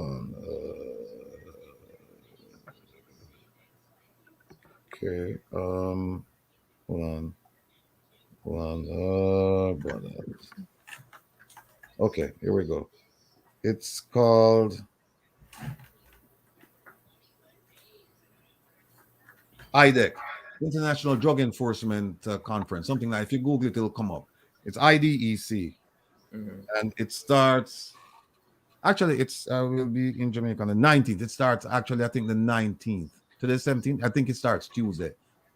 Speaker 6: on. Okay. Hold on. Brother. Okay, here we go. It's called IDEC, International Drug Enforcement Conference. Something like, if you Google it, it'll come up. It's IDEC. And it starts, actually, it's will be in Jamaica on the 19th. It starts actually, I think, the 19th to the 17th. I think it starts Tuesday.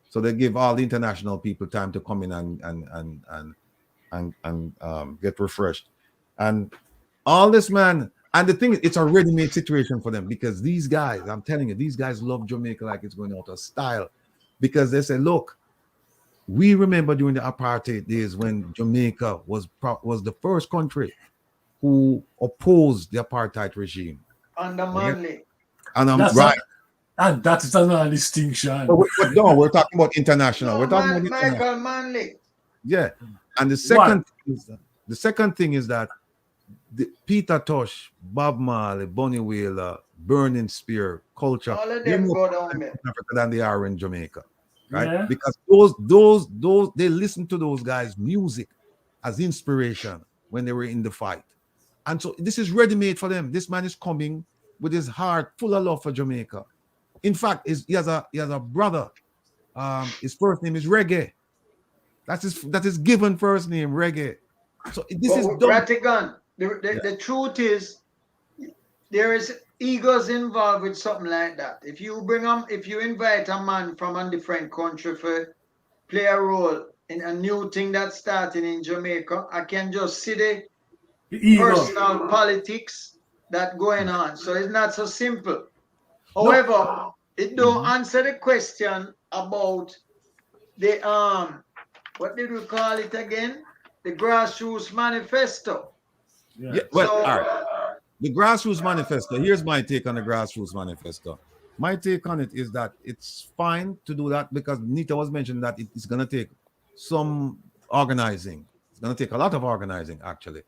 Speaker 6: So they give all the international people time to come in and get refreshed. And all this, man, and the thing is, it's a ready-made situation for them because these guys, I'm telling you, these guys love Jamaica like it's going out of style because they say, look, we remember during the apartheid days when Jamaica was the first country who opposed the apartheid regime.
Speaker 2: Under Manley.
Speaker 6: And I'm right.
Speaker 1: And that is another distinction.
Speaker 6: No, we're talking about international. We're talking about
Speaker 2: Michael Manley.
Speaker 6: Yeah. And the second thing is that Peter Tosh, Bob Marley, Bunny Wheeler, Burning Spear, Culture,
Speaker 2: all of them go down there
Speaker 6: than they are in Jamaica, right?
Speaker 1: Yeah.
Speaker 6: Because those they listen to those guys' music as inspiration when they were in the fight, and so this is ready made for them. This man is coming with his heart full of love for Jamaica. In fact, he has a brother. His first name is Reggae. That's his given first name, Reggae. So this is
Speaker 2: Rattigan. The truth is, there is egos involved with something like that. If you invite a man from a different country for play a role in a new thing that's starting in Jamaica, I can just see the personal politics that going on. So it's not so simple. However, it don't answer the question about the what did we call it again? The grassroots manifesto.
Speaker 6: Yeah, well, all right. The grassroots manifesto. Here's my take on the grassroots manifesto. My take on it is that it's fine to do that because Nita was mentioning that it's going to take some organizing. It's going to take a lot of organizing, actually.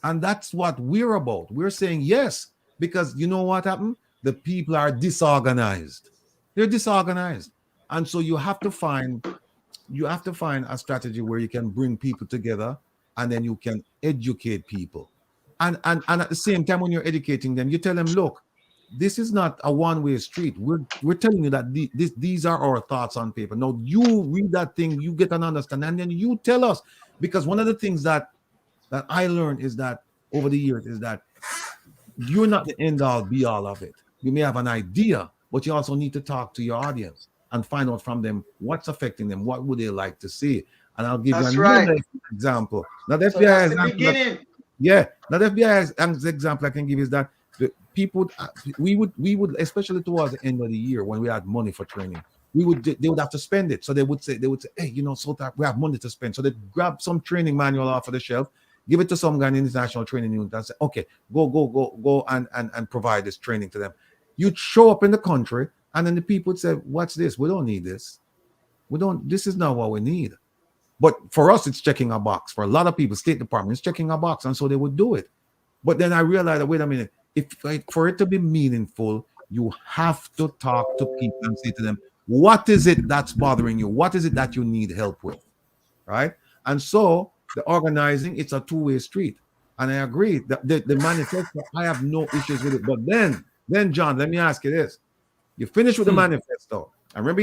Speaker 6: And that's what we're about. We're saying yes, because you know what happened? The people are disorganized. They're disorganized. And so you have to find a strategy where you can bring people together and then you can educate people. And at the same time, when you're educating them, you tell them, look, this is not a one-way street. We're telling you that these are our thoughts on paper. Now you read that thing, you get an understanding, and then you tell us. Because one of the things that I learned is that over the years is that you're not the end all be all of it. You may have an idea, but you also need to talk to your audience and find out from them what's affecting them, what would they like to see. And I'll give
Speaker 2: That's
Speaker 6: you another
Speaker 2: right.
Speaker 6: example. Now, the
Speaker 2: So
Speaker 6: FBI
Speaker 2: that's the
Speaker 6: example,
Speaker 2: beginning.
Speaker 6: yeah. Now, the FBI example I can give is that the people, we would, especially towards the end of the year when we had money for training, they would have to spend it. So they would say, hey, so that we have money to spend. So they grab some training manual off of the shelf, give it to some guy in the international training unit and say, okay, go and provide this training to them. You'd show up in the country, and then the people would say, what's this? We don't need this. This is not what we need. But for us, it's checking a box. For a lot of people, State Department is checking a box, and so they would do it. But then I realized that, wait a minute, for it to be meaningful, you have to talk to people and say to them, what is it that's bothering you? What is it that you need help with? Right? And so the organizing, it's a two-way street. And I agree that the manifesto, I have no issues with it. But then John, let me ask you this. You finish with the manifesto. And remember,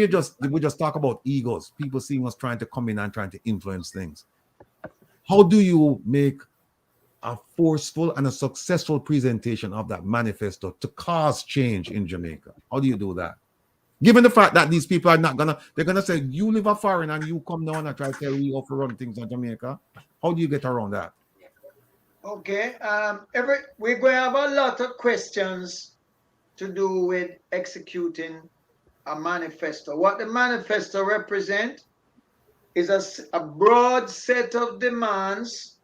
Speaker 6: we just talk about egos, people seeing us trying to come in and trying to influence things. How do you make a forceful and a successful presentation of that manifesto to cause change in Jamaica? How do you do that? Given the fact that these people are they're gonna say, you live a foreign and you come down and try to tell you how to run things in Jamaica. How do you get around that?
Speaker 2: Okay. We're going to have a lot of questions to do with executing a manifesto. What the manifesto represents is a broad set of demands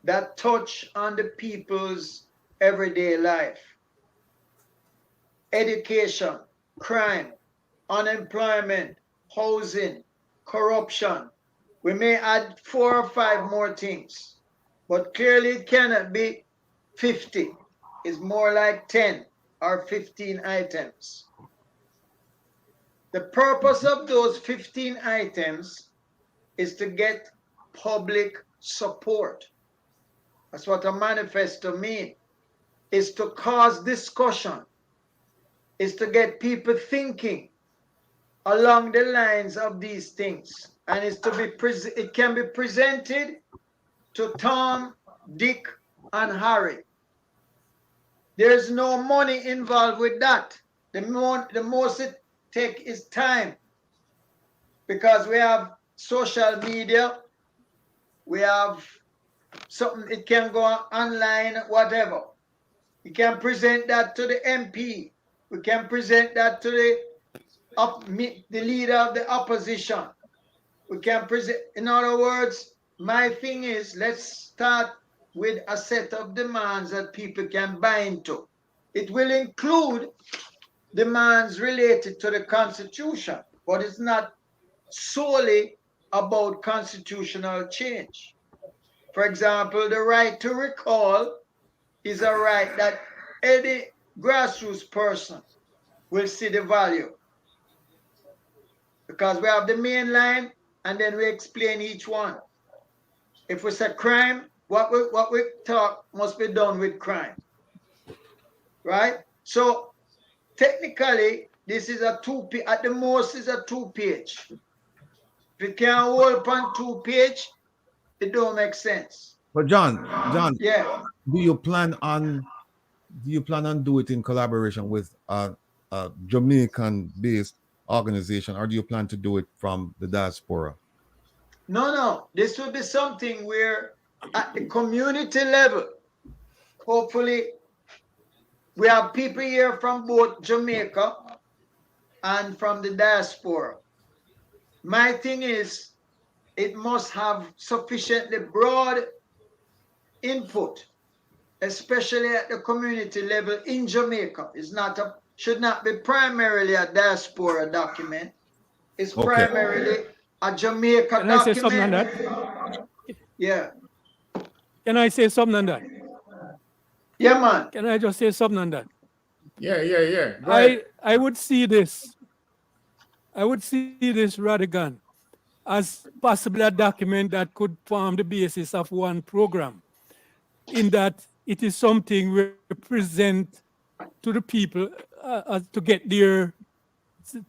Speaker 2: that touch on the people's everyday life. Education, crime, unemployment, housing, corruption. We may add 4 or 5 more things, but clearly it cannot be 50. It's more like 10 or 15 items. The purpose of those 15 items is to get public support. That's what a manifesto means. Is to cause discussion. Is to get people thinking along the lines of these things. And it can be presented to Tom, Dick, and Harry. There's no money involved with that. The most it takes is time. Because we have social media, we have something, it can go online, whatever. We can present that to the MP. We can present that to the leader of the opposition. We can present, in other words, my thing is, let's start with a set of demands that people can buy into. It will include demands related to the Constitution, but it's not solely about constitutional change. For example, the right to recall is a right that any grassroots person will see the value. Because we have the main line and then we explain each one. If we say crime, what we talk must be done with crime. Right? So technically, this is a at the most is a 2-page. If you can't hold upon 2-page, it don't make sense.
Speaker 6: But John,
Speaker 2: yeah.
Speaker 6: do you plan on do it in collaboration with a Jamaican-based organization, or do you plan to do it from the diaspora?
Speaker 2: No. This will be something where at the community level, hopefully, we have people here from both Jamaica and from the diaspora. My thing is, it must have sufficiently broad input, especially at the community level in Jamaica. Should not be primarily a diaspora document. It's primarily a Jamaica
Speaker 4: Can
Speaker 2: document.
Speaker 4: I say something on that?
Speaker 2: Yeah.
Speaker 4: Can I say something on that?
Speaker 2: Yeah, man.
Speaker 4: Can I just say something on that?
Speaker 3: Yeah. Go ahead.
Speaker 4: I would see this. I would see this, Radigan, as possibly a document that could form the basis of one program. In that it is something we present to the people to get their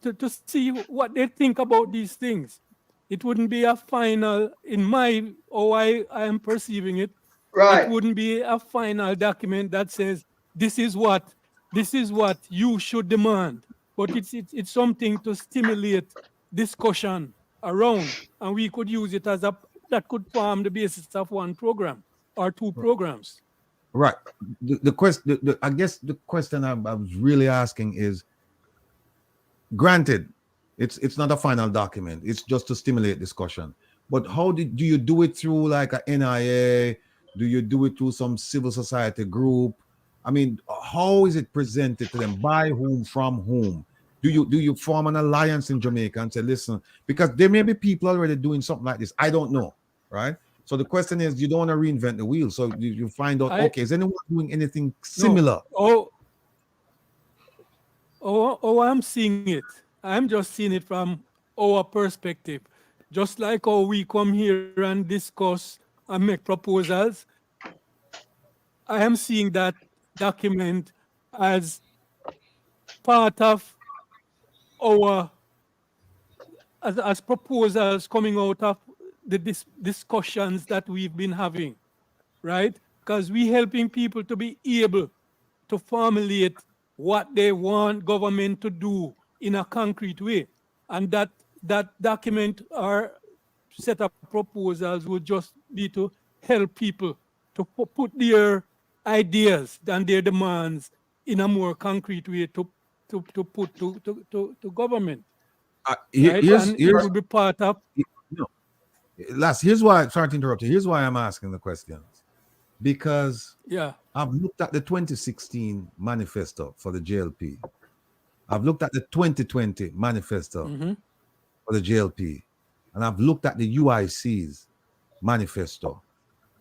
Speaker 4: to see what they think about these things. It wouldn't be a final, in my how I am perceiving it. It
Speaker 2: Right.
Speaker 4: wouldn't be a final document that says this is what you should demand. But it's something to stimulate discussion around, and we could use it as a that could form the basis of one program or two programs.
Speaker 6: Right. The question, I guess the question I was really asking is, granted, it's not a final document. It's just to stimulate discussion. But how do you do it through like a NIA? Do you do it through some civil society group? I mean, how is it presented to them? By whom? From whom? Do you form an alliance in Jamaica and say, listen, because there may be people already doing something like this. I don't know, right? So the question is, you don't want to reinvent the wheel. So you find out,
Speaker 4: I
Speaker 6: okay, is anyone doing anything
Speaker 4: no.
Speaker 6: similar?
Speaker 4: Oh, I'm seeing it. I'm just seeing it from our perspective. Just like how we come here and discuss and make proposals, I am seeing that document as part of our as proposals coming out of the discussions that we've been having, right? Because we helping people to be able to formulate what they want government to do in a concrete way. And that document or set of proposals would just be to help people to put their ideas and their demands in a more concrete way to put to government, right? And it
Speaker 6: Here's
Speaker 4: will be part of
Speaker 6: no, last. Here's why. Sorry to interrupt you. Here's why I'm asking the questions, because
Speaker 4: yeah.
Speaker 6: I've looked at the 2016 manifesto for the JLP. I've looked at the 2020 manifesto
Speaker 4: Mm-hmm.
Speaker 6: for the JLP, and I've looked at the UIC's manifesto.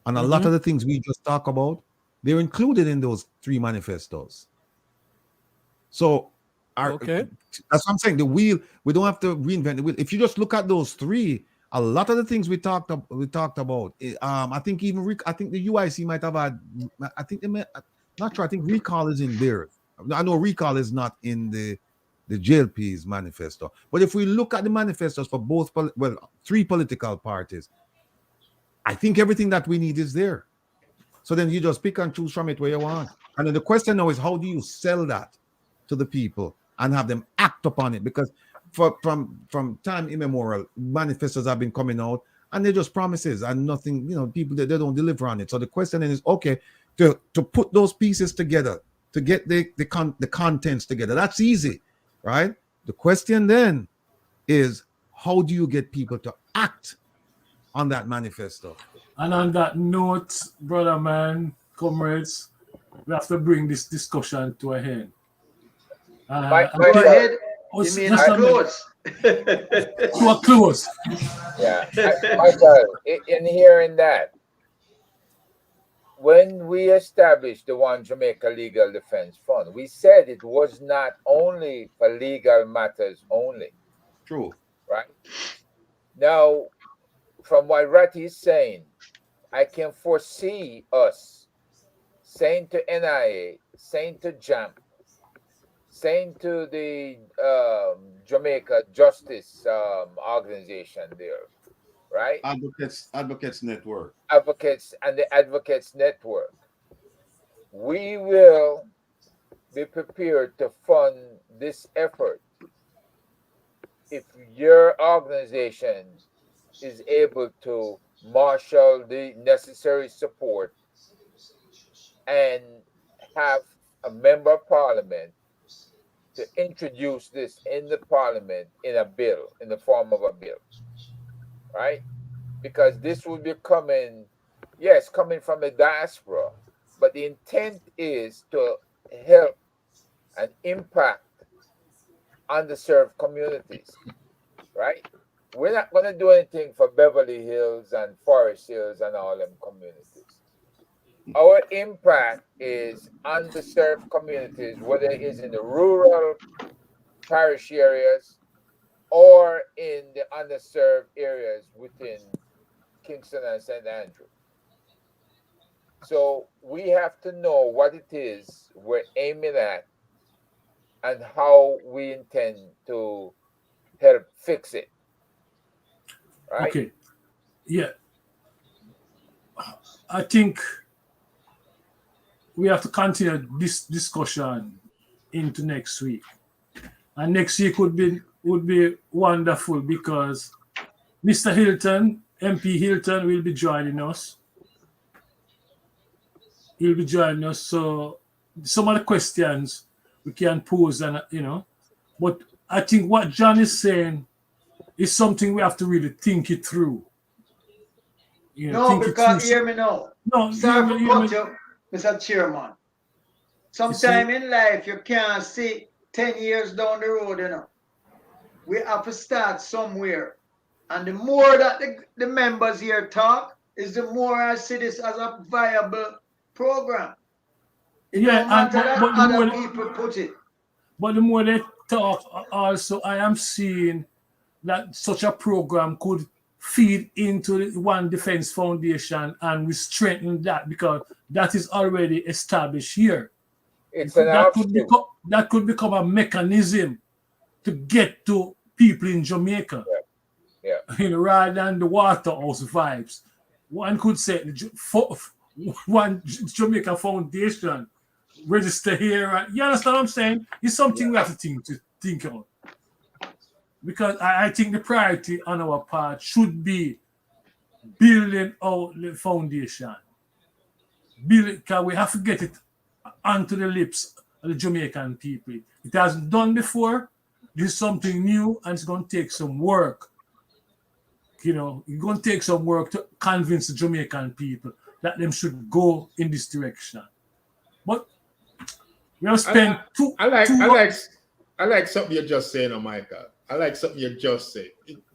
Speaker 6: And a lot
Speaker 4: Mm-hmm.
Speaker 6: of the things we just talk about, they're included in those three manifestos. So
Speaker 4: Okay.
Speaker 6: that's what I'm saying. The wheel, we don't have to reinvent the wheel. If you just look at those three, a lot of the things we talked about. I think even I think the UIC might have had. I think they may, not sure. I think recall is in there. I know recall is not in the JLP's manifesto. But if we look at the manifestos for both, three political parties, I think everything that we need is there. So then you just pick and choose from it where you want. And then the question now is, how do you sell that to the people and have them act upon it? Because from time immemorial, manifestos have been coming out and they're just promises and nothing, people they don't deliver on it. So the question then is, okay, to put those pieces together, to get the contents together, that's easy, right? The question then is, how do you get people to act on that manifesto?
Speaker 1: And on that note, brother man, comrades, we have to bring this discussion to a end.
Speaker 5: My
Speaker 2: Go ahead. You
Speaker 1: Just
Speaker 2: mean
Speaker 1: a minute.
Speaker 2: close?
Speaker 1: To a close.
Speaker 5: Yeah, Michael, in hearing that, when we established the One Jamaica Legal Defense Fund, we said it was not only for legal matters only,
Speaker 6: True.
Speaker 5: right? Now, from what Ratty is saying, I can foresee us saying to NIA, saying to JAMP, saying to the Jamaica Justice Organization there, right?
Speaker 6: Advocates Network.
Speaker 5: Advocates and the Advocates Network. We will be prepared to fund this effort if your organization is able to marshal the necessary support and have a member of parliament to introduce this in the parliament in a bill, in the form of a bill, right? Because this will be coming from the diaspora, but the intent is to help and impact underserved communities, right? We're not going to do anything for Beverly Hills and Forest Hills and all them communities. Our impact is underserved communities, whether it is in the rural parish areas or in the underserved areas within Kingston and St. Andrew. So we have to know what it is we're aiming at and how we intend to help fix it. Right?
Speaker 1: Okay. Yeah. I think we have to continue this discussion into next week. And next week would be wonderful because Mr. Hilton, MP Hilton, will be joining us. He'll be joining us. So some of the questions we can pose, and but I think what John is saying is something we have to really think it through.
Speaker 2: No,
Speaker 1: think it through.
Speaker 2: because hear me now.
Speaker 1: No,
Speaker 2: Sorry for
Speaker 1: hear
Speaker 2: cut
Speaker 1: me.
Speaker 2: you, Mr. Chairman.
Speaker 1: see?
Speaker 2: Sometime in life you can't see 10 years down the road, We have to start somewhere. And the more that the members here talk, is the more I see this as a viable program. It
Speaker 1: Yeah,
Speaker 2: don't matter that
Speaker 1: but
Speaker 2: other people put it.
Speaker 1: But the more they talk, also, I am seeing that such a program could feed into the One Defense Foundation, and we strengthen that because that is already established here.
Speaker 5: It's an option.
Speaker 1: That could become a mechanism to get to people in Jamaica.
Speaker 5: Yeah.
Speaker 1: Rather than the Waterhouse vibes. One could say One Jamaica Foundation register here. You understand what I'm saying? It's something we have to think about. Because I think the priority on our part should be building out the foundation. Because we have to get it onto the lips of the Jamaican people. It hasn't done before. This is something new, and it's going to take some work. It's going to take some work to convince the Jamaican people that them should go in this direction. But we have spent
Speaker 3: I like something you just saying, Michael. I like something you just said.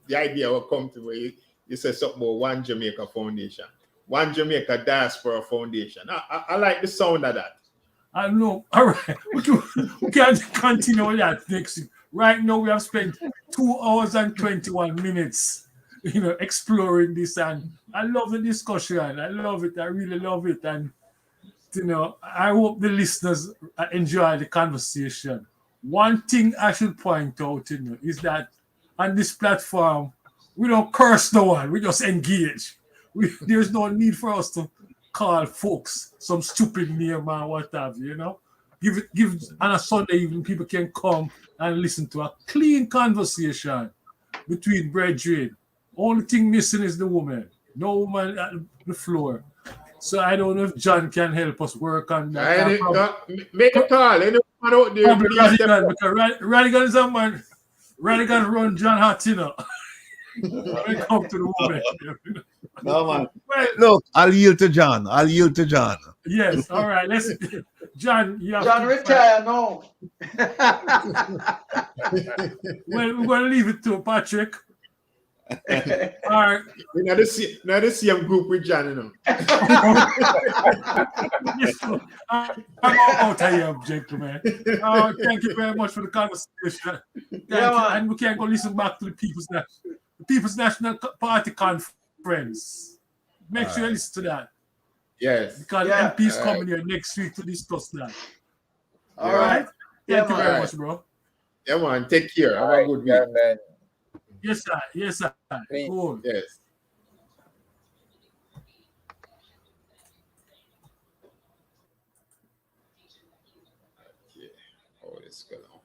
Speaker 3: The idea will come to where you say something about One Jamaica Foundation, One Jamaica Diaspora Foundation. I like the sound of that.
Speaker 1: I know. All right. We can continue with that next week. Right now, we have spent 2 hours and 21 minutes, exploring this. And I love the discussion. I love it. I really love it. And, I hope the listeners enjoy the conversation. One thing I should point out, is that on this platform, we don't curse no one. We just engage. There's no need for us to call folks some stupid name or what have you, Give on a Sunday evening, people can come and listen to a clean conversation between brethren. Only thing missing is the woman. No woman at the floor. So I don't know if John can help us work on that.
Speaker 3: Make a call. Anyone out there,
Speaker 1: Probably
Speaker 3: please step
Speaker 1: Radigan,
Speaker 3: up.
Speaker 1: because Radigan is a man. Radigan run John Hart, when it come to the woman.
Speaker 6: No, man.
Speaker 1: Well,
Speaker 6: Look, I'll yield to John.
Speaker 1: yes, all right. John, you have
Speaker 2: John,
Speaker 1: to
Speaker 2: retire now.
Speaker 1: Well, we're going to leave it to Patrick. All right.
Speaker 3: We're not the same group with John,
Speaker 1: Yes, I'm out of here, gentlemen. Thank you very much for the conversation. Thank you. And we can go listen back to the People's National Party Conference. Make sure you listen to that.
Speaker 3: Yes.
Speaker 1: Because MP's coming here next week to discuss that.
Speaker 2: All right.
Speaker 1: Thank you very much, bro.
Speaker 3: Yeah, man. Take care. Have a good week.
Speaker 5: Man.
Speaker 1: Yes, sir. Yes, sir. Cool.
Speaker 3: Yes. Okay. Oh, let's go now.